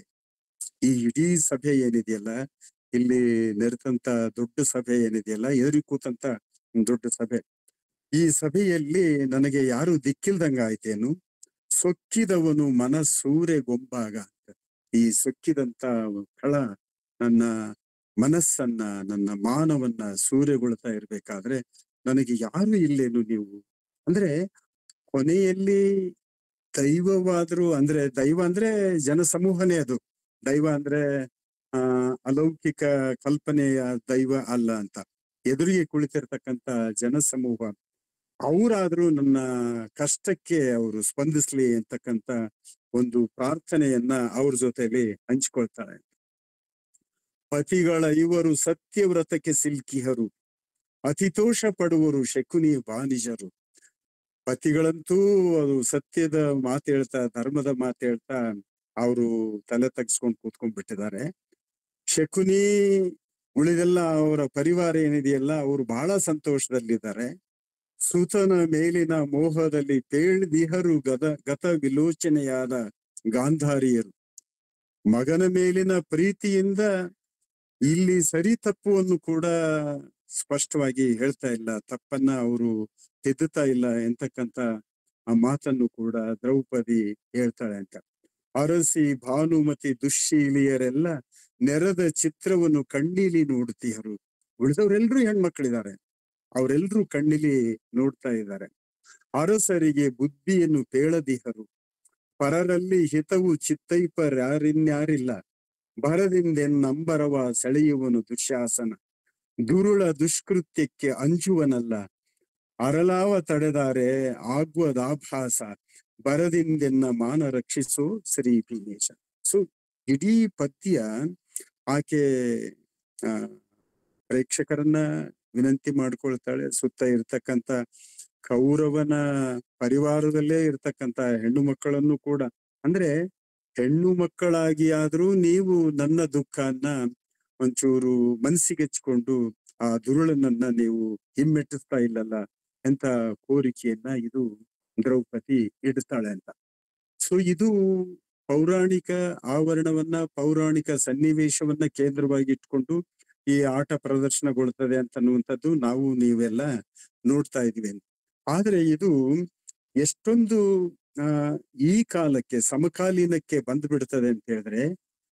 ಈ ಇಡೀ ಸಭೆ ಏನಿದೆಯಲ್ಲ, ಇಲ್ಲಿ ನೆರೆತಂತ ದೊಡ್ಡ ಸಭೆ ಏನಿದೆಯಲ್ಲ, ಎದುರಿ ಕೂತಂತ ದೊಡ್ಡ ಸಭೆ, ಈ ಸಭೆಯಲ್ಲಿ ನನಗೆ ಯಾರು ದಿಕ್ಕಿಲ್ದಂಗ ಆಯ್ತೇನು? ಸೊಕ್ಕಿದವನು ಮನಸ್ಸೂರೆಗೊಂಬಾಗ ಅಂತ. ಈ ಸೊಕ್ಕಿದಂತ ಕಳ ನನ್ನ ಮನಸ್ಸನ್ನ, ನನ್ನ ಮಾನವನ್ನ ಸೂರೆಗೊಳ್ತಾ ಇರ್ಬೇಕಾದ್ರೆ ನನಗೆ ಯಾರು ಇಲ್ಲೇನು ನೀವು ಅಂದ್ರೆ, ಕೊನೆಯಲ್ಲಿ ದೈವವಾದ್ರು ಅಂದ್ರೆ, ದೈವ ಅಂದ್ರೆ ಜನಸಮೂಹನೇ. ಅದು ದೈವ ಅಂದ್ರೆ ಅಲೌಕಿಕ ಕಲ್ಪನೆಯ ದೈವ ಅಲ್ಲ ಅಂತ. ಎದುರಿಗೆ ಕುಳಿತಿರ್ತಕ್ಕಂತ ಜನಸಮೂಹ ಅವರಾದ್ರೂ ನನ್ನ ಕಷ್ಟಕ್ಕೆ ಅವರು ಸ್ಪಂದಿಸ್ಲಿ ಅಂತಕ್ಕಂತ ಒಂದು ಪ್ರಾರ್ಥನೆಯನ್ನ ಅವ್ರ ಜೊತೆಲಿ ಹಂಚ್ಕೊಳ್ತಾರೆ. ಪತಿಗಳ ಇವರು ಸತ್ಯವ್ರತಕ್ಕೆ ಸಿಲ್ಕಿಹರು, ಅತಿತೋಷ ಪಡುವರು ಶಕುನಿ ಬಾನಿಜರು. ಪತಿಗಳಂತೂ ಅದು ಸತ್ಯದ ಮಾತು ಹೇಳ್ತಾ, ಧರ್ಮದ ಮಾತು ಹೇಳ್ತಾ ಅವರು ತಲೆ ತಗ್ಸ್ಕೊಂಡು ಕೂತ್ಕೊಂಡ್ಬಿಟ್ಟಿದ್ದಾರೆ. ಶಕುನಿ ಉಳಿದೆಲ್ಲ ಅವರ ಪರಿವಾರ ಏನಿದೆಯಲ್ಲ, ಅವರು ಬಹಳ ಸಂತೋಷದಲ್ಲಿದ್ದಾರೆ. ಸುತನ ಮೇಲಿನ ಮೋಹದಲ್ಲಿ ತೇಳ್ದಿಹರು ಗತ ವಿಲೋಚನೆಯಾದ ಗಾಂಧಾರಿಯರು. ಮಗನ ಮೇಲಿನ ಪ್ರೀತಿಯಿಂದ ಇಲ್ಲಿ ಸರಿ ತಪ್ಪುವನ್ನು ಕೂಡ ಸ್ಪಷ್ಟವಾಗಿ ಹೇಳ್ತಾ ಇಲ್ಲ, ತಪ್ಪನ್ನ ಅವರು ತಿದ್ದುತ್ತಾ ಇಲ್ಲ ಎಂತಕ್ಕಂತ ಆ ಮಾತನ್ನು ಕೂಡ ದ್ರೌಪದಿ ಹೇಳ್ತಾಳೆ ಅಂತ. ಅರಸಿ ಭಾನುಮತಿ ದುಶ್ಶೀಲಿಯರೆಲ್ಲ ನೆರೆದ ಚಿತ್ರವನ್ನು ಕಣ್ಣೀಲಿ ನೋಡ್ತೀಯರು. ಉಳಿದವರೆಲ್ರೂ ಹೆಣ್ಮಕ್ಳಿದ್ದಾರೆ, ಅವರೆಲ್ರೂ ಕಣ್ಣಿಲಿ ನೋಡ್ತಾ ಇದ್ದಾರೆ. ಅರಸರಿಗೆ ಬುದ್ಧಿಯನ್ನು ಪೇಳದಿಹರು, ಪರರಲ್ಲಿ ಹಿತವು ಚಿತ್ತೈಪರ್ಯಾರಿನ್ಯಾರಿಲ್ಲ. ಭರದಿಂದೆನ್ನಂಬರವ ಸೆಳೆಯುವನು ದುಶ್ಯಾಸನ, ದುರುಳ ದುಷ್ಕೃತ್ಯಕ್ಕೆ ಅಂಜುವನಲ್ಲ. ಅರಳಾವ ತಡೆದಾರೆ ಆಗುವದಾಭಾಸ, ಬರದಿಂದೆನ್ನ ಮಾನ ರಕ್ಷಿಸೋ ಶ್ರೀ ಭೀಮೇಶ. ಸೊ ಇಡೀ ಪದ್ಯ ಆಕೆ ಪ್ರೇಕ್ಷಕರನ್ನ ವಿನಂತಿ ಮಾಡ್ಕೊಳ್ತಾಳೆ. ಸುತ್ತ ಇರ್ತಕ್ಕಂತ ಕೌರವನ ಪರಿವಾರದಲ್ಲೇ ಇರ್ತಕ್ಕಂತ ಹೆಣ್ಣು ಮಕ್ಕಳನ್ನು ಕೂಡ, ಅಂದ್ರೆ ಹೆಣ್ಣು ಮಕ್ಕಳಾಗಿ ಆದ್ರೂ ನೀವು ನನ್ನ ದುಃಖನ್ನ ಒಂಚೂರು ಮನಸ್ಸಿಗೆಚ್ಕೊಂಡು ಆ ದುರುಳನನ್ನ ನೀವು ಹಿಮ್ಮೆಟ್ಟಿಸ್ತಾ ಇಲ್ಲಲ್ಲ ಎಂತ ಕೋರಿಕೆಯನ್ನ ಇದು ದ್ರೌಪದಿ ಇಡ್ತಾಳೆ ಅಂತ. ಸೊ ಇದು ಪೌರಾಣಿಕ ಆವರಣವನ್ನ, ಪೌರಾಣಿಕ ಸನ್ನಿವೇಶವನ್ನ ಕೇಂದ್ರವಾಗಿ ಇಟ್ಕೊಂಡು ಈ ಆಟ ಪ್ರದರ್ಶನಗೊಳ್ತದೆ ಅಂತನ್ನುವಂಥದ್ದು ನಾವು ನೀವೆಲ್ಲ ನೋಡ್ತಾ ಇದೀವಿ. ಆದ್ರೆ ಇದು ಎಷ್ಟೊಂದು ಈ ಕಾಲಕ್ಕೆ ಸಮಕಾಲೀನಕ್ಕೆ ಬಂದ್ಬಿಡ್ತದೆ ಅಂತ ಹೇಳಿದ್ರೆ,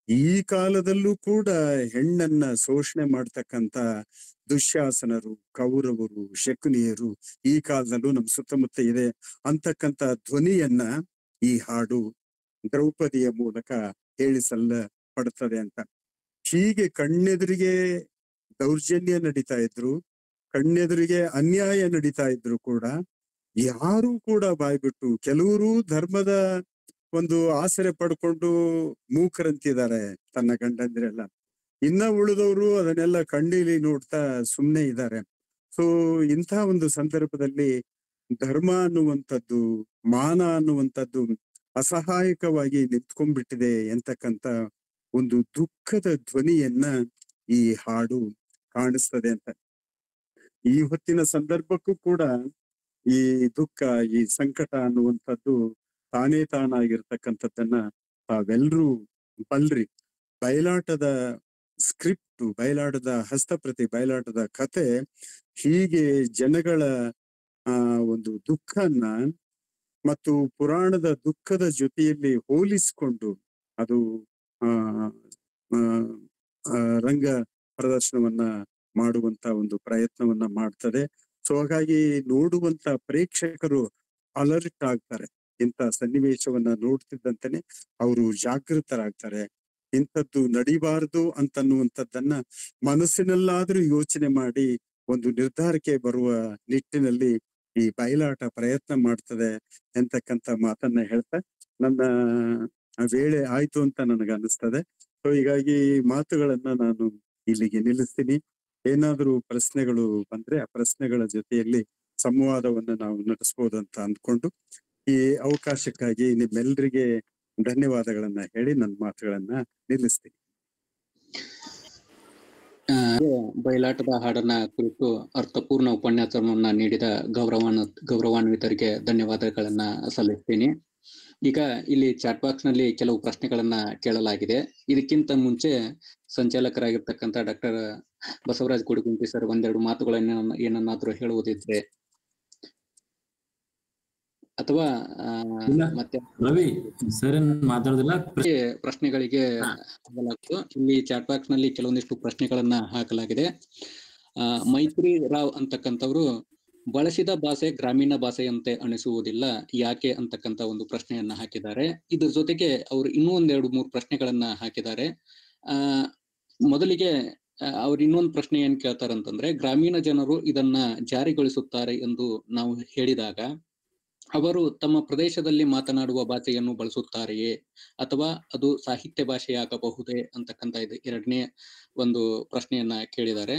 ಈ ಕಾಲದಲ್ಲೂ ಕೂಡ ಹೆಣ್ಣನ್ನ ಶೋಷಣೆ ಮಾಡ್ತಕ್ಕಂತ ದುಶ್ಯಾಸನರು, ಕೌರವರು, ಶಕುನಿಯರು ಈ ಕಾಲದಲ್ಲೂ ನಮ್ ಸುತ್ತಮುತ್ತ ಇದೆ ಅಂತಕ್ಕಂತ ಧ್ವನಿಯನ್ನ ಈ ಹಾಡು ದ್ರೌಪದಿಯ ಮೂಲಕ ಹೇಳಿಸಲ್ಲ ಪಡ್ತದೆ ಅಂತ. ಹೀಗೆ ಕಣ್ಣೆದುರಿಗೆ ದೌರ್ಜನ್ಯ ನಡೀತಾ ಇದ್ರು, ಕಣ್ಣೆದುರಿಗೆ ಅನ್ಯಾಯ ನಡೀತಾ ಇದ್ರು ಕೂಡ ಯಾರೂ ಕೂಡ ಬಾಯ್ಬಿಟ್ಟು, ಕೆಲವರು ಧರ್ಮದ ಒಂದು ಆಸರೆ ಪಡ್ಕೊಂಡು ಮೂಕರಂತಿದ್ದಾರೆ ತನ್ನ ಗಂಡಂದಿರೆಲ್ಲ, ಇನ್ನ ಉಳಿದವರು ಅದನ್ನೆಲ್ಲ ಕಣ್ಣೀಲಿ ನೋಡ್ತಾ ಸುಮ್ನೆ ಇದ್ದಾರೆ. ಸೊ ಇಂಥ ಒಂದು ಸಂದರ್ಭದಲ್ಲಿ ಧರ್ಮ ಅನ್ನುವಂಥದ್ದು, ಮಾನ ಅನ್ನುವಂಥದ್ದು ಅಸಹಾಯಕವಾಗಿ ನಿಂತ್ಕೊಂಡ್ಬಿಟ್ಟಿದೆ ಎಂತಕ್ಕಂತ ಒಂದು ದುಃಖದ ಧ್ವನಿಯನ್ನ ಈ ಹಾಡು ಕಾಣಿಸ್ತದೆ ಅಂತ. ಈ ಹೊತ್ತಿನ ಸಂದರ್ಭಕ್ಕೂ ಕೂಡ ಈ ದುಃಖ, ಈ ಸಂಕಟ ಅನ್ನುವಂಥದ್ದು ತಾನೇ ತಾನಾಗಿರ್ತಕ್ಕಂಥದ್ದನ್ನ ತಾವೆಲ್ರೂ ಬಲ್ರಿ. ಬಯಲಾಟದ ಸ್ಕ್ರಿಪ್ಟ್, ಬಯಲಾಟದ ಹಸ್ತಪ್ರತಿ, ಬಯಲಾಟದ ಕತೆ ಹೀಗೆ ಜನಗಳ ಒಂದು ದುಃಖನ್ನ ಮತ್ತು ಪುರಾಣದ ದುಃಖದ ಜೊತೆಯಲ್ಲಿ ಹೋಲಿಸಿಕೊಂಡು ಅದು ಆ ರಂಗ ಪ್ರದರ್ಶನವನ್ನ ಮಾಡುವಂತ ಒಂದು ಪ್ರಯತ್ನವನ್ನ ಮಾಡ್ತದೆ. ಸೊ ಹಾಗಾಗಿ ನೋಡುವಂತ ಪ್ರೇಕ್ಷಕರು ಅಲರ್ಟ್ ಆಗ್ತಾರೆ. ಇಂಥ ಸನ್ನಿವೇಶವನ್ನ ನೋಡ್ತಿದ್ದಂತೆನೆ ಅವರು ಜಾಗೃತರಾಗ್ತಾರೆ. ಇಂಥದ್ದು ನಡಿಬಾರದು ಅಂತನ್ನುವಂಥದ್ದನ್ನ ಮನಸ್ಸಿನಲ್ಲಾದ್ರೂ ಯೋಚನೆ ಮಾಡಿ ಒಂದು ನಿರ್ಧಾರಕ್ಕೆ ಬರುವ ನಿಟ್ಟಿನಲ್ಲಿ ಈ ಬಯಲಾಟ ಪ್ರಯತ್ನ ಮಾಡ್ತದೆ ಎಂತಕ್ಕಂಥ ಮಾತನ್ನ ಹೇಳ್ತಾ ನನ್ನ ವೇಳೆ ಆಯ್ತು ಅಂತ ನನಗೆ ಅನಿಸ್ತದೆ. ಸೊ ಹೀಗಾಗಿ ಮಾತುಗಳನ್ನ ನಾನು ಇಲ್ಲಿಗೆ ನಿಲ್ಲಿಸ್ತೀನಿ. ಏನಾದ್ರೂ ಪ್ರಶ್ನೆಗಳು ಬಂದ್ರೆ ಆ ಪ್ರಶ್ನೆಗಳ ಜೊತೆಯಲ್ಲಿ ಸಂವಾದವನ್ನ ನಾವು ನಡೆಸ್ಬೋದು ಅಂತ ಅಂದ್ಕೊಂಡು ಈ ಅವಕಾಶಕ್ಕಾಗಿ ನಿಮ್ಮೆಲ್ಲರಿಗೆ ಧನ್ಯವಾದಗಳನ್ನ ಹೇಳಿ ನನ್ನ ಮಾತುಗಳನ್ನ ನಿಲ್ಲಿಸ್ತೀನಿ. ಬಯಲಾಟದ ಹಾಡನ್ನ ಕುರಿತು ಅರ್ಥಪೂರ್ಣ ಉಪನ್ಯಾಸವನ್ನ ನೀಡಿದ ಗೌರವಾನ್ವಿತರಿಗೆ ಧನ್ಯವಾದಗಳನ್ನ ಸಲ್ಲಿಸ್ತೀನಿ. ಈಗ ಇಲ್ಲಿ ಚಾಟ್ ಬಾಕ್ಸ್ ನಲ್ಲಿ ಕೆಲವು ಪ್ರಶ್ನೆಗಳನ್ನ ಕೇಳಲಾಗಿದೆ. ಇದಕ್ಕಿಂತ ಮುಂಚೆ ಸಂಚಾಲಕರಾಗಿರ್ತಕ್ಕಂಥ ಡಾಕ್ಟರ್ ಬಸವರಾಜ್ ಕೊಡಿಗುಂಟಿ ಸರ್ ಒಂದೆರಡು ಮಾತುಗಳನ್ನ ಏನನ್ನಾದ್ರೂ ಹೇಳುವುದಿದ್ರೆ ಅಥವಾ ಮತ್ತೆ ರವಿ ಸರ್ ಮಾತಾಡೋದಿಲ್ಲ, ಪ್ರಶ್ನೆಗಳಿಗೆ ಇಲ್ಲಿ ಚಾಟ್ ಬಾಕ್ಸ್ ನಲ್ಲಿ ಕೆಲವೊಂದಿಷ್ಟು ಪ್ರಶ್ನೆಗಳನ್ನ ಹಾಕಲಾಗಿದೆ. ಮೈತ್ರಿ ರಾವ್ ಅಂತಕ್ಕಂಥವ್ರು ಬಳಸಿದ ಭಾಷೆ ಗ್ರಾಮೀಣ ಭಾಷೆಯಂತೆ ಅನಿಸುವುದಿಲ್ಲ, ಯಾಕೆ ಅಂತಕ್ಕಂಥ ಒಂದು ಪ್ರಶ್ನೆಯನ್ನ ಹಾಕಿದ್ದಾರೆ. ಇದ್ರ ಜೊತೆಗೆ ಅವರು ಇನ್ನೂ ಒಂದೆರಡು ಮೂರು ಪ್ರಶ್ನೆಗಳನ್ನ ಹಾಕಿದ್ದಾರೆ. ಮೊದಲಿಗೆ ಅವ್ರು ಇನ್ನೊಂದು ಪ್ರಶ್ನೆ ಏನ್ ಕೇಳ್ತಾರಂತಂದ್ರೆ, ಗ್ರಾಮೀಣ ಜನರು ಇದನ್ನ ಜಾರಿಗೊಳಿಸುತ್ತಾರೆ ಎಂದು ನಾವು ಹೇಳಿದಾಗ ಅವರು ತಮ್ಮ ಪ್ರದೇಶದಲ್ಲಿ ಮಾತನಾಡುವ ಭಾಷೆಯನ್ನು ಬಳಸುತ್ತಾರೆಯೇ ಅಥವಾ ಅದು ಸಾಹಿತ್ಯ ಭಾಷೆಯಾಗಬಹುದೇ ಅಂತಕ್ಕಂಥ ಇದು ಎರಡನೇ ಒಂದು ಪ್ರಶ್ನೆಯನ್ನ ಕೇಳಿದ್ದಾರೆ.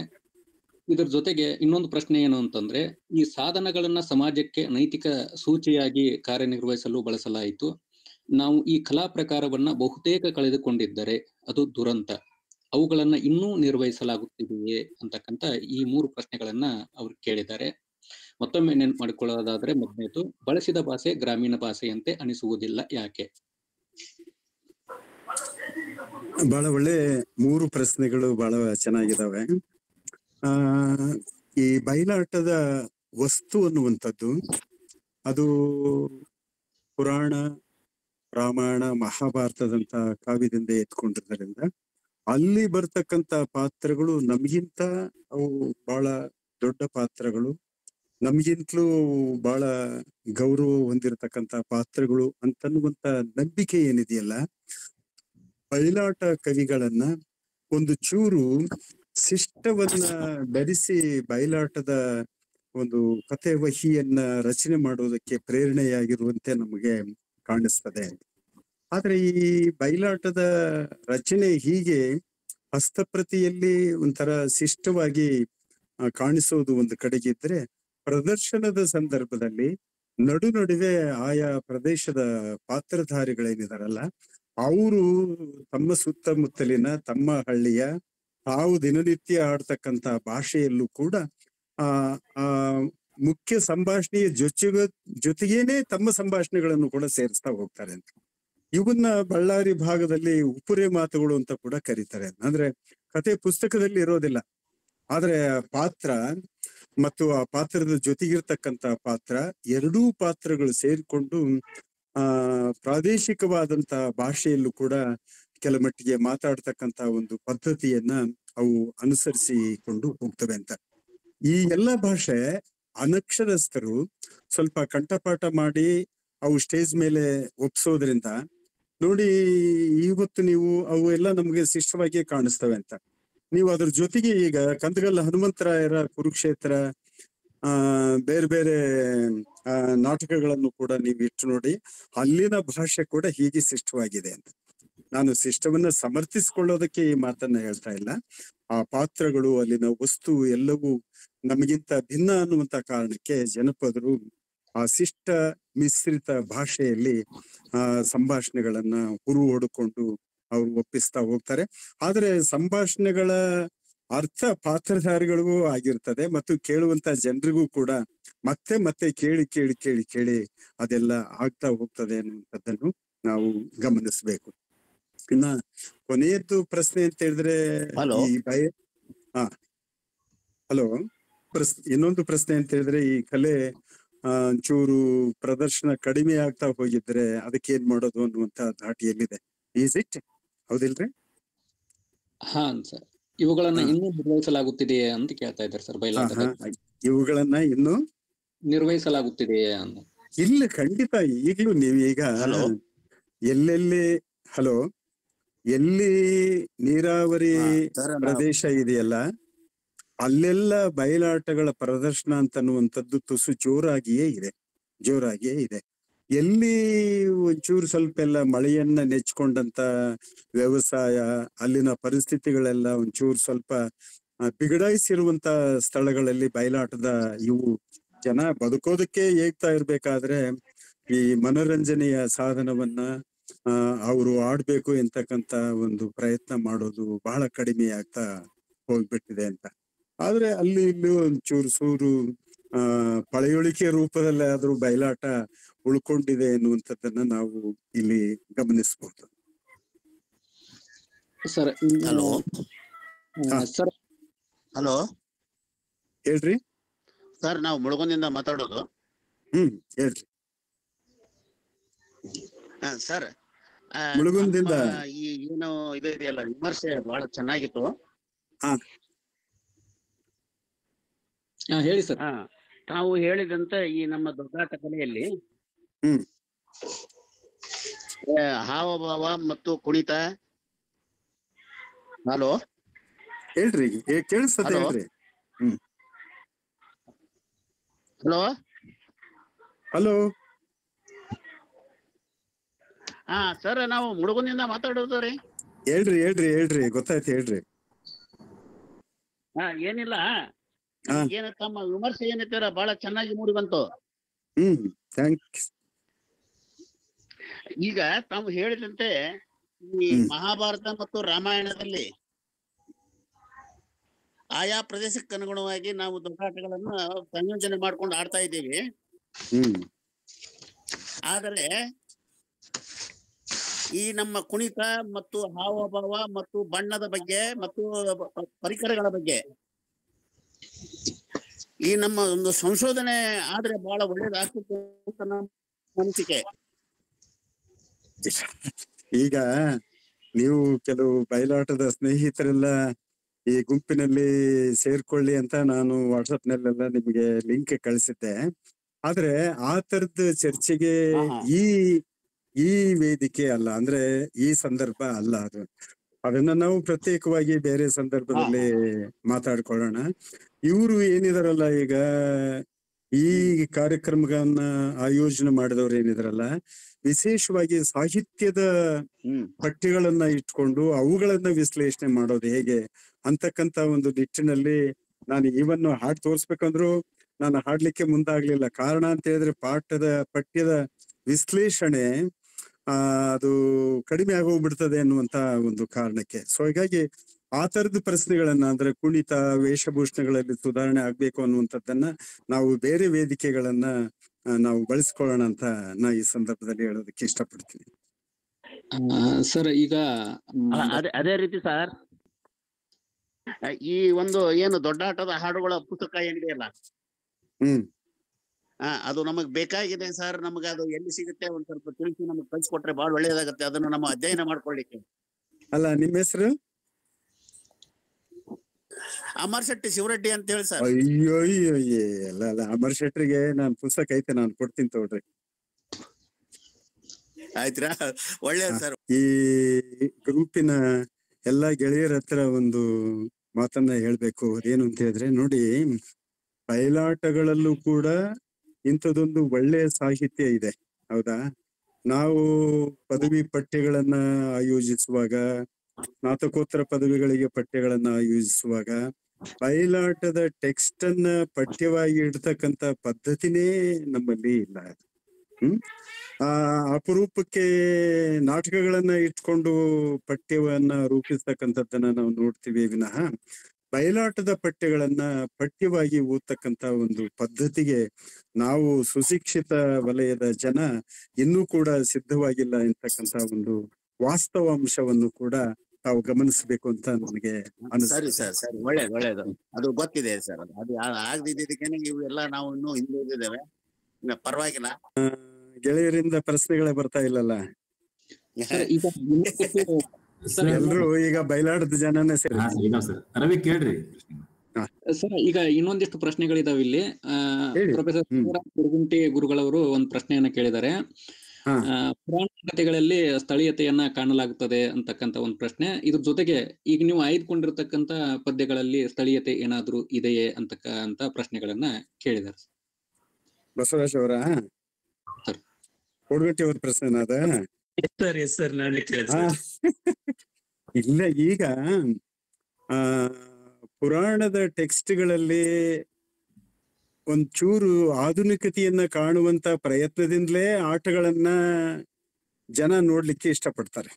ಇದರ ಜೊತೆಗೆ ಇನ್ನೊಂದು ಪ್ರಶ್ನೆ ಏನು ಅಂತಂದ್ರೆ, ಈ ಸಾಧನಗಳನ್ನ ಸಮಾಜಕ್ಕೆ ನೈತಿಕ ಸೂಚಿಯಾಗಿ ಕಾರ್ಯನಿರ್ವಹಿಸಲು ಬಳಸಲಾಯಿತು. ನಾವು ಈ ಕಲಾ ಪ್ರಕಾರವನ್ನ ಬಹುತೇಕ ಕಳೆದುಕೊಂಡಿದ್ದರೆ ಅದು ದುರಂತ. ಅವುಗಳನ್ನ ಇನ್ನೂ ನಿರ್ವಹಿಸಲಾಗುತ್ತಿದೆಯೇ ಅಂತಕ್ಕಂಥ ಈ ಮೂರು ಪ್ರಶ್ನೆಗಳನ್ನ ಅವ್ರು ಕೇಳಿದ್ದಾರೆ. ಮತ್ತೊಮ್ಮೆ ನೆನ್ಪು ಮಾಡಿಕೊಳ್ಳೋದಾದ್ರೆ, ಮೊದಲನೇದು ಬಳಸಿದ ಭಾಷೆ ಗ್ರಾಮೀಣ ಭಾಷೆಯಂತೆ ಅನಿಸುವುದಿಲ್ಲ, ಯಾಕೆ? ಬಹಳ ಒಳ್ಳೆ ಮೂರು ಪ್ರಶ್ನೆಗಳು ಬಹಳ ಚೆನ್ನಾಗಿದ್ದಾವೆ. ಈ ಬಯಲಾಟದ ವಸ್ತು ಅನ್ನುವಂಥದ್ದು ಅದು ಪುರಾಣ, ರಾಮಾಯಣ, ಮಹಾಭಾರತದಂತ ಕಾವ್ಯದಿಂದ ಎತ್ಕೊಂಡಿದ್ದರಿಂದ ಅಲ್ಲಿ ಬರ್ತಕ್ಕಂಥ ಪಾತ್ರಗಳು ನಮ್ಗಿಂತ ಅವು ಬಹಳ ದೊಡ್ಡ ಪಾತ್ರಗಳು, ನಮ್ಗಿಂತಲೂ ಬಹಳ ಗೌರವ ಹೊಂದಿರತಕ್ಕಂಥ ಪಾತ್ರಗಳು ಅಂತನ್ನುವಂತ ನಂಬಿಕೆ ಏನಿದೆಯಲ್ಲ, ಬಯಲಾಟ ಕವಿಗಳನ್ನ ಒಂದು ಚೂರು ಶಿಷ್ಟವನ್ನ ಬೆರೆಸಿ ಬಯಲಾಟದ ಒಂದು ಕಥೆ ವಹಿಯನ್ನ ರಚನೆ ಮಾಡೋದಕ್ಕೆ ಪ್ರೇರಣೆಯಾಗಿರುವಂತೆ ನಮಗೆ ಕಾಣಿಸ್ತದೆ. ಆದ್ರೆ ಈ ಬಯಲಾಟದ ರಚನೆ ಹೀಗೆ ಹಸ್ತಪ್ರತಿಯಲ್ಲಿ ಒಂಥರ ಶಿಷ್ಟವಾಗಿ ಕಾಣಿಸೋದು ಒಂದು ಕಡೆಗಿದ್ರೆ, ಪ್ರದರ್ಶನದ ಸಂದರ್ಭದಲ್ಲಿ ನಡುವೆ ಆಯಾ ಪ್ರದೇಶದ ಪಾತ್ರಧಾರಿಗಳೇನಿದಾರಲ್ಲ ಅವರು ತಮ್ಮ ಸುತ್ತಮುತ್ತಲಿನ, ತಮ್ಮ ಹಳ್ಳಿಯ, ತಾವು ದಿನನಿತ್ಯ ಆಡ್ತಕ್ಕಂತ ಭಾಷೆಯಲ್ಲೂ ಕೂಡ ಆ ಮುಖ್ಯ ಸಂಭಾಷಣೆಯ ಜೊತೆಗೇನೆ ತಮ್ಮ ಸಂಭಾಷಣೆಗಳನ್ನು ಕೂಡ ಸೇರಿಸ್ತಾ ಹೋಗ್ತಾರೆ ಅಂತ. ಇವನ್ನ ಬಳ್ಳಾರಿ ಭಾಗದಲ್ಲಿ ಉಪುರೆ ಮಾತುಗಳು ಅಂತ ಕೂಡ ಕರೀತಾರೆ. ಅಂದ್ರೆ ಕತೆ ಪುಸ್ತಕದಲ್ಲಿ ಇರೋದಿಲ್ಲ, ಆದ್ರೆ ಪಾತ್ರ ಮತ್ತು ಆ ಪಾತ್ರದ ಜೊತೆಗಿರ್ತಕ್ಕಂತ ಪಾತ್ರ, ಎರಡೂ ಪಾತ್ರಗಳು ಸೇರಿಕೊಂಡು ಪ್ರಾದೇಶಿಕವಾದಂತ ಭಾಷೆಯಲ್ಲೂ ಕೂಡ ಕೆಲ ಮಟ್ಟಿಗೆ ಮಾತಾಡ್ತಕ್ಕಂತ ಒಂದು ಪದ್ಧತಿಯನ್ನ ಅವು ಅನುಸರಿಸಿಕೊಂಡು ಹೋಗ್ತವೆ ಅಂತ. ಈ ಎಲ್ಲ ಭಾಷೆ ಅನಕ್ಷರಸ್ಥರು ಸ್ವಲ್ಪ ಕಂಠಪಾಠ ಮಾಡಿ ಅವು ಸ್ಟೇಜ್ ಮೇಲೆ ಒಪ್ಸೋದ್ರಿಂದ ನೋಡಿ ಇವತ್ತು ನೀವು ಅವು ಎಲ್ಲ ನಮ್ಗೆ ಶಿಷ್ಟವಾಗಿ ಕಾಣಿಸ್ತವೆ ಅಂತ. ನೀವು ಅದ್ರ ಜೊತೆಗೆ ಈಗ ಕಂದಗಲ್ಲ ಹನುಮಂತರಾಯರ ಕುರುಕ್ಷೇತ್ರ, ಬೇರೆ ಬೇರೆ ನಾಟಕಗಳನ್ನು ಕೂಡ ನೀವು ಇಟ್ಟು ನೋಡಿ, ಅಲ್ಲಿನ ಭಾಷೆ ಕೂಡ ಹೀಗೆ ಶಿಷ್ಟವಾಗಿದೆ ಅಂತ. ನಾನು ಶಿಷ್ಟವನ್ನ ಸಮರ್ಥಿಸಿಕೊಳ್ಳೋದಕ್ಕೆ ಈ ಮಾತನ್ನ ಹೇಳ್ತಾ ಇಲ್ಲ. ಆ ಪಾತ್ರಗಳು, ಅಲ್ಲಿನ ವಸ್ತು ಎಲ್ಲವೂ ನಮಗಿಂತ ಭಿನ್ನ ಅನ್ನುವಂತ ಕಾರಣಕ್ಕೆ ಜನಪದರು ಆ ಶಿಷ್ಟ ಮಿಶ್ರಿತ ಭಾಷೆಯಲ್ಲಿ ಸಂಭಾಷಣೆಗಳನ್ನ ಹುರು ಹೊಡ್ಕೊಂಡು ಅವ್ರು ಒಪ್ಪಿಸ್ತಾ ಹೋಗ್ತಾರೆ. ಆದ್ರೆ ಸಂಭಾಷಣೆಗಳ ಅರ್ಥ ಪಾತ್ರಧಾರಿಗಳಿಗೂ ಆಗಿರ್ತದೆ ಮತ್ತು ಕೇಳುವಂತ ಜನರಿಗೂ ಕೂಡ ಮತ್ತೆ ಮತ್ತೆ ಕೇಳಿ ಕೇಳಿ ಕೇಳಿ ಕೇಳಿ ಅದೆಲ್ಲ ಆಗ್ತಾ ಹೋಗ್ತದೆ ಅನ್ನುವಂಥದ್ದನ್ನು ನಾವು ಗಮನಿಸ್ಬೇಕು. ಇನ್ನ ಕೊನೆಯದ್ದು ಪ್ರಶ್ನೆ ಅಂತ ಹೇಳಿದ್ರೆ ಹಲೋ ಈ ಹಾ ಹಲೋ ಇನ್ನೊಂದು ಪ್ರಶ್ನೆ ಅಂತ ಹೇಳಿದ್ರೆ ಈ ಕಲೆ ಒಂಚೂರು ಪ್ರದರ್ಶನ ಕಡಿಮೆ ಆಗ್ತಾ ಹೋಗಿದ್ರೆ ಅದಕ್ಕೆ ಏನ್ ಮಾಡೋದು ಅನ್ನುವಂತ ಧಾಟಿಯಲ್ಲಿದೆ. Is it? ಹೌದಿಲ್ರಿ? ಹಾ ಸರ್, ಇವುಗಳನ್ನ ಇನ್ನೂ ನಿರ್ವಹಿಸಲಾಗುತ್ತಿದೆಯೇ ಅಂತ ಕೇಳ್ತಾ ಇದ್ದಾರೆ ಸರ್. ಇವುಗಳನ್ನ ಇನ್ನು ನಿರ್ವಹಿಸಲಾಗುತ್ತಿದೆಯೇ ಅಂತ. ಇಲ್ಲ, ಖಂಡಿತ. ಈಗ್ಲೂ ನೀವೀಗ ಎಲ್ಲೆಲ್ಲಿ ಎಲ್ಲಿ ನೀರಾವರಿ ಪ್ರದೇಶ ಇದೆಯಲ್ಲ ಅಲ್ಲೆಲ್ಲ ಬಯಲಾಟಗಳ ಪ್ರದರ್ಶನ ಅಂತನ್ನುವಂಥದ್ದು ತುಸು ಜೋರಾಗಿಯೇ ಇದೆ. ಎಲ್ಲಿ ಒಂಚೂರು ಸ್ವಲ್ಪ ಎಲ್ಲ ಮಳೆಯನ್ನ ನೆಚ್ಕೊಂಡಂತ ವ್ಯವಸಾಯ, ಅಲ್ಲಿನ ಪರಿಸ್ಥಿತಿಗಳೆಲ್ಲ ಒಂಚೂರು ಸ್ವಲ್ಪ ಬಿಗಡಾಯಿಸಿರುವಂತ ಸ್ಥಳಗಳಲ್ಲಿ ಬಯಲಾಟದ ಇವು ಜನ ಬದುಕೋದಕ್ಕೆ ಏಗ್ತಾ ಇರ್ಬೇಕಾದ್ರೆ ಈ ಮನೋರಂಜನೆಯ ಸಾಧನವನ್ನ ಅವರು ಆಡ್ಬೇಕು ಎಂತಕ್ಕಂತ ಒಂದು ಪ್ರಯತ್ನ ಮಾಡೋದು ಬಹಳ ಕಡಿಮೆ ಆಗ್ತಾ ಹೋಗ್ಬಿಟ್ಟಿದೆ ಅಂತ. ಆದ್ರೆ ಅಲ್ಲಿ ಇಲ್ಲಿ ಒಂಚೂರು ಸೂರು ಪಳೆಯುಳಿಕೆ ರೂಪದಲ್ಲಿ ಆದ್ರೂ ಬಯಲಾಟ ಉಳ್ಕೊಂಡಿದೆ ಎನ್ನುವಂಥದ್ದನ್ನ ನಾವು ಇಲ್ಲಿ ಗಮನಿಸಬಹುದು. ಸರ್ ಸರ್ ಹಲೋ ಹೇಳ್ರಿ ಸರ್, ನಾವು ಮುಳುಗುಂದಿಂದ ಮಾತಾಡೋದು. ಹೇಳ್ರಿ ಸರ್. ಮುಳುಗುಂದಿಂದ ಈ ಏನು ಇದು ಇದೆಯಲ್ಲ, ವಿಮರ್ಶೆ ಬಹಳ ಚೆನ್ನಾಗಿತ್ತು. ಹೇಳಿ ಸರ್. ತಾವು ಹೇಳಿದಂತೆ ಈ ನಮ್ಮ ದೊಡ್ಡಾಟ ಕಲೆಯಲ್ಲಿ ಹಾವಭಾವ ಮತ್ತು ಕುಣಿತ. ಹಲೋ ಹೇಳ್ರಿ, ಕೇಳಿಸ್ತದೆ ಹೇಳ್ರಿ. ಹಲೋ ಸರ್, ನಾವು ಮುಳುಗುಂದಿಂದ ಮಾತಾಡೋದು ರೀ. ಹೇಳ್ರಿ ಗೊತ್ತಾಯ್ತು, ಹೇಳ್ರಿ. ಏನಿಲ್ಲ, ಏನ ತಮ್ಮ ವಿಮರ್ಶೆ ಏನೈತಾರ ಬಹಳ ಚೆನ್ನಾಗಿ ಮೂಡಿ ಬಂತು. ಥ್ಯಾಂಕ್ಸ್. ಈಗ ತಾವು ಹೇಳಿದಂತೆ ಈ ಮಹಾಭಾರತ ಮತ್ತು ರಾಮಾಯಣದಲ್ಲಿ ಆಯಾ ಪ್ರದೇಶಕ್ಕೆ ಅನುಗುಣವಾಗಿ ನಾವು ದೊಡ್ಡಾಟಗಳನ್ನ ಸಂಯೋಜನೆ ಮಾಡ್ಕೊಂಡು ಆಡ್ತಾ ಇದ್ದೀವಿ. ಆದರೆ ಈ ನಮ್ಮ ಕುಣಿತ ಮತ್ತು ಹಾವಭಾವ ಮತ್ತು ಬಣ್ಣದ ಬಗ್ಗೆ ಮತ್ತು ಪರಿಕರಗಳ ಬಗ್ಗೆ ಈ ನಮ್ಮ ಒಂದು ಸಂಶೋಧನೆ ಆದ್ರೆ ಬಹಳ ಒಳ್ಳೇದಾಗ್ತಿತ್ತು ಅಂತ ನಮ್ಮ ಅನಿಸಿಕೆ. ಈಗ ನೀವು ಕೆಲವು ಬಯಲಾಟದ ಸ್ನೇಹಿತರೆಲ್ಲ ಈ ಗುಂಪಿನಲ್ಲಿ ಸೇರ್ಕೊಳ್ಳಿ ಅಂತ ನಾನು ವಾಟ್ಸಪ್ ನಲ್ಲೆಲ್ಲ ನಿಮಗೆ ಲಿಂಕ್ ಕಳಿಸಿದ್ದೆ. ಆದ್ರೆ ಆ ತರದ ಚರ್ಚೆಗೆ ಈ ವೇದಿಕೆ ಅಲ್ಲ, ಅಂದ್ರೆ ಈ ಸಂದರ್ಭ ಅಲ್ಲ. ಅದನ್ನ ನಾವು ಪ್ರತ್ಯೇಕವಾಗಿ ಬೇರೆ ಸಂದರ್ಭದಲ್ಲಿ ಮಾತಾಡ್ಕೊಳ್ಳೋಣ. ಇವರು ಏನಿದಾರಲ್ಲ, ಈಗ ಈ ಕಾರ್ಯಕ್ರಮಗಳನ್ನ ಆಯೋಜನೆ ಮಾಡಿದವ್ರು ಏನಿದಾರಲ್ಲ, ವಿಶೇಷವಾಗಿ ಸಾಹಿತ್ಯದ ಪಠ್ಯಗಳನ್ನ ಇಟ್ಕೊಂಡು ಅವುಗಳನ್ನ ವಿಶ್ಲೇಷಣೆ ಮಾಡೋದು ಹೇಗೆ ಅಂತಕ್ಕಂತ ಒಂದು ನಿಟ್ಟಿನಲ್ಲಿ ನಾನು ಇವನ್ನು ಹಾಡ್ ತೋರ್ಸ್ಬೇಕಂದ್ರು ನಾನು ಹಾಡ್ಲಿಕ್ಕೆ ಮುಂದಾಗ್ಲಿಲ್ಲ. ಕಾರಣ ಅಂತ ಹೇಳಿದ್ರೆ ಪಠ್ಯದ ವಿಶ್ಲೇಷಣೆ ಅದು ಕಡಿಮೆ ಆಗೋಗ್ಬಿಡ್ತದೆ ಅನ್ನುವಂತ ಒಂದು ಕಾರಣಕ್ಕೆ. ಸೊ ಹೀಗಾಗಿ ಆ ತರದ ಪ್ರಶ್ನೆಗಳನ್ನ, ಅಂದ್ರೆ ಕುಣಿತ ವೇಷಭೂಷಣಗಳಲ್ಲಿ ಸುಧಾರಣೆ ಆಗ್ಬೇಕು ಅನ್ನುವಂಥದ್ದನ್ನ ನಾವು ಬೇರೆ ವೇದಿಕೆಗಳನ್ನ ನಾವು ಬಳಸ್ಕೊಳ್ಳೋಣ ಅಂತ ನಾ ಈ ಸಂದರ್ಭದಲ್ಲಿ ಹೇಳೋದಕ್ಕೆ ಇಷ್ಟಪಡ್ತೀನಿ. ಸರ್, ಈಗ ಅದೇ ರೀತಿ ಸರ್, ಈ ಒಂದು ಏನು ದೊಡ್ಡಾಟದ ಹಾಡುಗಳ ಪುಸ್ತಕ ಏನಿದೆಯಲ್ಲ, ಅದು ನಮಗ್ ಬೇಕಾಗಿದೆ ಸರ್. ನಮ್ಗೆ ಅದು ಎಲ್ಲಿ ಸಿಗುತ್ತೆ ಒಂದ್ ಸ್ವಲ್ಪ ತಿಳಿಸಿ ನಮಗ್ ಕಳ್ಸಿಕೊಟ್ರೆ ಬಹಳ ಒಳ್ಳೇದಾಗತ್ತೆ, ಅದನ್ನ ನಮ್ಮ ಅಧ್ಯಯನ ಮಾಡ್ಕೊಳ್ಳಿಕ್ಕೆ. ಅಲ್ಲ, ನಿಮ್ಮ ಹೆಸರು? ಅಮರ್ ಶೆಟ್ಟಿ ಶಿವರೆಡ್ಡಿ ಅಂತ ಹೇಳಿ ಸರ್. ಅಯ್ಯೋ ಅಲ್ಲ ಅಮರ್ ಶೆಟ್ರಿಗೆ ನಾನ್ ಪುಸ್ತಕ ಐತೆ, ನಾನು ಕೊಡ್ತೀನಿ ತಗೊಳ್ರಿ. ಆಯ್ತಾ, ಒಳ್ಳೇದು ಸರ್. ಈ ಗ್ರೂಪಿನ ಎಲ್ಲಾ ಗೆಳೆಯರ ಹತ್ರ ಒಂದು ಮಾತನ್ನ ಹೇಳ್ಬೇಕು. ಅದೇನು ಅಂತ ಹೇಳಿದ್ರೆ, ನೋಡಿ, ಬಯಲಾಟಗಳಲ್ಲೂ ಕೂಡ ಇಂಥದೊಂದು ಒಳ್ಳೆಯ ಸಾಹಿತ್ಯ ಇದೆ, ಹೌದಾ? ನಾವು ಪದವಿ ಪಠ್ಯಗಳನ್ನ ಆಯೋಜಿಸುವಾಗ, ಸ್ನಾತಕೋತ್ತರ ಪದವಿಗಳಿಗೆ ಪಠ್ಯಗಳನ್ನ ಆಯೋಜಿಸುವಾಗ ಬಯಲಾಟದ ಟೆಕ್ಸ್ಟ್ ಅನ್ನ ಪಠ್ಯವಾಗಿ ಇಡ್ತಕ್ಕಂತ ಪದ್ಧತಿನೇ ನಮ್ಮಲ್ಲಿ ಇಲ್ಲ. ಅಪರೂಪಕ್ಕೆ ನಾಟಕಗಳನ್ನ ಇಟ್ಕೊಂಡು ಪಠ್ಯವನ್ನ ರೂಪಿಸ್ತಕ್ಕಂಥದ್ದನ್ನ ನಾವು ನೋಡ್ತೀವಿ ವಿನಃ ಬಯಲಾಟದ ಪಠ್ಯಗಳನ್ನ ಪಠ್ಯವಾಗಿ ಓದ್ತಕ್ಕಂತ ಒಂದು ಪದ್ಧತಿಗೆ ನಾವು ಸುಶಿಕ್ಷಿತ ವಲಯದ ಜನ ಇನ್ನೂ ಕೂಡ ಸಿದ್ಧವಾಗಿಲ್ಲ ಎಂತಕ್ಕಂತ ಒಂದು ವಾಸ್ತವಾಂಶವನ್ನು ಕೂಡ ತಾವು ಗಮನಿಸಬೇಕು ಅಂತ ನನಗೆ ಸರಿ ಅನಿಸ್ತದೆ. ಸರ್, ಸರಿ, ಒಳ್ಳೇದು ಅದು ಗೊತ್ತಿದೆ ಸರ್. ಅದು ಆಗದಿದ್ದಕ್ಕೇನೆ ಇವು ಎಲ್ಲ ನಾವು ಇನ್ನೂ ಹಿಂದುಳಿದಿದ್ದೇವೆ. ಪರವಾಗಿಲ್ಲ. ಗೆಳೆಯರಿಂದ ಪ್ರಶ್ನೆಗಳೇ ಬರ್ತಾ ಇಲ್ಲಲ್ಲ. ಸರ್, ಈಗ ಸರ್, ಎಲ್ರು ಈಗ ಬಯಲಾಟದ ಜನನೇ ಸೇರಿ. ಹಾ ಸರ್, ಇದಾವ್ ಸರ್. ರವಿ ಕೇಳ್ರಿ. ಸರ್, ಈಗ ಇನ್ನೊಂದಿಷ್ಟು ಪ್ರಶ್ನೆಗಳಿದಾವೆ ಇಲ್ಲಿ. ಹೇಳಿ. ಪ್ರೊಫೆಸರ್ ಕುರುಗುಂಟಿ ಗುರುಗಳವರು ಒಂದು ಪ್ರಶ್ನೆಯನ್ನ ಕೇಳಿದ್ದಾರೆ. ಹಾ. ಪುರಾಣ ಕಥೆಗಳಲ್ಲಿ ಸ್ಥಳೀಯತೆಯನ್ನ ಕಾಣಲಾಗುತ್ತದೆ ಅಂತಕ್ಕಂತ ಒಂದು ಪ್ರಶ್ನೆ. ಇದ್ರ ಜೊತೆಗೆ ಈಗ ನೀವು ಆಯ್ದುಕೊಂಡಿರ್ತಕ್ಕಂತ ಪದ್ಯಗಳಲ್ಲಿ ಸ್ಥಳೀಯತೆ ಏನಾದ್ರೂ ಇದೆಯೇ ಅಂತಕ್ಕಂತ ಪ್ರಶ್ನೆಗಳನ್ನ ಕೇಳಿದ್ದಾರೆ. ಬಸವರಾಜ್ ಅವರ ಸರ್. ಕೋಡ್ಗಟ್ಟಿ ಅವ್ರ ಪ್ರಶ್ನೆ ಅದ. ಸರ್ ನಾನು ಇಲ್ಲ, ಈಗ ಪುರಾಣದ ಟೆಕ್ಸ್ಟ್ಗಳಲ್ಲಿ ಒಂಚೂರು ಆಧುನಿಕತೆಯನ್ನ ಕಾಣುವಂತ ಪ್ರಯತ್ನದಿಂದಲೇ ಆಟಗಳನ್ನ ಜನ ನೋಡ್ಲಿಕ್ಕೆ ಇಷ್ಟಪಡ್ತಾರೆ.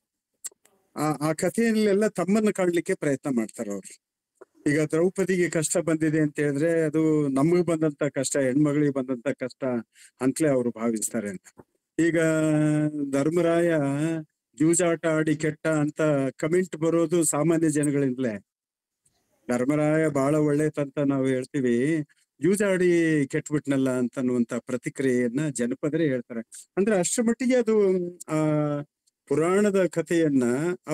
ಆ ಕಥೆಯಲ್ಲೆಲ್ಲ ತಮ್ಮನ್ನ ಕಾಣ್ಲಿಕ್ಕೆ ಪ್ರಯತ್ನ ಮಾಡ್ತಾರೆ ಅವ್ರು. ಈಗ ದ್ರೌಪದಿಗೆ ಕಷ್ಟ ಬಂದಿದೆ ಅಂತ ಹೇಳಿದ್ರೆ ಅದು ನಮಗ್ ಬಂದಂತ ಕಷ್ಟ, ಹೆಣ್ಮಗಳಿಗೆ ಬಂದಂತ ಕಷ್ಟ ಅಂತಲೇ ಅವ್ರು ಭಾವಿಸ್ತಾರೆ ಅಂತ. ಈಗ ಧರ್ಮರಾಯ ಜೂಜಾಟ ಆಡಿ ಕೆಟ್ಟ ಅಂತ ಕಮೆಂಟ್ ಬರೋದು ಸಾಮಾನ್ಯ ಜನಗಳಿಂದಲೇ. ಧರ್ಮರಾಯ ಬಹಳ ಒಳ್ಳೇದಂತ ನಾವು ಹೇಳ್ತೀವಿ, ಜೂಜಾಡಿ ಕೆಟ್ಬಿಟ್ನಲ್ಲ ಅಂತನ್ನುವಂತ ಪ್ರತಿಕ್ರಿಯೆಯನ್ನ ಜನಪದರೇ ಹೇಳ್ತಾರೆ. ಅಂದ್ರೆ ಅಷ್ಟರ ಮಟ್ಟಿಗೆ ಅದು ಪುರಾಣದ ಕಥೆಯನ್ನ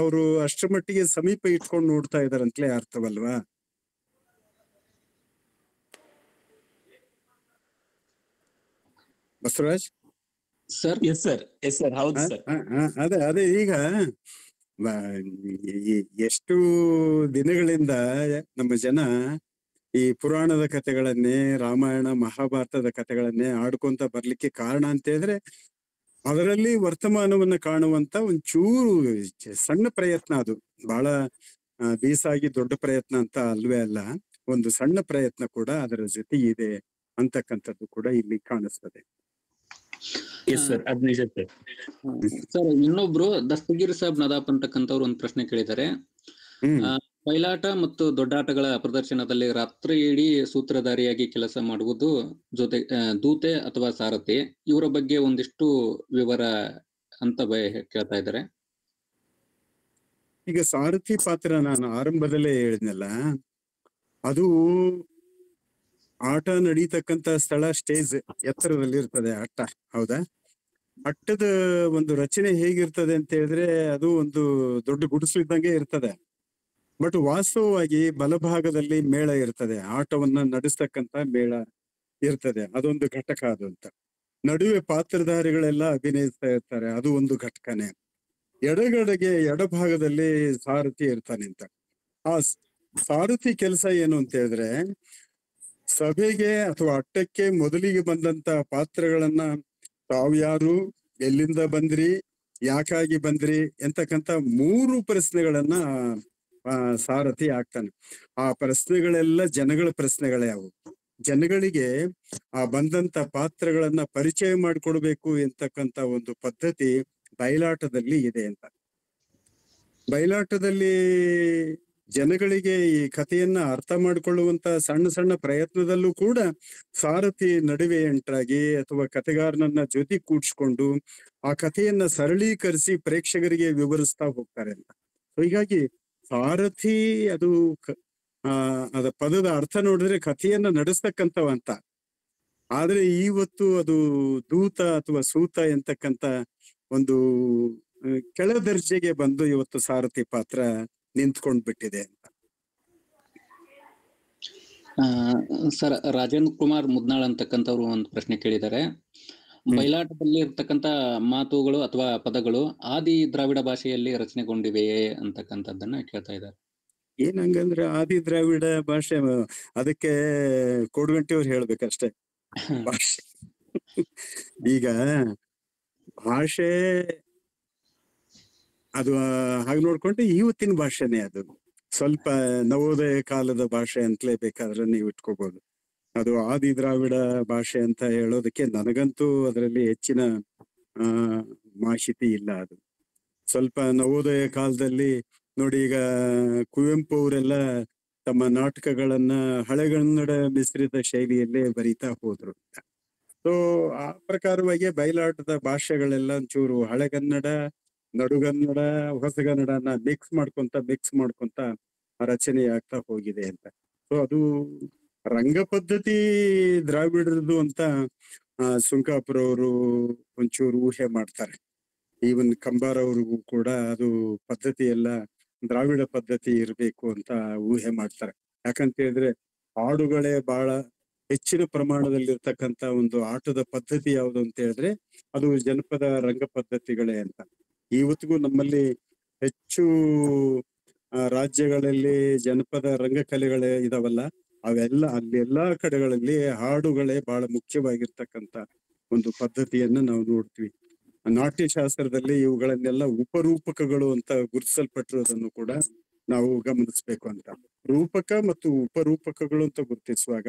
ಅವರು ಅಷ್ಟರ ಮಟ್ಟಿಗೆ ಸಮೀಪ ಇಟ್ಕೊಂಡು ನೋಡ್ತಾ ಇದಾರಂತಲೇ ಅರ್ಥವಲ್ವಾ? ಬಸವರಾಜ್ ಸರ್, ಸರ್ ಹೌದು ಸರ್. ಅದೇ ಈಗ ಎಷ್ಟು ದಿನಗಳಿಂದ ನಮ್ಮ ಜನ ಈ ಪುರಾಣದ ಕಥೆಗಳನ್ನೇ, ರಾಮಾಯಣ ಮಹಾಭಾರತದ ಕಥೆಗಳನ್ನೇ ಆಡ್ಕೊಂತ ಬರ್ಲಿಕ್ಕೆ ಕಾರಣ ಅಂತ ಹೇಳಿದ್ರೆ ಅದರಲ್ಲಿ ವರ್ತಮಾನವನ್ನ ಕಾಣುವಂತ ಒಂಚೂರು ಸಣ್ಣ ಪ್ರಯತ್ನ. ಅದು ಬಹಳ ಬೀಸಾಗಿ ದೊಡ್ಡ ಪ್ರಯತ್ನ ಅಂತ ಅಲ್ವೇ ಅಲ್ಲ, ಒಂದು ಸಣ್ಣ ಪ್ರಯತ್ನ ಕೂಡ ಅದರ ಜೊತೆ ಇದೆ ಅಂತಕ್ಕಂಥದ್ದು ಕೂಡ ಇಲ್ಲಿ ಕಾಣಿಸ್ತದೆ. ಸರ್ ಅದ್ ನಿಜ ಸರ್. ಸರ್, ಇನ್ನೊಬ್ರು ದಸ್ತಗಿರಿ ಸಾಬ್ ನದಾಪ್ ಅಂತಕ್ಕಂಥವ್ರು ಒಂದು ಪ್ರಶ್ನೆ ಕೇಳಿದ್ದಾರೆ. ಬಯಲಾಟ ಮತ್ತು ದೊಡ್ಡಾಟಗಳ ಪ್ರದರ್ಶನದಲ್ಲಿ ರಾತ್ರಿ ಇಡೀ ಸೂತ್ರಧಾರಿಯಾಗಿ ಕೆಲಸ ಮಾಡುವುದು ದೂತೆ ಅಥವಾ ಸಾರಥಿ, ಇವರ ಬಗ್ಗೆ ಒಂದಿಷ್ಟು ವಿವರ ಅಂತ ಕೇಳ್ತಾ ಇದ್ದಾರೆ. ಈಗ ಸಾರಥಿ ಪಾತ್ರ ನಾನು ಆರಂಭದಲ್ಲೇ ಹೇಳಿದ್ನಲ್ಲ, ಅದು ಆಟ ನಡೀತಕ್ಕಂತ ಸ್ಥಳ ಸ್ಟೇಜ್ ಎತ್ತರದಲ್ಲಿ ಇರ್ತದೆ ಅಟ್ಟ, ಹೌದಾ? ಅಟ್ಟದ ಒಂದು ರಚನೆ ಹೇಗಿರ್ತದೆ ಅಂತ ಹೇಳಿದ್ರೆ ಅದು ಒಂದು ದೊಡ್ಡ ಗುಡಿಸಲು ಇದ್ದಂಗೆ ಇರ್ತದೆ. ಬಟ್ ವಾಸ್ತವವಾಗಿ ಬಲಭಾಗದಲ್ಲಿ ಮೇಳ ಇರ್ತದೆ, ಆಟವನ್ನ ನಡೆಸ್ತಕ್ಕಂತ ಮೇಳ ಇರ್ತದೆ, ಅದೊಂದು ಘಟಕ. ಅದು ಅಂತ ನಡುವೆ ಪಾತ್ರಧಾರಿಗಳೆಲ್ಲ ಅಭಿನಯಿಸ್ತಾ ಇರ್ತಾರೆ, ಅದು ಒಂದು ಘಟಕನೇ. ಎಡಗಡೆಗೆ ಎಡಭಾಗದಲ್ಲಿ ಸಾರಥಿ ಇರ್ತಾನೆ ಅಂತ. ಆ ಸಾರಥಿ ಕೆಲಸ ಏನು ಅಂತ ಹೇಳಿದ್ರೆ ಸಭೆಗೆ ಅಥವಾ ಅಟ್ಟಕ್ಕೆ ಮೊದಲಿಗೆ ಬಂದಂತ ಪಾತ್ರಗಳನ್ನ ತಾವು ಯಾರು, ಎಲ್ಲಿಂದ ಬಂದ್ರಿ, ಯಾಕಾಗಿ ಬಂದ್ರಿ ಎಂತಕ್ಕಂತ 3 ಪ್ರಶ್ನೆಗಳನ್ನ ಸಾರಥಿ ಆಗ್ತಾನೆ. ಆ ಪ್ರಶ್ನೆಗಳೆಲ್ಲ ಜನಗಳ ಪ್ರಶ್ನೆಗಳೇ. ಅವು ಜನಗಳಿಗೆ ಆ ಬಂದಂತ ಪಾತ್ರಗಳನ್ನ ಪರಿಚಯ ಮಾಡಿಕೊಡ್ಬೇಕು ಎಂತಕ್ಕಂತ ಒಂದು ಪದ್ಧತಿ ಬಯಲಾಟದಲ್ಲಿ ಇದೆ ಅಂತ. ಬಯಲಾಟದಲ್ಲಿ ಜನಗಳಿಗೆ ಈ ಕಥೆಯನ್ನ ಅರ್ಥ ಮಾಡಿಕೊಳ್ಳುವಂತ ಸಣ್ಣ ಸಣ್ಣ ಪ್ರಯತ್ನದಲ್ಲೂ ಕೂಡ ಸಾರಥಿ ನಡುವೆ ಎಂಟ್ರಾಗಿ ಅಥವಾ ಕಥೆಗಾರನನ್ನ ಜೊತೆ ಕೂಡ್ಸ್ಕೊಂಡು ಆ ಕಥೆಯನ್ನ ಸರಳೀಕರಿಸಿ ಪ್ರೇಕ್ಷಕರಿಗೆ ವಿವರಿಸ್ತಾ ಹೋಗ್ತಾರೆ ಅಂತ. ಹೀಗಾಗಿ ಸಾರಥಿ ಅದು ಅದ ಪದದ ಅರ್ಥ ನೋಡಿದ್ರೆ ಕಥೆಯನ್ನ ನಡೆಸ್ತಕ್ಕಂಥವ ಅಂತ. ಆದ್ರೆ ಇವತ್ತು ಅದು ದೂತ ಅಥವಾ ಸೂತ ಎಂತಕ್ಕಂತ ಒಂದು ಕೆಳ ದರ್ಜೆಗೆ ಬಂದು ಇವತ್ತು ಸಾರಥಿ ಪಾತ್ರ ನಿಂತ್ಕೊಂಡ್ ಬಿಟ್ಟಿದೆ ಅಂತ. ಸರ್, ರಾಜೇಂದ್ರ ಕುಮಾರ್ ಮುದ್ನಾಳ್ ಅಂತಕ್ಕಂಥವ್ರು ಒಂದು ಪ್ರಶ್ನೆ ಕೇಳಿದ್ದಾರೆ. ಬಯಲಾಟದಲ್ಲಿ ಇರ್ತಕ್ಕಂತ ಮಾತುಗಳು ಅಥವಾ ಪದಗಳು ಆದಿ ದ್ರಾವಿಡ ಭಾಷೆಯಲ್ಲಿ ರಚನೆಗೊಂಡಿವೆಯೇ ಅಂತಕ್ಕಂಥದ್ದನ್ನ ಕೇಳ್ತಾ ಇದ್ದಾರೆ. ಏನ್ ಹಂಗಂದ್ರೆ ಆದಿ ದ್ರಾವಿಡ ಭಾಷೆ ಅದಕ್ಕೆ ಕೋಡ್ಗಂಟಿಯವ್ರು ಹೇಳ್ಬೇಕಷ್ಟೇ. ಭಾಷೆ ಈಗ ಭಾಷೆ ಅದು ಹಾಗೆ ನೋಡ್ಕೊಂಡ್ರೆ ಇವತ್ತಿನ ಭಾಷೆನೇ. ಅದು ಸ್ವಲ್ಪ ನವೋದಯ ಕಾಲದ ಭಾಷೆ ಅಂತಲೇ ಬೇಕಾದ್ರೆ ನೀವು ಇಟ್ಕೋಬಹುದು. ಅದು ಆದಿ ದ್ರಾವಿಡ ಭಾಷೆ ಅಂತ ಹೇಳೋದಕ್ಕೆ ನನಗಂತೂ ಅದರಲ್ಲಿ ಹೆಚ್ಚಿನ ಮಾಹಿತಿ ಇಲ್ಲ. ಅದು ಸ್ವಲ್ಪ ನವೋದಯ ಕಾಲದಲ್ಲಿ ನೋಡಿ, ಈಗ ಕುವೆಂಪು ಅವರೆಲ್ಲ ತಮ್ಮ ನಾಟಕಗಳನ್ನ ಹಳೆಗನ್ನಡ ಮಿಶ್ರಿತ ಶೈಲಿಯಲ್ಲೇ ಬರೀತಾ ಹೋದ್ರು. ಸೊ ಆ ಪ್ರಕಾರವಾಗಿ ಬಯಲಾಟದ ಭಾಷೆಗಳೆಲ್ಲ ಒಂಚೂರು ಹಳೆಗನ್ನಡ, ನಡುಗನ್ನಡ, ಹೊಸಗನ್ನಡನ ಮಿಕ್ಸ್ ಮಾಡ್ಕೊಂತ ರಚನೆ ಆಗ್ತಾ ಹೋಗಿದೆ ಅಂತ. ಸೊ ಅದು ರಂಗ ಪದ್ಧತಿ ದ್ರಾವಿಡರದು ಅಂತ ಸುಂಕಾಪುರ ಅವರು ಒಂಚೂರು ಊಹೆ ಮಾಡ್ತಾರೆ. ಈವನ್ ಕಂಬಾರ್ ಅವ್ರಿಗೂ ಕೂಡ ಅದು ಪದ್ಧತಿ ಎಲ್ಲ ದ್ರಾವಿಡ ಪದ್ಧತಿ ಇರಬೇಕು ಅಂತ ಊಹೆ ಮಾಡ್ತಾರೆ. ಯಾಕಂತ ಹೇಳಿದ್ರೆ ಹಾಡುಗಳೇ ಬಹಳ ಹೆಚ್ಚಿನ ಪ್ರಮಾಣದಲ್ಲಿರ್ತಕ್ಕಂತ ಒಂದು ಆಟದ ಪದ್ಧತಿ ಯಾವುದು ಅಂತ ಹೇಳಿದ್ರೆ ಅದು ಜನಪದ ರಂಗ ಪದ್ಧತಿಗಳೇ ಅಂತ. ಇವತ್ತಿಗೂ ನಮ್ಮಲ್ಲಿ ಹೆಚ್ಚು ರಾಜ್ಯಗಳಲ್ಲಿ ಜನಪದ ರಂಗಕಲೆಗಳೇ ಇದಾವಲ್ಲ, ಅಲ್ಲೆಲ್ಲಾ ಕಡೆಗಳಲ್ಲಿ ಹಾಡುಗಳೇ ಬಹಳ ಮುಖ್ಯವಾಗಿರ್ತಕ್ಕಂತ ಒಂದು ಪದ್ಧತಿಯನ್ನ ನಾವು ನೋಡ್ತೀವಿ. ನಾಟ್ಯಶಾಸ್ತ್ರದಲ್ಲಿ ಇವುಗಳನ್ನೆಲ್ಲ ಉಪರೂಪಕಗಳು ಅಂತ ಗುರುತಿಸಲ್ಪಟ್ಟಿರೋದನ್ನು ಕೂಡ ನಾವು ಗಮನಿಸ್ಬೇಕು ಅಂತ. ರೂಪಕ ಮತ್ತು ಉಪರೂಪಕಗಳು ಅಂತ ಗುರುತಿಸುವಾಗ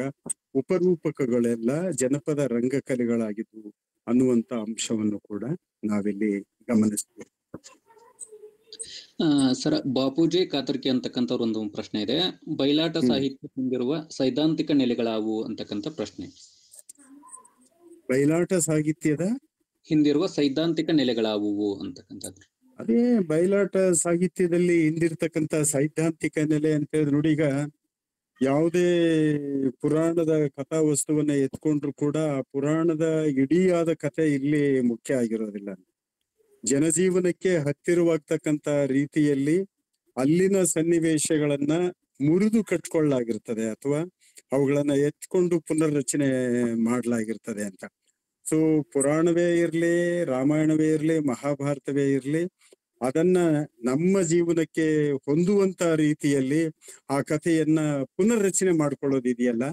ಉಪರೂಪಕಗಳೆಲ್ಲ ಜನಪದ ರಂಗಕಲೆಗಳಾಗಿದ್ವು ಅನ್ನುವಂತ ಅಂಶವನ್ನು ಕೂಡ ನಾವಿಲ್ಲಿ ಗಮನಿಸ್ತೀವಿ. ಸರ್, ಬಾಪೂಜಿ ಕಾತರ್ಕಿ ಅಂತಕ್ಕಂಥವ್ರ ಒಂದು ಪ್ರಶ್ನೆ ಇದೆ. ಬಯಲಾಟ ಸಾಹಿತ್ಯ ಹೊಂದಿರುವ ಸೈದ್ಧಾಂತಿಕ ನೆಲೆಗಳಾವು ಅಂತಕ್ಕಂಥ ಪ್ರಶ್ನೆ. ಬಯಲಾಟ ಸಾಹಿತ್ಯದ ಹಿಂದಿರುವ ಸೈದ್ಧಾಂತಿಕ ನೆಲೆಗಳಾವುವು ಅಂತಕ್ಕಂಥದ್ದು. ಅದೇ ಬಯಲಾಟ ಸಾಹಿತ್ಯದಲ್ಲಿ ಹಿಂದಿರ್ತಕ್ಕಂತ ಸೈದ್ಧಾಂತಿಕ ನೆಲೆ ಅಂತ ಹೇಳಿದ್ರೆ ನೋಡಿ, ಈಗ ಯಾವುದೇ ಪುರಾಣದ ಕಥಾ ವಸ್ತುವನ್ನ ಎತ್ಕೊಂಡ್ರು ಕೂಡ ಆ ಪುರಾಣದ ಇಡೀಯಾದ ಕಥೆ ಇಲ್ಲಿ ಮುಖ್ಯ ಆಗಿರೋದಿಲ್ಲ. ಜನಜೀವನಕ್ಕೆ ಹತ್ತಿರವಾಗ್ತಕ್ಕಂತ ರೀತಿಯಲ್ಲಿ ಅಲ್ಲಿನ ಸನ್ನಿವೇಶಗಳನ್ನ ಮುರಿದು ಕಟ್ಕೊಳ್ಳಾಗಿರ್ತದೆ ಅಥವಾ ಅವುಗಳನ್ನ ಎತ್ಕೊಂಡು ಪುನರ್ರಚನೆ ಮಾಡ್ಲಾಗಿರ್ತದೆ ಅಂತ. ಸೊ ಪುರಾಣವೇ ಇರ್ಲಿ, ರಾಮಾಯಣವೇ ಇರ್ಲಿ, ಮಹಾಭಾರತವೇ ಇರ್ಲಿ, ಅದನ್ನ ನಮ್ಮ ಜೀವನಕ್ಕೆ ಹೊಂದುವಂತ ರೀತಿಯಲ್ಲಿ ಆ ಕಥೆಯನ್ನ ಪುನರ್ರಚನೆ ಮಾಡ್ಕೊಳ್ಳೋದಿದೆಯಲ್ಲ,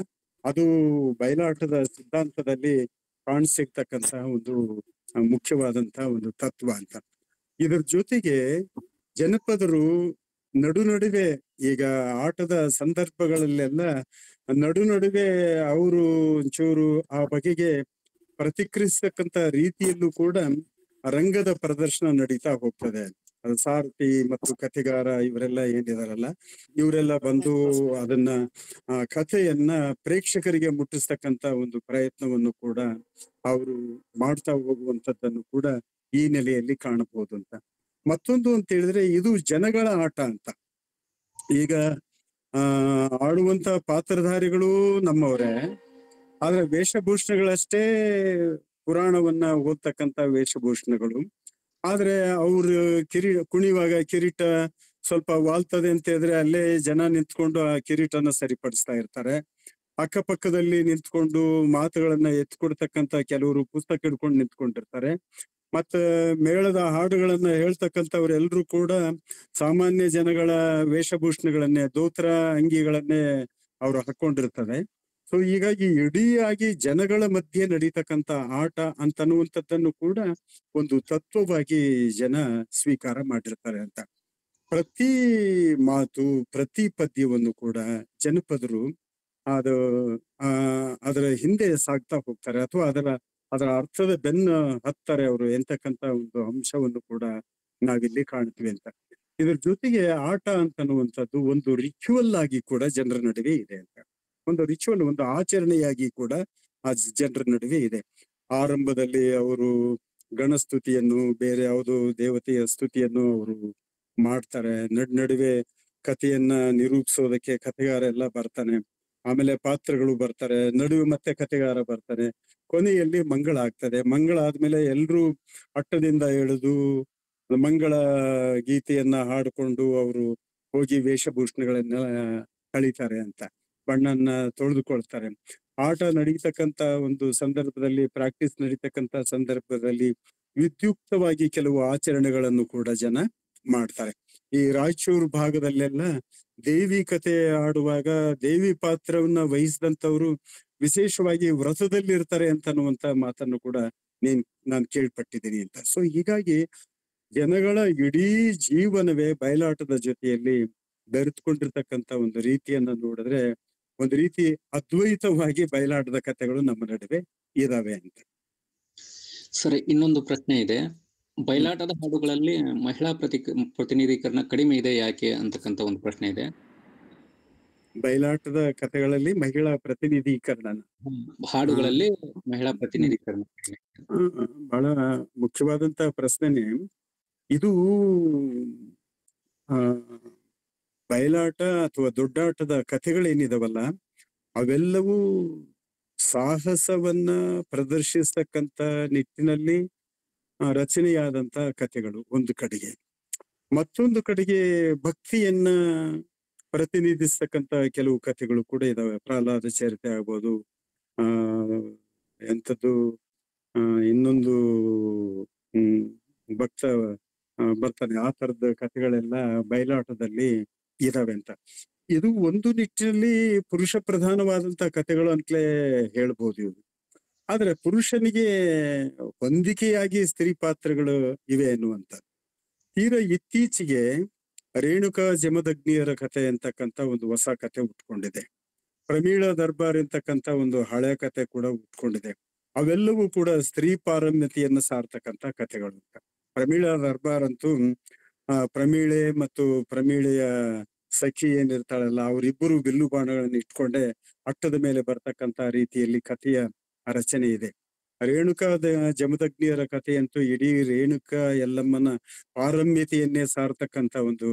ಅದು ಬಯಲಾಟದ ಸಿದ್ಧಾಂತದಲ್ಲಿ ಕಾಣಿಸಿರ್ತಕ್ಕಂತ ಒಂದು ಮುಖ್ಯವಾದಂತಹ ಒಂದು ತತ್ವ ಅಂತ. ಇದರ ಜೊತೆಗೆ ಜನಪದರು ನಡುವೆ ಈಗ ಆಟದ ಸಂದರ್ಭಗಳಲ್ಲೆಲ್ಲ ನಡುವೆ ಅವರು ಒಂಚೂರು ಆ ಬಗೆಗೆ ಪ್ರತಿಕ್ರಿಯಿಸ್ತಕ್ಕಂತ ರೀತಿಯಲ್ಲೂ ಕೂಡ ರಂಗದ ಪ್ರದರ್ಶನ ನಡೀತಾ ಹೋಗ್ತದೆ. ಅದು ಸಾರಥಿ ಮತ್ತು ಕಥೆಗಾರ ಇವರೆಲ್ಲ ಏನಿದಾರಲ್ಲ, ಇವರೆಲ್ಲ ಬಂದು ಅದನ್ನ ಕಥೆಯನ್ನ ಪ್ರೇಕ್ಷಕರಿಗೆ ಮುಟ್ಟಿಸ್ತಕ್ಕಂತ ಒಂದು ಪ್ರಯತ್ನವನ್ನು ಕೂಡ ಅವರು ಮಾಡ್ತಾ ಹೋಗುವಂತದ್ದನ್ನು ಕೂಡ ಈ ನೆಲೆಯಲ್ಲಿ ಕಾಣಬಹುದು ಅಂತ. ಮತ್ತೊಂದು ಅಂತ ಹೇಳಿದ್ರೆ ಇದು ಜನಗಳ ಆಟ ಅಂತ. ಈಗ ಆಡುವಂತ ಪಾತ್ರಧಾರಿಗಳು ನಮ್ಮವರೇ, ಆದ್ರೆ ವೇಷಭೂಷಣಗಳಷ್ಟೇ ಪುರಾಣವನ್ನ ಓದ್ತಕ್ಕಂತ ವೇಷಭೂಷಣಗಳು. ಆದ್ರೆ ಅವ್ರು ಕುಣಿಯುವಾಗ ಕಿರೀಟ ಸ್ವಲ್ಪ ವಾಲ್ತದೆ ಅಂತ ಹೇಳಿದ್ರೆ ಅಲ್ಲೇ ಜನ ನಿಂತ್ಕೊಂಡು ಆ ಕಿರೀಟನ ಸರಿಪಡಿಸ್ತಾ ಇರ್ತಾರೆ. ಅಕ್ಕಪಕ್ಕದಲ್ಲಿ ನಿಂತ್ಕೊಂಡು ಮಾತುಗಳನ್ನ ಎತ್ಕೊಡ್ತಕ್ಕಂತ ಕೆಲವರು ಪುಸ್ತಕ ಹಿಡ್ಕೊಂಡು ನಿಂತ್ಕೊಂಡಿರ್ತಾರೆ. ಮತ್ತ ಮೇಳದ ಹಾಡುಗಳನ್ನ ಹೇಳ್ತಕ್ಕಂಥವ್ರೆಲ್ರೂ ಕೂಡ ಸಾಮಾನ್ಯ ಜನಗಳ ವೇಷಭೂಷಣಗಳನ್ನೇ, ದೋತ್ರ ಅಂಗಿಗಳನ್ನೇ ಅವ್ರು ಹಾಕೊಂಡಿರ್ತಾರೆ. ಸೊ ಹೀಗಾಗಿ ಇಡೀಯಾಗಿ ಜನಗಳ ಮಧ್ಯೆ ನಡೀತಕ್ಕಂತ ಆಟ ಅಂತನ್ನುವಂಥದ್ದನ್ನು ಕೂಡ ಒಂದು ತತ್ವವಾಗಿ ಜನ ಸ್ವೀಕಾರ ಮಾಡಿರ್ತಾರೆ ಅಂತ. ಪ್ರತಿ ಮಾತು, ಪ್ರತಿ ಪದ್ಯವನ್ನು ಕೂಡ ಜನಪದರು ಅದರ ಹಿಂದೆ ಸಾಗ್ತಾ ಹೋಗ್ತಾರೆ ಅಥವಾ ಅದರ ಅರ್ಥದ ಬೆನ್ನ ಹತ್ತಾರೆ ಅವರು ಎಂತಕ್ಕಂತ ಒಂದು ಅಂಶವನ್ನು ಕೂಡ ನಾವಿಲ್ಲಿ ಕಾಣ್ತೀವಿ ಅಂತ. ಇದ್ರ ಜೊತೆಗೆ ಆಟ ಅಂತನ್ನುವಂಥದ್ದು ಒಂದು ರಿಚುವಲ್ ಆಗಿ ಕೂಡ ಜನರ ನಡುವೆ ಇದೆ ಅಂತ. ಒಂದು ರಿಚುವಲ್, ಒಂದು ಆಚರಣೆಯಾಗಿ ಕೂಡ ಆ ಜನರ ನಡುವೆ ಇದೆ. ಆರಂಭದಲ್ಲಿ ಅವರು ಗಣಸ್ತುತಿಯನ್ನು, ಬೇರೆ ಯಾವುದೋ ದೇವತೆಯ ಸ್ತುತಿಯನ್ನು ಅವರು ಮಾಡ್ತಾರೆ. ನಡುವೆ ಕಥೆಯನ್ನ ನಿರೂಪಿಸೋದಕ್ಕೆ ಕಥೆಗಾರ ಎಲ್ಲ ಬರ್ತಾನೆ. ಆಮೇಲೆ ಪಾತ್ರಗಳು ಬರ್ತಾರೆ, ನಡುವೆ ಮತ್ತೆ ಕಥೆಗಾರ ಬರ್ತಾನೆ. ಕೊನೆಯಲ್ಲಿ ಮಂಗಳ ಆಗ್ತದೆ. ಮಂಗಳ ಆದ್ಮೇಲೆ ಎಲ್ರೂ ಅಟ್ಟದಿಂದ ಎಳೆದು ಮಂಗಳ ಗೀತೆಯನ್ನ ಹಾಡ್ಕೊಂಡು ಅವರು ಹೋಗಿ ವೇಷಭೂಷಣಗಳನ್ನ ಕಳೀತಾರೆ ಅಂತ, ಬಣ್ಣನ್ನ ತೊಳೆದುಕೊಳ್ತಾರೆ. ಆಟ ನಡೀತಕ್ಕಂತ ಒಂದು ಸಂದರ್ಭದಲ್ಲಿ, ಪ್ರಾಕ್ಟೀಸ್ ನಡೀತಕ್ಕಂತ ಸಂದರ್ಭದಲ್ಲಿ ವಿದ್ಯುಕ್ತವಾಗಿ ಕೆಲವು ಆಚರಣೆಗಳನ್ನು ಕೂಡ ಜನ ಮಾಡ್ತಾರೆ. ಈ ರಾಯಚೂರು ಭಾಗದಲ್ಲೆಲ್ಲ ದೇವಿ ಕಥೆ ಆಡುವಾಗ ದೇವಿ ಪಾತ್ರವನ್ನ ವಹಿಸಿದಂಥವ್ರು ವಿಶೇಷವಾಗಿ ವ್ರತದಲ್ಲಿ ಇರ್ತಾರೆ ಅಂತನ್ನುವಂತ ಮಾತನ್ನು ಕೂಡ ನಾನು ಕೇಳ್ಪಟ್ಟಿದ್ದೀನಿ ಅಂತ. ಸೊ ಹೀಗಾಗಿ ಜನಗಳ ಇಡೀ ಜೀವನವೇ ಬಯಲಾಟದ ಜೊತೆಯಲ್ಲಿ ಬೆರೆತುಕೊಂಡಿರ್ತಕ್ಕಂತ ಒಂದು ರೀತಿಯನ್ನ ನೋಡಿದ್ರೆ ಒಂದು ರೀತಿ ಅದ್ವೈತವಾಗಿ ಬಯಲಾಟದ ಕಥೆಗಳು ನಮ್ಮ ನಡುವೆ ಇದಾವೆ ಅಂತ. ಸರಿ, ಇನ್ನೊಂದು ಪ್ರಶ್ನೆ ಇದೆ. ಬಯಲಾಟದ ಹಾಡುಗಳಲ್ಲಿ ಮಹಿಳಾ ಪ್ರತಿನಿಧೀಕರಣ ಕಡಿಮೆ ಇದೆ ಯಾಕೆ ಅಂತಕ್ಕಂತ ಒಂದು ಪ್ರಶ್ನೆ ಇದೆ. ಬಯಲಾಟದ ಕಥೆಗಳಲ್ಲಿ ಮಹಿಳಾ ಪ್ರತಿನಿಧೀಕರಣ ಹಾಡುಗಳಲ್ಲಿ ಮಹಿಳಾ ಪ್ರತಿನಿಧೀಕರಣ ಬಹಳ ಮುಖ್ಯವಾದಂತ ಪ್ರಶ್ನೆನೆ ಇದು. ಬಯಲಾಟ ಅಥವಾ ದೊಡ್ಡಾಟದ ಕಥೆಗಳೇನಿದಾವಲ್ಲ ಅವೆಲ್ಲವೂ ಸಾಹಸವನ್ನ ಪ್ರದರ್ಶಿಸ್ತಕ್ಕಂತ ನಿಟ್ಟಿನಲ್ಲಿ ರಚನೆಯಾದಂತ ಕಥೆಗಳು ಒಂದು ಕಡೆಗೆ, ಮತ್ತೊಂದು ಕಡೆಗೆ ಭಕ್ತಿಯನ್ನ ಪ್ರತಿನಿಧಿಸ್ತಕ್ಕಂತ ಕೆಲವು ಕಥೆಗಳು ಕೂಡ ಇದಾವೆ. ಪ್ರಹ್ಲಾದ ಚರಿತೆ ಆಗ್ಬೋದು, ಎಂಥದ್ದು ಇನ್ನೊಂದು ಭಕ್ತ ಬರ್ತಾನೆ, ಆ ತರದ ಕಥೆಗಳೆಲ್ಲ ಬಯಲಾಟದಲ್ಲಿ ಇದಾವೆ ಅಂತ. ಇದು ಒಂದು ನಿಟ್ಟಿನಲ್ಲಿ ಪುರುಷ ಪ್ರಧಾನವಾದಂತ ಕಥೆಗಳು ಅಂತಲೇ ಹೇಳ್ಬೋದು ಇವು. ಆದ್ರೆ ಪುರುಷನಿಗೆ ಹೊಂದಿಕೆಯಾಗಿ ಸ್ತ್ರೀ ಪಾತ್ರಗಳು ಇವೆ ಎನ್ನುವಂತ. ತೀರಾ ಇತ್ತೀಚೆಗೆ ರೇಣುಕಾ ಜಮದಗ್ನಿಯರ ಕಥೆ ಅಂತಕ್ಕಂತ ಒಂದು ಹೊಸ ಕಥೆ ಉಟ್ಕೊಂಡಿದೆ. ಪ್ರಮೀಳ ದರ್ಬಾರ್ ಅಂತಕ್ಕಂತ ಒಂದು ಹಳೆ ಕಥೆ ಕೂಡ ಉಟ್ಕೊಂಡಿದೆ. ಅವೆಲ್ಲವೂ ಕೂಡ ಸ್ತ್ರೀ ಪಾರಮ್ಯತೆಯನ್ನು ಸಾರ್ತಕ್ಕಂತ ಕಥೆಗಳು ಅಂತ. ಪ್ರಮೀಳ ದರ್ಬಾರ್ ಅಂತೂ ಪ್ರಮೀಳೆ ಮತ್ತು ಪ್ರಮೀಳೆಯ ಸಖಿ ಏನಿರ್ತಾಳಲ್ಲ, ಅವರಿಬ್ಬರು ಬಿಲ್ಲು ಬಾಣಗಳನ್ನು ಇಟ್ಕೊಂಡೆ ಅಟ್ಟದ ಮೇಲೆ ಬರ್ತಕ್ಕಂತ ರೀತಿಯಲ್ಲಿ ಕಥೆಯ ರಚನೆ ಇದೆ. ರೇಣುಕಾ ಜಮದಗ್ನಿಯರ ಕಥೆಯಂತೂ ಇಡೀ ರೇಣುಕಾ ಎಲ್ಲಮ್ಮನ ಪಾರಮ್ಯತೆಯನ್ನೇ ಸಾರ್ತಕ್ಕಂತ ಒಂದು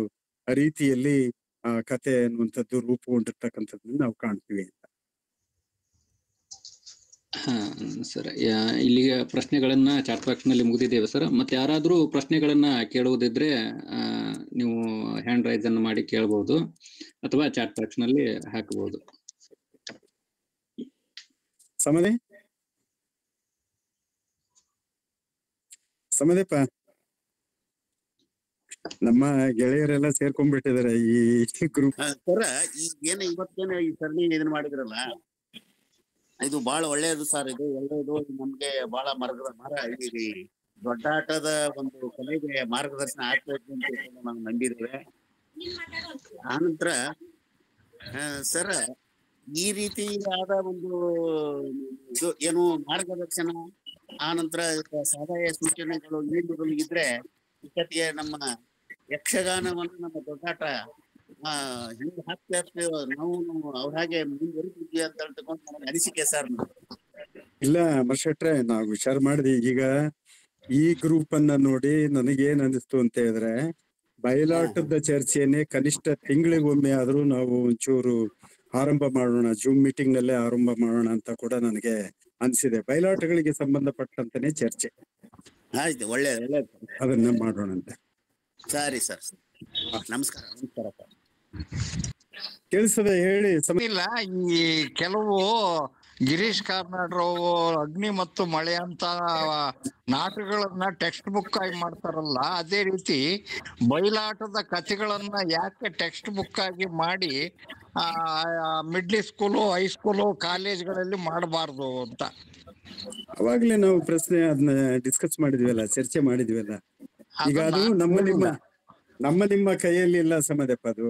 ರೀತಿಯಲ್ಲಿ ಆ ಕಥೆ ಅನ್ನುವಂಥದ್ದು ರೂಪುಗೊಂಡಿರ್ತಕ್ಕಂಥದ್ದನ್ನ ನಾವು ಕಾಣ್ತೀವಿ ಅಂತ. ಸರ್, ಇಲ್ಲಿಗೆ ಪ್ರಶ್ನೆಗಳನ್ನ ಚಾಟ್ ಬಾಕ್ಸ್ ನಲ್ಲಿ ಮುಗಿದಿದ್ದೇವೆ ಸರ್. ಮತ್ತೆ ಯಾರಾದ್ರೂ ಪ್ರಶ್ನೆಗಳನ್ನ ಕೇಳುವುದಿದ್ರೆ ನೀವು ಹ್ಯಾಂಡ್ ರೈಸ್ ಅನ್ನು ಮಾಡಿ ಕೇಳಬಹುದು ಅಥವಾ ಚಾಟ್ ಬಾಕ್ಸ್ ನಲ್ಲಿ ಹಾಕಬಹುದು. ಸಮದೇಪ, ನಮ್ಮ ಗೆಳೆಯರೆಲ್ಲ ಸೇರ್ಕೊಂಡ್ಬಿಟ್ಟಿದಾರೆ ಈ ಗ್ರೂಪ್. ಸರ್, ಈಗ ಏನ ಇವತ್ತೇನ ಈ ಸರಣಿ ಇದನ್ನ ಮಾಡಿದ್ರಲ್ಲ, ಇದು ಬಹಳ ಒಳ್ಳೇದು ಸರ್. ಇದು ಒಳ್ಳೇದು, ನಮ್ಗೆ ಬಹಳ ಮರ ಈ ದೊಡ್ಡಾಟದ ಒಂದು ಕಲೆಗೆ ಮಾರ್ಗದರ್ಶನ ಆಗ್ತೈತಿ ಅಂತ ನಾವು ನಂಬಿದ್ದೇವೆ. ಆನಂತರ ಸರ್, ಈ ರೀತಿಯಾದ ಒಂದು ಇದು ಏನು ಮಾರ್ಗದರ್ಶನ, ಆನಂತರ ಸಹಾಯ ಸೂಚನೆಗಳು ನೀಡುವುದು ಇದ್ರೆ ಕಥೆಯ ನಮ್ಮ ಯಕ್ಷಗಾನವನ್ನು ನಮ್ಮ ದೊಡ್ಡಾಟ ಹೆಂಗ್ ಹಾಕ್ತಾ ನಾವು ಅವ್ರ ಹಾಗೆ ಮುಂದುವರಿತಿದ್ವಿ ಅಂತ ಹೇಳ್ತಕೊಂಡು ನನಗೆ ಅನಿಸಿಕೆ ಸರ್. ಇಲ್ಲ ಮರ್ಶೆಟ್ರೆ, ನಾವು ವಿಚಾರ ಮಾಡಿದ್ವಿ. ಈಗ ಈ ಗ್ರೂಪ್ ಅನ್ನ ನೋಡಿ ನನಗೇನ್ ಅನಿಸ್ತು ಅಂತ ಹೇಳಿದ್ರೆ, ಬಯಲಾಟದ ಚರ್ಚೆಯನ್ನೇ ಕನಿಷ್ಠ ತಿಂಗಳಿಗೊಮ್ಮೆ ಆದ್ರೂ ನಾವು ಒಂಚೂರು ಆರಂಭ ಮಾಡೋಣ, ಜೂಮ್ ಮೀಟಿಂಗ್ ನಲ್ಲೇ ಆರಂಭ ಮಾಡೋಣ ಅಂತ ಕೂಡ ನನಗೆ ಅನ್ಸಿದೆ. ಬಯಲಾಟಗಳಿಗೆ ಸಂಬಂಧಪಟ್ಟಂತಾನೆ ಚರ್ಚೆ. ಆಯ್ತು, ಒಳ್ಳೇದು, ಅದನ್ನ ಮಾಡೋಣ ಅಂತ. ಸರಿ ಸರ್, ನಮಸ್ಕಾರ. ಕೇಳಿಸದೆ ಹೇಳಿ. ಇಲ್ಲ, ಈ ಕೆಲವು ಗಿರೀಶ್ ಕಾರ್ನಾಡ್ರವು ಅಗ್ನಿ ಮತ್ತು ಮಳೆ ಅಂತ ನಾಟಕಗಳನ್ನ ಟೆಕ್ಸ್ಟ್ ಬುಕ್ ಆಗಿ ಮಾಡ್ತಾರಲ್ಲ, ಅದೇ ರೀತಿ ಬಯಲಾಟದ ಕಥೆಗಳನ್ನ ಯಾಕೆ ಟೆಕ್ಸ್ಟ್ ಬುಕ್ ಆಗಿ ಮಾಡಿ ಮಿಡ್ಲ್ ಸ್ಕೂಲು, ಹೈಸ್ಕೂಲು, ಕಾಲೇಜ್ಗಳಲ್ಲಿ ಮಾಡಬಾರ್ದು ಅಂತ ಅವಾಗ್ಲೇ ನಾವು ಪ್ರಶ್ನೆ ಅದನ್ನ ಡಿಸ್ಕಸ್ ಮಾಡಿದ್ವಲ್ಲ, ಚರ್ಚೆ ಮಾಡಿದ್ವಲ್ಲ. ಈಗ ಅದು ನಮ್ಮ ನಿಮ್ಮ ಕೈಯಲ್ಲಿ ಇಲ್ಲ ಸಮದಪ್ಪ. ಅದು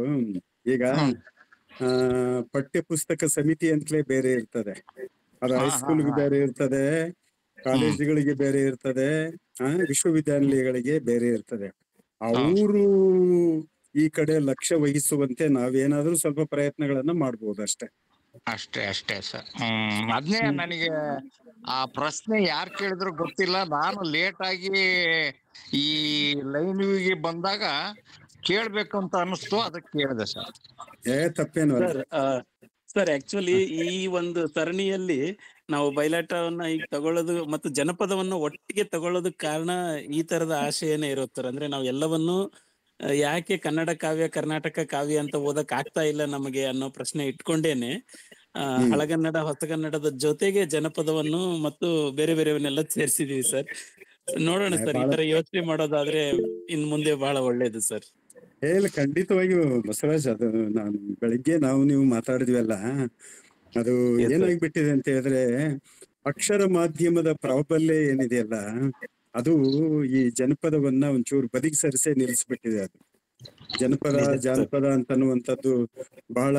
ಈಗ ಪಠ್ಯ ಪುಸ್ತಕ ಸಮಿತಿ ಅಂತಲೇ ಬೇರೆ ಇರ್ತದೆ, ಅದು ಹೈಸ್ಕೂಲ್ಗೆ ಬೇರೆ ಇರ್ತದೆ, ಕಾಲೇಜುಗಳಿಗೆ ಬೇರೆ ಇರ್ತದೆ, ವಿಶ್ವವಿದ್ಯಾನಿಲಯಗಳಿಗೆ ಬೇರೆ ಇರ್ತದೆ. ಅವರು ಈ ಕಡೆ ಲಕ್ಷ್ಯ ವಹಿಸುವಂತೆ ನಾವೇನಾದ್ರೂ ಸ್ವಲ್ಪ ಪ್ರಯತ್ನಗಳನ್ನ ಮಾಡ್ಬೋದು ಅಷ್ಟೇ. ಅಷ್ಟೇ ಸರ್. ಅದ್ನೇ ನನಗೆ ಆ ಪ್ರಶ್ನೆ ಯಾರು ಕೇಳಿದ್ರು ಗೊತ್ತಿಲ್ಲ. ನಾನು ಲೇಟ್ ಆಗಿ ಈ ಲೈನ್ಗೆ ಬಂದಾಗ ಕೇಳ್ಬೇಕು ಅಂತ ಅನಿಸ್ತು, ಅದಕ್ಕೆ ಕೇಳಿದೆ ಸರ್. ತಪ್ಪೇನು ಸರ್, ಆಕ್ಚುಲಿ ಈ ಒಂದು ಸರಣಿಯಲ್ಲಿ ನಾವು ಬಯಲಾಟವನ್ನ ಈಗ ತಗೊಳ್ಳೋದು ಮತ್ತು ಜನಪದವನ್ನು ಒಟ್ಟಿಗೆ ತಗೊಳ್ಳೋದಕ್ಕೆ ಕಾರಣ ಈ ತರದ ಆಶಯನೇ ಇರುತ್ತೆ. ಅಂದ್ರೆ ನಾವು ಎಲ್ಲವನ್ನೂ ಯಾಕೆ ಕನ್ನಡ ಕಾವ್ಯ, ಕರ್ನಾಟಕ ಕಾವ್ಯ ಅಂತ ಓದಕ್ ಆಗ್ತಾ ಇಲ್ಲ ನಮಗೆ ಅನ್ನೋ ಪ್ರಶ್ನೆ ಇಟ್ಕೊಂಡೇನೆ ಹಳಗನ್ನಡ, ಹೊಸಗನ್ನಡದ ಜೊತೆಗೆ ಜನಪದವನ್ನು ಮತ್ತು ಬೇರೆ ಬೇರೆವನ್ನೆಲ್ಲ ಸೇರ್ಸಿದೀವಿ ಸರ್. ನೋಡೋಣ ಸರ್, ಈ ತರ ಯೋಚನೆ ಮಾಡೋದಾದ್ರೆ ಇನ್ ಮುಂದೆ ಬಹಳ ಒಳ್ಳೇದು ಸರ್. ಖಂಡಿತವಾಗಿಯೂ ಬಸವರಾಜ್, ಅದು ನಾನು ಬೆಳಿಗ್ಗೆ ನೀವು ಮಾತಾಡಿದ್ವಲ್ಲ, ಅದು ಏನಾಗ್ಬಿಟ್ಟಿದೆ ಅಂತ ಹೇಳಿದ್ರೆ, ಅಕ್ಷರ ಮಾಧ್ಯಮದ ಪ್ರಾಬಲ್ಯ ಏನಿದೆಯಲ್ಲ, ಅದು ಈ ಜನಪದವನ್ನ ಒಂಚೂರು ಬದಿಗೆ ಸರಿಸೇ ನಿಲ್ಲಿಸ್ಬಿಟ್ಟಿದೆ. ಅದು ಜಾನಪದ ಅಂತನ್ನುವಂಥದ್ದು ಬಹಳ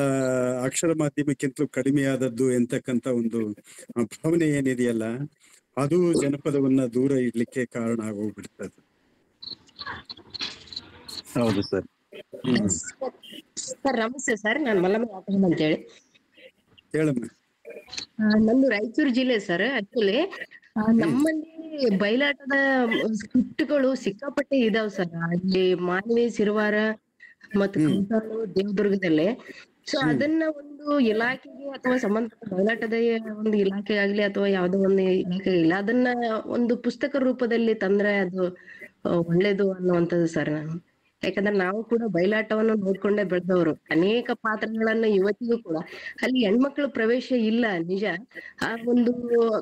ಅಕ್ಷರ ಮಾಧ್ಯಮಕ್ಕಿಂತಲೂ ಕಡಿಮೆಯಾದದ್ದು ಎಂತಕ್ಕಂತ ಒಂದು ಭಾವನೆ ಏನಿದೆಯಲ್ಲ, ಅದು ಜನಪದವನ್ನ ದೂರ ಇಡ್ಲಿಕ್ಕೆ ಕಾರಣ ಆಗೋಗ್ಬಿಡ್ತದೆ. ಹೌದು ಸರ್. ಸರ್ ನಮಸ್ತೆ ಸರ್, ನಾನು ಮಲ್ಲಮ್ಮ ಯಾಕಮ್ಮ ಅಂತ ಹೇಳಿ. ಹೇಳಮ್ಮ. ನಂದು ರಾಯಚೂರು ಜಿಲ್ಲೆ ಸರ್. ಆಕ್ಚುಲಿ ನಮ್ಮಲ್ಲಿ ಬಯಲಾಟದ ಸ್ಕ್ರಿಪ್ಟ್ಗಳು ಸಿಕ್ಕಾಪಟ್ಟೆ ಇದಾವ್ ಸರ್. ಅಲ್ಲಿ ಮಾನ್ವಿ, ಸಿರವಾರ ಮತ್ತು ಕಂಸಾಳು, ದೇವದುರ್ಗದಲ್ಲಿ. ಸೊ ಅದನ್ನ ಒಂದು ಇಲಾಖೆಗೆ ಅಥವಾ ಸಂಬಂಧಪಟ್ಟ ಬಯಲಾಟದ ಒಂದು ಇಲಾಖೆ ಆಗ್ಲಿ ಅಥವಾ ಯಾವ್ದೋ ಒಂದು ಇಲಾಖೆ ಇಲ್ಲ, ಅದನ್ನ ಒಂದು ಪುಸ್ತಕ ರೂಪದಲ್ಲಿ ತಂದ್ರೆ ಅದು ಒಳ್ಳೇದು ಅನ್ನುವಂಥದ್ದು ಸರ್. ನಾನು ಯಾಕಂದ್ರೆ ನಾವು ಕೂಡ ಬಯಲಾಟವನ್ನು ನೋಡ್ಕೊಂಡೇ ಬೆಳೆದವರು. ಅನೇಕ ಪಾತ್ರಗಳನ್ನ ಇವತ್ತಿಗೂ ಕೂಡ ಅಲ್ಲಿ ಹೆಣ್ಮಕ್ಳು ಪ್ರವೇಶ ಇಲ್ಲ ನಿಜ. ಆ ಒಂದು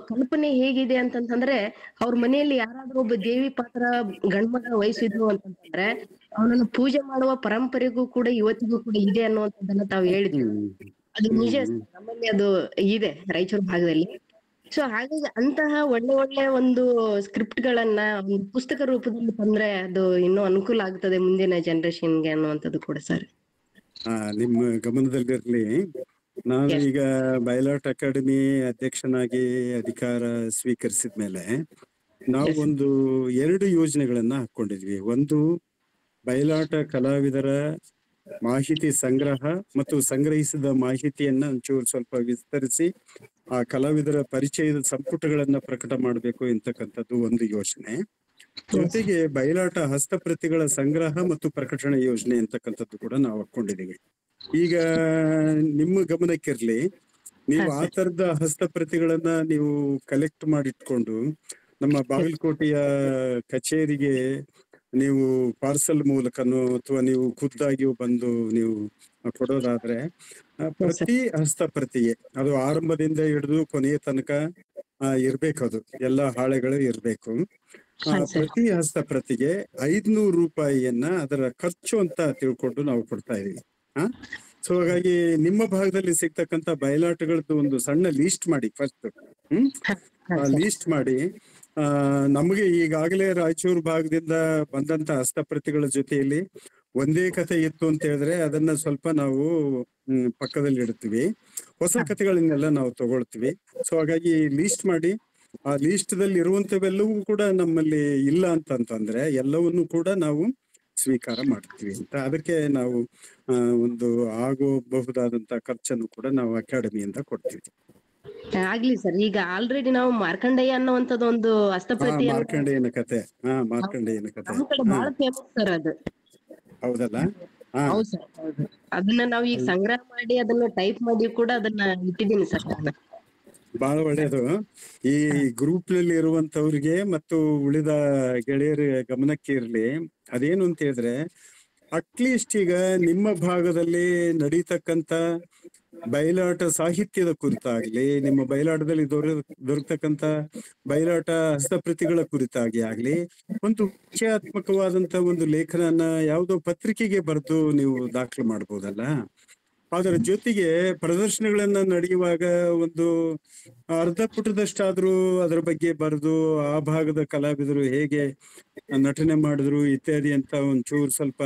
ಕಲ್ಪನೆ ಹೇಗಿದೆ ಅಂತಂತಂದ್ರೆ, ಅವ್ರ ಮನೆಯಲ್ಲಿ ಯಾರಾದ್ರೂ ಒಬ್ಬ ದೇವಿ ಪಾತ್ರ ಗಂಡ್ಮಗ ವಹಿಸಿದ್ರು ಅಂತಂತಂದ್ರೆ ಅವನನ್ನು ಪೂಜೆ ಮಾಡುವ ಪರಂಪರೆಗೂ ಕೂಡ ಇವತ್ತಿಗೂ ಕೂಡ ಇದೆ ಅನ್ನುವಂಥದ್ದನ್ನ ತಾವು ಹೇಳಿದ್ವಿ. ಅದು ನಿಜ, ನಮ್ಮಲ್ಲಿ ಅದು ಇದೆ ರಾಯಚೂರು ಭಾಗದಲ್ಲಿ. ಸೊ ಹಾಗಾಗಿ ಅಂತಹ ಒಳ್ಳೆ ಒಂದು ಸ್ಕ್ರಿಪ್ಟ್ ಗಳನ್ನ ಒಂದು ಪುಸ್ತಕ ರೂಪದಲ್ಲಿ ತಂದ್ರೆ ಅದು ಇನ್ನೂ ಅನುಕೂಲ ಆಗ್ತದೆ ಮುಂದಿನ ಜನರೇಷನ್ಗೆ ಅನ್ನುವಂಥದ್ದು ಕೂಡ ಸರ್. ನಿಮ್ಮ ಗಮನದಲ್ಲಿರ್ಲಿ. ನಾವೀಗ ಬಯಲಾಟ್ ಅಕಾಡೆಮಿ ಅಧ್ಯಕ್ಷನಾಗಿ ಅಧಿಕಾರ ಸ್ವೀಕರಿಸಿದ್ಮೇಲೆ ನಾವು ಒಂದು 2 ಯೋಜನೆಗಳನ್ನ ಹಾಕೊಂಡಿದ್ವಿ. ಒಂದು, ಬಯಲಾಟ ಕಲಾವಿದರ ಮಾಹಿತಿ ಸಂಗ್ರಹ ಮತ್ತು ಸಂಗ್ರಹಿಸಿದ ಮಾಹಿತಿಯನ್ನ ಒಂಚೂರು ಸ್ವಲ್ಪ ವಿಸ್ತರಿಸಿ ಆ ಕಲಾವಿದರ ಪರಿಚಯದ ಸಂಪುಟಗಳನ್ನ ಪ್ರಕಟ ಮಾಡಬೇಕು ಎಂತಕ್ಕಂಥದ್ದು ಒಂದು ಯೋಜನೆ. ಜೊತೆಗೆ ಬಯಲಾಟ ಹಸ್ತಪ್ರತಿಗಳ ಸಂಗ್ರಹ ಮತ್ತು ಪ್ರಕಟಣೆ ಯೋಜನೆ ಅಂತಕ್ಕಂಥದ್ದು ಕೂಡ ನಾವು ಹಾಕೊಂಡಿದೀವಿ. ಈಗ ನಿಮ್ಮ ಗಮನಕ್ಕಿರ್ಲಿ, ನೀವು ಆ ತರದ ಹಸ್ತಪ್ರತಿಗಳನ್ನ ನೀವು ಕಲೆಕ್ಟ್ ಮಾಡಿಟ್ಕೊಂಡು ನಮ್ಮ ಬಾಗಲಕೋಟೆಯ ಕಚೇರಿಗೆ ನೀವು ಪಾರ್ಸಲ್ ಮೂಲಕನೋ ಅಥವಾ ನೀವು ಖುದ್ದಾಗಿಯೂ ಬಂದು ನೀವು ಕೊಡೋದಾದ್ರೆ, ಪ್ರತಿ ಹಸ್ತಪ್ರತಿಗೆ ಅದು ಆರಂಭದಿಂದ ಹಿಡಿದು ಕೊನೆಯ ತನಕ ಇರ್ಬೇಕು. ಅದು ಎಲ್ಲ ಹಾಳೆಗಳು ಇರ್ಬೇಕು. ಪ್ರತಿ ಹಸ್ತಪ್ರತಿಗೆ 500 ರೂಪಾಯಿಯನ್ನ ಅದರ ಖರ್ಚು ಅಂತ ತಿಳ್ಕೊಂಡು ನಾವು ಕೊಡ್ತಾ ಇದೀವಿ. ಸೊ ಹಾಗಾಗಿ ನಿಮ್ಮ ಭಾಗದಲ್ಲಿ ಸಿಗ್ತಕ್ಕಂತ ಬಯಲಾಟಗಳದ್ದು ಒಂದು ಸಣ್ಣ ಲೀಸ್ಟ್ ಮಾಡಿ ಫಸ್ಟ್. ಲೀಸ್ಟ್ ಮಾಡಿ ನಮಗೆ ಈಗಾಗಲೇ ರಾಯಚೂರು ಭಾಗದಿಂದ ಬಂದಂತ ಹಸ್ತಪ್ರತಿಗಳ ಜೊತೆಯಲ್ಲಿ ಒಂದೇ ಕಥೆ ಇತ್ತು ಅಂತ ಹೇಳಿದ್ರೆ ಅದನ್ನ ಸ್ವಲ್ಪ ನಾವು ಪಕ್ಕದಲ್ಲಿ ಇಡ್ತೀವಿ. ಹೊಸ ಕಥೆಗಳನ್ನೆಲ್ಲ ನಾವು ತಗೊಳ್ತೀವಿ. ಸೊ ಹಾಗಾಗಿ ಲೀಸ್ಟ್ ಮಾಡಿ, ಆ ಲೀಸ್ಟ್ ದಲ್ಲಿ ಇರುವಂತವೆಲ್ಲವೂ ಕೂಡ ನಮ್ಮಲ್ಲಿ ಇಲ್ಲ ಅಂತಂತಂದ್ರೆ ಎಲ್ಲವನ್ನು ಕೂಡ ನಾವು ಸ್ವೀಕಾರ ಮಾಡ್ತೀವಿ ಅಂತ. ಅದಕ್ಕೆ ನಾವು ಒಂದು ಆಗಬಹುದಾದಂತ ಖರ್ಚನ್ನು ಕೂಡ ನಾವು ಅಕಾಡೆಮಿಯಿಂದ ಕೊಡ್ತೀವಿ. ಆಗ್ಲಿ ಸರ್. ಈಗ ಆಲ್ರೆಡಿ ನಾವು ಮಾರ್ಕಂಡೇಯ ಅನ್ನುವಂಥದ್ದು ಒಂದು ಹಸ್ತಪ್ರತಿ, ಮಾರ್ಕಂಡೇಯನ ಕತೆ. ಮಾರ್ಕಂಡೇಯನ ಕತೆ ನಮ್ಮ ಕಡೆ ಬಹಳ ಫೇಮಸ್ ಸರ್ ಅದು. ಹೌದಲ್ಲ? ಹೌದು ಸರ್, ಹೌದು. ಅದನ್ನ ನಾವು ಈಗ ಸಂಗ್ರಹ ಮಾಡಿ ಅದನ್ನ ಟೈಪ್ ಮಾಡಿ ಕೂಡ ಅದನ್ನ ಇಟ್ಟಿದ್ದೀನಿ ಸರ್. ಬಹಳ ಒಳ್ಳೇದು. ಈ ಗ್ರೂಪ್ ನಲ್ಲಿ ಇರುವಂತವ್ರಿಗೆ ಮತ್ತು ಉಳಿದ ಗೆಳೆಯರ ಗಮನಕ್ಕೆ ಇರ್ಲಿ, ಅದೇನು ಅಂತ ಹೇಳಿದ್ರೆ, ಅಟ್ಲೀಸ್ಟ್ ಈಗ ನಿಮ್ಮ ಭಾಗದಲ್ಲಿ ನಡೀತಕ್ಕಂತ ಬಯಲಾಟ ಸಾಹಿತ್ಯದ ಕುರಿತಾಗ್ಲಿ, ನಿಮ್ಮ ಬಯಲಾಟದಲ್ಲಿ ದೊರಕತಕ್ಕಂತ ಬಯಲಾಟ ಹಸ್ತಪ್ರತಿಗಳ ಕುರಿತಾಗಿ ಆಗ್ಲಿ ಒಂದು ವಿಷಯಾತ್ಮಕವಾದಂತ ಒಂದು ಲೇಖನನ ಯಾವುದೋ ಪತ್ರಿಕೆಗೆ ಬರೆದು ನೀವು ದಾಖಲು ಮಾಡ್ಬೋದಲ್ಲ. ಅದರ ಜೊತೆಗೆ ಪ್ರದರ್ಶನಗಳನ್ನ ನಡೆಯುವಾಗ ಒಂದು ಅರ್ಧ ಪುಟದಷ್ಟಾದ್ರೂ ಅದರ ಬಗ್ಗೆ ಬರೆದು ಆ ಭಾಗದ ಕಲಾವಿದರು ಹೇಗೆ ನಟನೆ ಮಾಡಿದ್ರು ಇತ್ಯಾದಿ ಅಂತ ಒಂಚೂರು ಸ್ವಲ್ಪ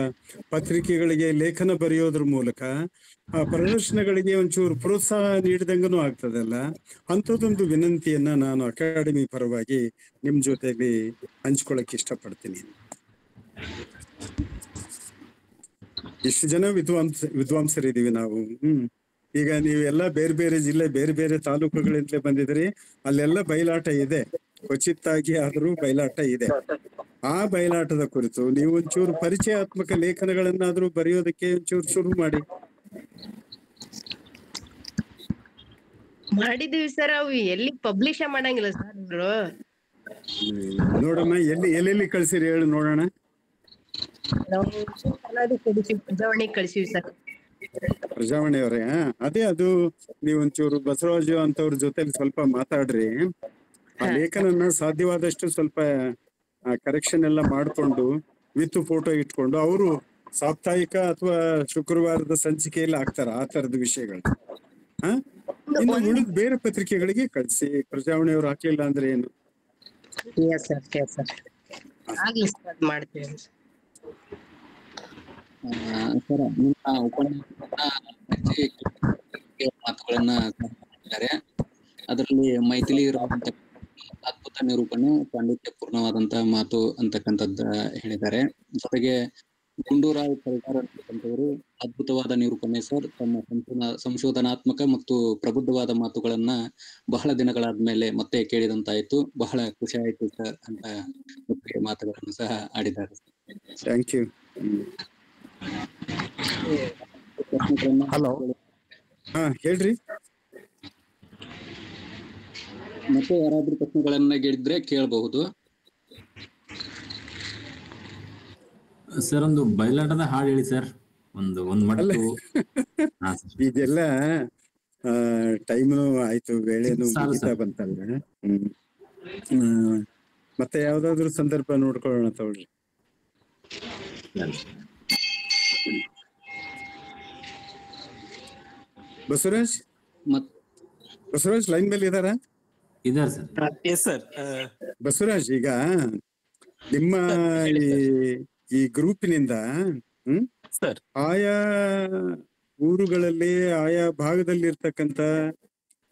ಪತ್ರಿಕೆಗಳಿಗೆ ಲೇಖನ ಬರೆಯೋದ್ರ ಮೂಲಕ ಆ ಪ್ರದರ್ಶನಗಳಿಗೆ ಒಂಚೂರು ಪ್ರೋತ್ಸಾಹ ನೀಡಿದಂಗನೂ ಆಗ್ತದಲ್ಲ. ಅಂಥದ್ದೊಂದು ವಿನಂತಿಯನ್ನ ನಾನು ಅಕಾಡೆಮಿ ಪರವಾಗಿ ನಿಮ್ ಜೊತೆಲಿ ಹಂಚ್ಕೊಳಕ್ ಇಷ್ಟಪಡ್ತೀನಿ. ಎಷ್ಟು ಜನ ವಿದ್ವಾಂಸರಿದೀವಿ ನಾವು. ಈಗ ನೀವೆಲ್ಲ ಬೇರೆ ಬೇರೆ ಜಿಲ್ಲೆ, ಬೇರೆ ಬೇರೆ ತಾಲೂಕುಗಳಿಂದಲೇ ಬಂದಿದ್ರಿ. ಅಲ್ಲೆಲ್ಲ ಬಯಲಾಟ ಇದೆ, ಕ್ವಚಿತ್ತಾಗಿ ಆದ್ರೂ ಬಯಲಾಟ ಇದೆ. ಆ ಬಯಲಾಟದ ಕುರಿತು ನೀವು ಒಂಚೂರು ಪರಿಚಯಾತ್ಮಕ ಲೇಖನಗಳನ್ನಾದ್ರೂ ಬರೆಯೋದಕ್ಕೆ ಒಂಚೂರು ಶುರು ಮಾಡಿದೀವಿ ಸರ್. ಅವು ಎಲ್ಲಿ ಪಬ್ಲಿಷ್ ಮಾಡಂಗಿಲ್ಲ ಸರ್ ಇವ್ರು. ನೋಡಮ್ಮ, ಎಲ್ಲೆಲ್ಲಿ ಕಳ್ಸಿರಿ ಹೇಳು ನೋಡೋಣ. ನಾವು ಪ್ರಜಾವಾಣಿ ಕಳಿಸಿವಿ ಸರ್. ಪ್ರಜಾವಾಣಿಯವರೇ, ಅದೇ ಅದು ನೀವು ಒಂಚೂರು ಬಸವರಾಜು ಅಂತವ್ರ ಜೊತೆಲಿ ಸ್ವಲ್ಪ ಮಾತಾಡ್ರಿ. ಆ ಲೇಖನನ್ನ ಸಾಧ್ಯವಾದಷ್ಟು ಸ್ವಲ್ಪ ಕರೆಕ್ಷನ್ ಎಲ್ಲ ಮಾಡ್ಕೊಂಡು ವಿತ್ ಫೋಟೋ ಇಟ್ಕೊಂಡು ಅವರು ಸಾಪ್ತಾಹಿಕ ಅಥವಾ ಶುಕ್ರವಾರದ ಸಂಚಿಕೆಯಲ್ಲಿ ಹಾಕ್ತಾರ ಆ ತರದ ವಿಷಯಗಳು. ಇನ್ನು ಉಳಿದ ಬೇರೆ ಪತ್ರಿಕೆಗಳಿಗೆ ಕಳಿಸಿ. ಪ್ರಜಾವಾಣಿಯವ್ರು ಹಾಕ್ಲಿಲ್ಲ ಅಂದ್ರೆ ಏನು? ಮಾಡ್ತೀವಿ ಸರ್, ನಿಮ್ಮ ಮಾತುಗಳನ್ನ ಮಾಡಿದ್ದಾರೆ. ಅದರಲ್ಲಿ ಮೈಥಿಲಿ ಇರುವಂತ ಅದ್ಭುತ ನಿರೂಪಣೆ, ಪಾಂಡಿತ್ಯಪೂರ್ಣವಾದಂತಹ ಮಾತು ಅಂತಕ್ಕಂಥದ್ದು ಹೇಳಿದ್ದಾರೆ. ಜೊತೆಗೆ ಗುಂಡೂರಾವ್ ಪರಿವಾರ ಅಂತವರು ಅದ್ಭುತವಾದ ನಿರೂಪಣೆ ಸರ್. ತಮ್ಮ ಸಂಶೋಧನಾತ್ಮಕ ಮತ್ತು ಪ್ರಬುದ್ಧವಾದ ಮಾತುಗಳನ್ನ ಬಹಳ ದಿನಗಳಾದ್ಮೇಲೆ ಮತ್ತೆ ಕೇಳಿದಂತಾಯ್ತು. ಬಹಳ ಖುಷಿ ಆಯ್ತು ಸರ್ ಅಂತ ಮಾತುಗಳನ್ನು ಸಹ ಆಡಿದ್ದಾರೆ. Thank you. ಹಲೋ, ಹಾ ಹೇಳ್ರಿ. ಮತ್ತೆ ಯಾರಾದ್ರೂ ಪ್ರಶ್ನೆಗಳನ್ನ ಕೇಳಿದ್ರೆ ಕೇಳಬಹುದು. ಸರ್ ಒಂದು ಬಯಲಾಟದ ಹಾಡು ಹೇಳಿ ಸರ್. ಒಂದ್ ಮಟ್ಟು. ಹಾ ಸರ್. ಇದೆಲ್ಲ ಟೈಮ್ನು ಆಯ್ತು, ವೇಳೆನು ಸಾಲು ಮುಗಿತಾ ಸರ್. ಬಂತಲ್ಲ. ಮತ್ತೆ ಯಾವ್ದಾದ್ರು ಸಂದರ್ಭ ನೋಡ್ಕೊಳ್ಳೋಣ ತಗೊಳ್ರಿ. ಬಸವರಾಜ್ ಬಸವರಾಜ್ ಲೈನ್ ಮೇಲೆ ಇದಾರ? ಇದಾರೆ ಸರ್. Yes sir. ಬಸವರಾಜ್, ಈಗ ನಿಮ್ಮ ಈ ಗ್ರೂಪಿನಿಂದ ಸರ್ ಆಯಾ ಊರುಗಳಲ್ಲಿ ಆಯಾ ಭಾಗದಲ್ಲಿ ಇರ್ತಕ್ಕಂತ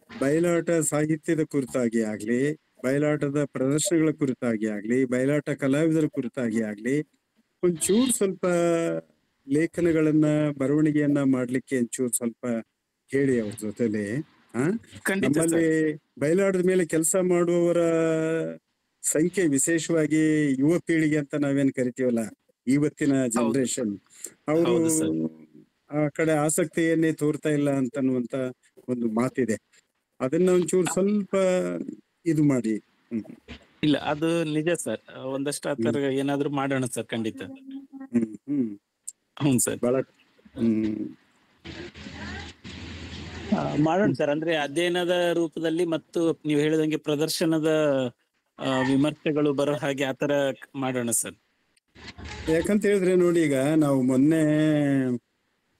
ಬಯಲಾಟ ಸಾಹಿತ್ಯದ ಕುರಿತಾಗಿ ಆಗ್ಲಿ, ಬಯಲಾಟದ ಪ್ರದರ್ಶನಗಳ ಕುರಿತಾಗಿ ಆಗ್ಲಿ, ಬಯಲಾಟ ಕಲಾವಿದರ ಕುರಿತಾಗಿ ಆಗ್ಲಿ ಒಂಚೂರು ಸ್ವಲ್ಪ ಲೇಖನಗಳನ್ನ, ಬರವಣಿಗೆಯನ್ನ ಮಾಡ್ಲಿಕ್ಕೆ ಒಂಚೂರು ಸ್ವಲ್ಪ ಹೇಳಿ ಅವ್ರ ಜೊತೆಲಿ. ನಮ್ಮಲ್ಲಿ ಬಯಲಾಟದ ಮೇಲೆ ಕೆಲಸ ಮಾಡುವವರ ಸಂಖ್ಯೆ, ವಿಶೇಷವಾಗಿ ಯುವ ಪೀಳಿಗೆ ಅಂತ ನಾವೇನ್ ಕರಿತೀವಲ್ಲ, ಇವತ್ತಿನ ಜನರೇಷನ್, ಅವರು ಆ ಕಡೆ ಆಸಕ್ತಿಯನ್ನೇ ತೋರ್ತಾ ಇಲ್ಲ ಅಂತನ್ನುವಂತ ಒಂದು ಮಾತಿದೆ. ಅದನ್ನ ಒಂಚೂರು ಸ್ವಲ್ಪ ಇದು ಮಾಡಿ. ಇಲ್ಲ, ಅದು ನಿಜ ಸರ್. ಒಂದಷ್ಟು ಆತರ ಏನಾದ್ರು ಮಾಡೋಣ ಸರ್, ಖಂಡಿತ. ಹ್ಮ್ ಸರ್, ಬಹಳ ಮಾಡೋಣ ಸರ್. ಅಂದ್ರೆ ಅಧ್ಯಯನದ ರೂಪದಲ್ಲಿ ಮತ್ತು ನೀವು ಹೇಳಿದಂಗೆ ಪ್ರದರ್ಶನದ ವಿಮರ್ಶೆಗಳು ಬರೋ ಹಾಗೆ ಆತರ ಮಾಡೋಣ ಸರ್. ಯಾಕಂತ ಹೇಳಿದ್ರೆ ನೋಡಿ, ಈಗ ನಾವು ಮೊನ್ನೆ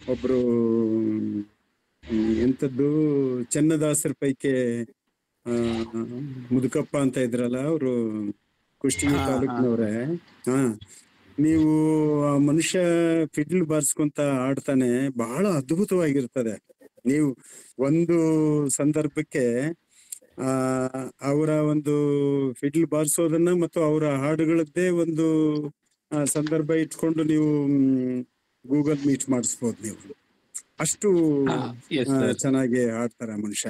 ಒಬ್ರು ಎಂತದ್ದು ಚೆನ್ನದಾಸರ ಪೈಕಿ ಮುದುಕಪ್ಪ ಅಂತ ಇದ್ರಲ್ಲ, ಅವರು ಕುಷ್ಟಗಿ ತಾಲೂಕಿನವ್ರೆ. ನೀವು ಆ ಮನುಷ್ಯ ಫಿಡ್ಲ್ ಬಾರ್ಸ್ಕೊಂತ ಆಡ್ತಾನೆ, ಬಹಳ ಅದ್ಭುತವಾಗಿರ್ತದೆ. ನೀವು ಒಂದು ಸಂದರ್ಭಕ್ಕೆ ಅವರ ಒಂದು ಫಿಡ್ಲ್ ಬಾರ್ಸೋದನ್ನ ಮತ್ತು ಅವರ ಹಾಡುಗಳದ್ದೇ ಒಂದು ಸಂದರ್ಭ ಇಟ್ಕೊಂಡು ನೀವು ಗೂಗಲ್ ಮೀಟ್ ಮಾಡಿಸ್ಬೋದು. ನೀವು ಅಷ್ಟು ಚೆನ್ನಾಗಿ ಹಾಡ್ತಾರ ಮನುಷ್ಯ.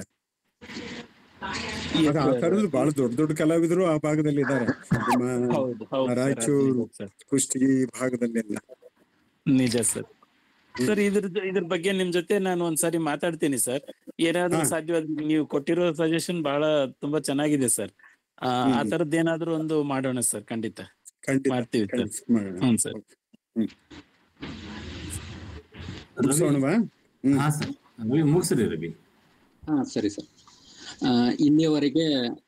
ಆ ತರದ್ದು ಬಹಳ ದೊಡ್ಡ ದೊಡ್ಡ ಕಲಾವಿದರು ಆ ಭಾಗದಲ್ಲಿ ಇದ್ದಾರೆ, ನಿಮ್ಮ ರಾಯಚೂರು, ಕುಷ್ಟಗಿ ಭಾಗದಲ್ಲೆಲ್ಲ. ನಿಜ ಸರ್. ಸರ್, ಇದ್ರ ಬಗ್ಗೆ ನಿಮ್ ಜೊತೆ ನಾನು ಒಂದ್ಸಾರಿ ಮಾತಾಡ್ತೀನಿ ಸರ್. ಏನಾದ್ರೂ ಸಾಧ್ಯವಾದ್ರೆ ನೀವು ಕೊಟ್ಟಿರೋ ಸಜೆಷನ್ ಬಹಳ ತುಂಬಾ ಚೆನ್ನಾಗಿದೆ ಸರ್. ಆ ತರದ್ ಏನಾದ್ರು ಒಂದು ಮಾಡೋಣ ಸರ್. ಖಂಡಿತ ಮಾಡ್ತೀವಿ ಸರ್. ಹ್ಮ್ ಸರ್. ಮುಗಿಸ್ರಿ ರವಿ. ಸರಿ ಸರ್. ಇಲ್ಲಿಯವರೆಗೆ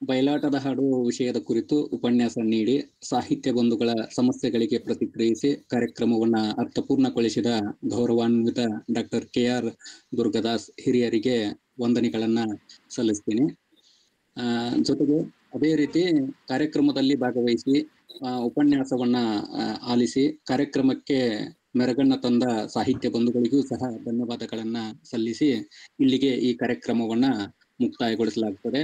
ಬಯಲಾಟದ ಹಾಡು ವಿಷಯದ ಕುರಿತು ಉಪನ್ಯಾಸ ನೀಡಿ ಸಾಹಿತ್ಯ ಬಂಧುಗಳ ಸಮಸ್ಯೆಗಳಿಗೆ ಪ್ರತಿಕ್ರಿಯಿಸಿ ಕಾರ್ಯಕ್ರಮವನ್ನ ಅರ್ಥಪೂರ್ಣಗೊಳಿಸಿದ ಗೌರವಾನ್ವಿತ ಡಾಕ್ಟರ್ KR ದುರ್ಗದಾಸ್ ಹಿರಿಯರಿಗೆ ವಂದನೆಗಳನ್ನ ಸಲ್ಲಿಸ್ತೀನಿ. ಜೊತೆಗೆ ಅದೇ ರೀತಿ ಕಾರ್ಯಕ್ರಮದಲ್ಲಿ ಭಾಗವಹಿಸಿ ಉಪನ್ಯಾಸವನ್ನ ಆಲಿಸಿ ಕಾರ್ಯಕ್ರಮಕ್ಕೆ ಮೆರಗನ್ನ ತಂದ ಸಾಹಿತ್ಯ ಬಂಧುಗಳಿಗೂ ಸಹ ಧನ್ಯವಾದಗಳನ್ನ ಸಲ್ಲಿಸಿ ಇಲ್ಲಿಗೆ ಈ ಕಾರ್ಯಕ್ರಮವನ್ನ ಮುಕ್ತಾಯಗೊಳಿಸಲಾಗುತ್ತದೆ.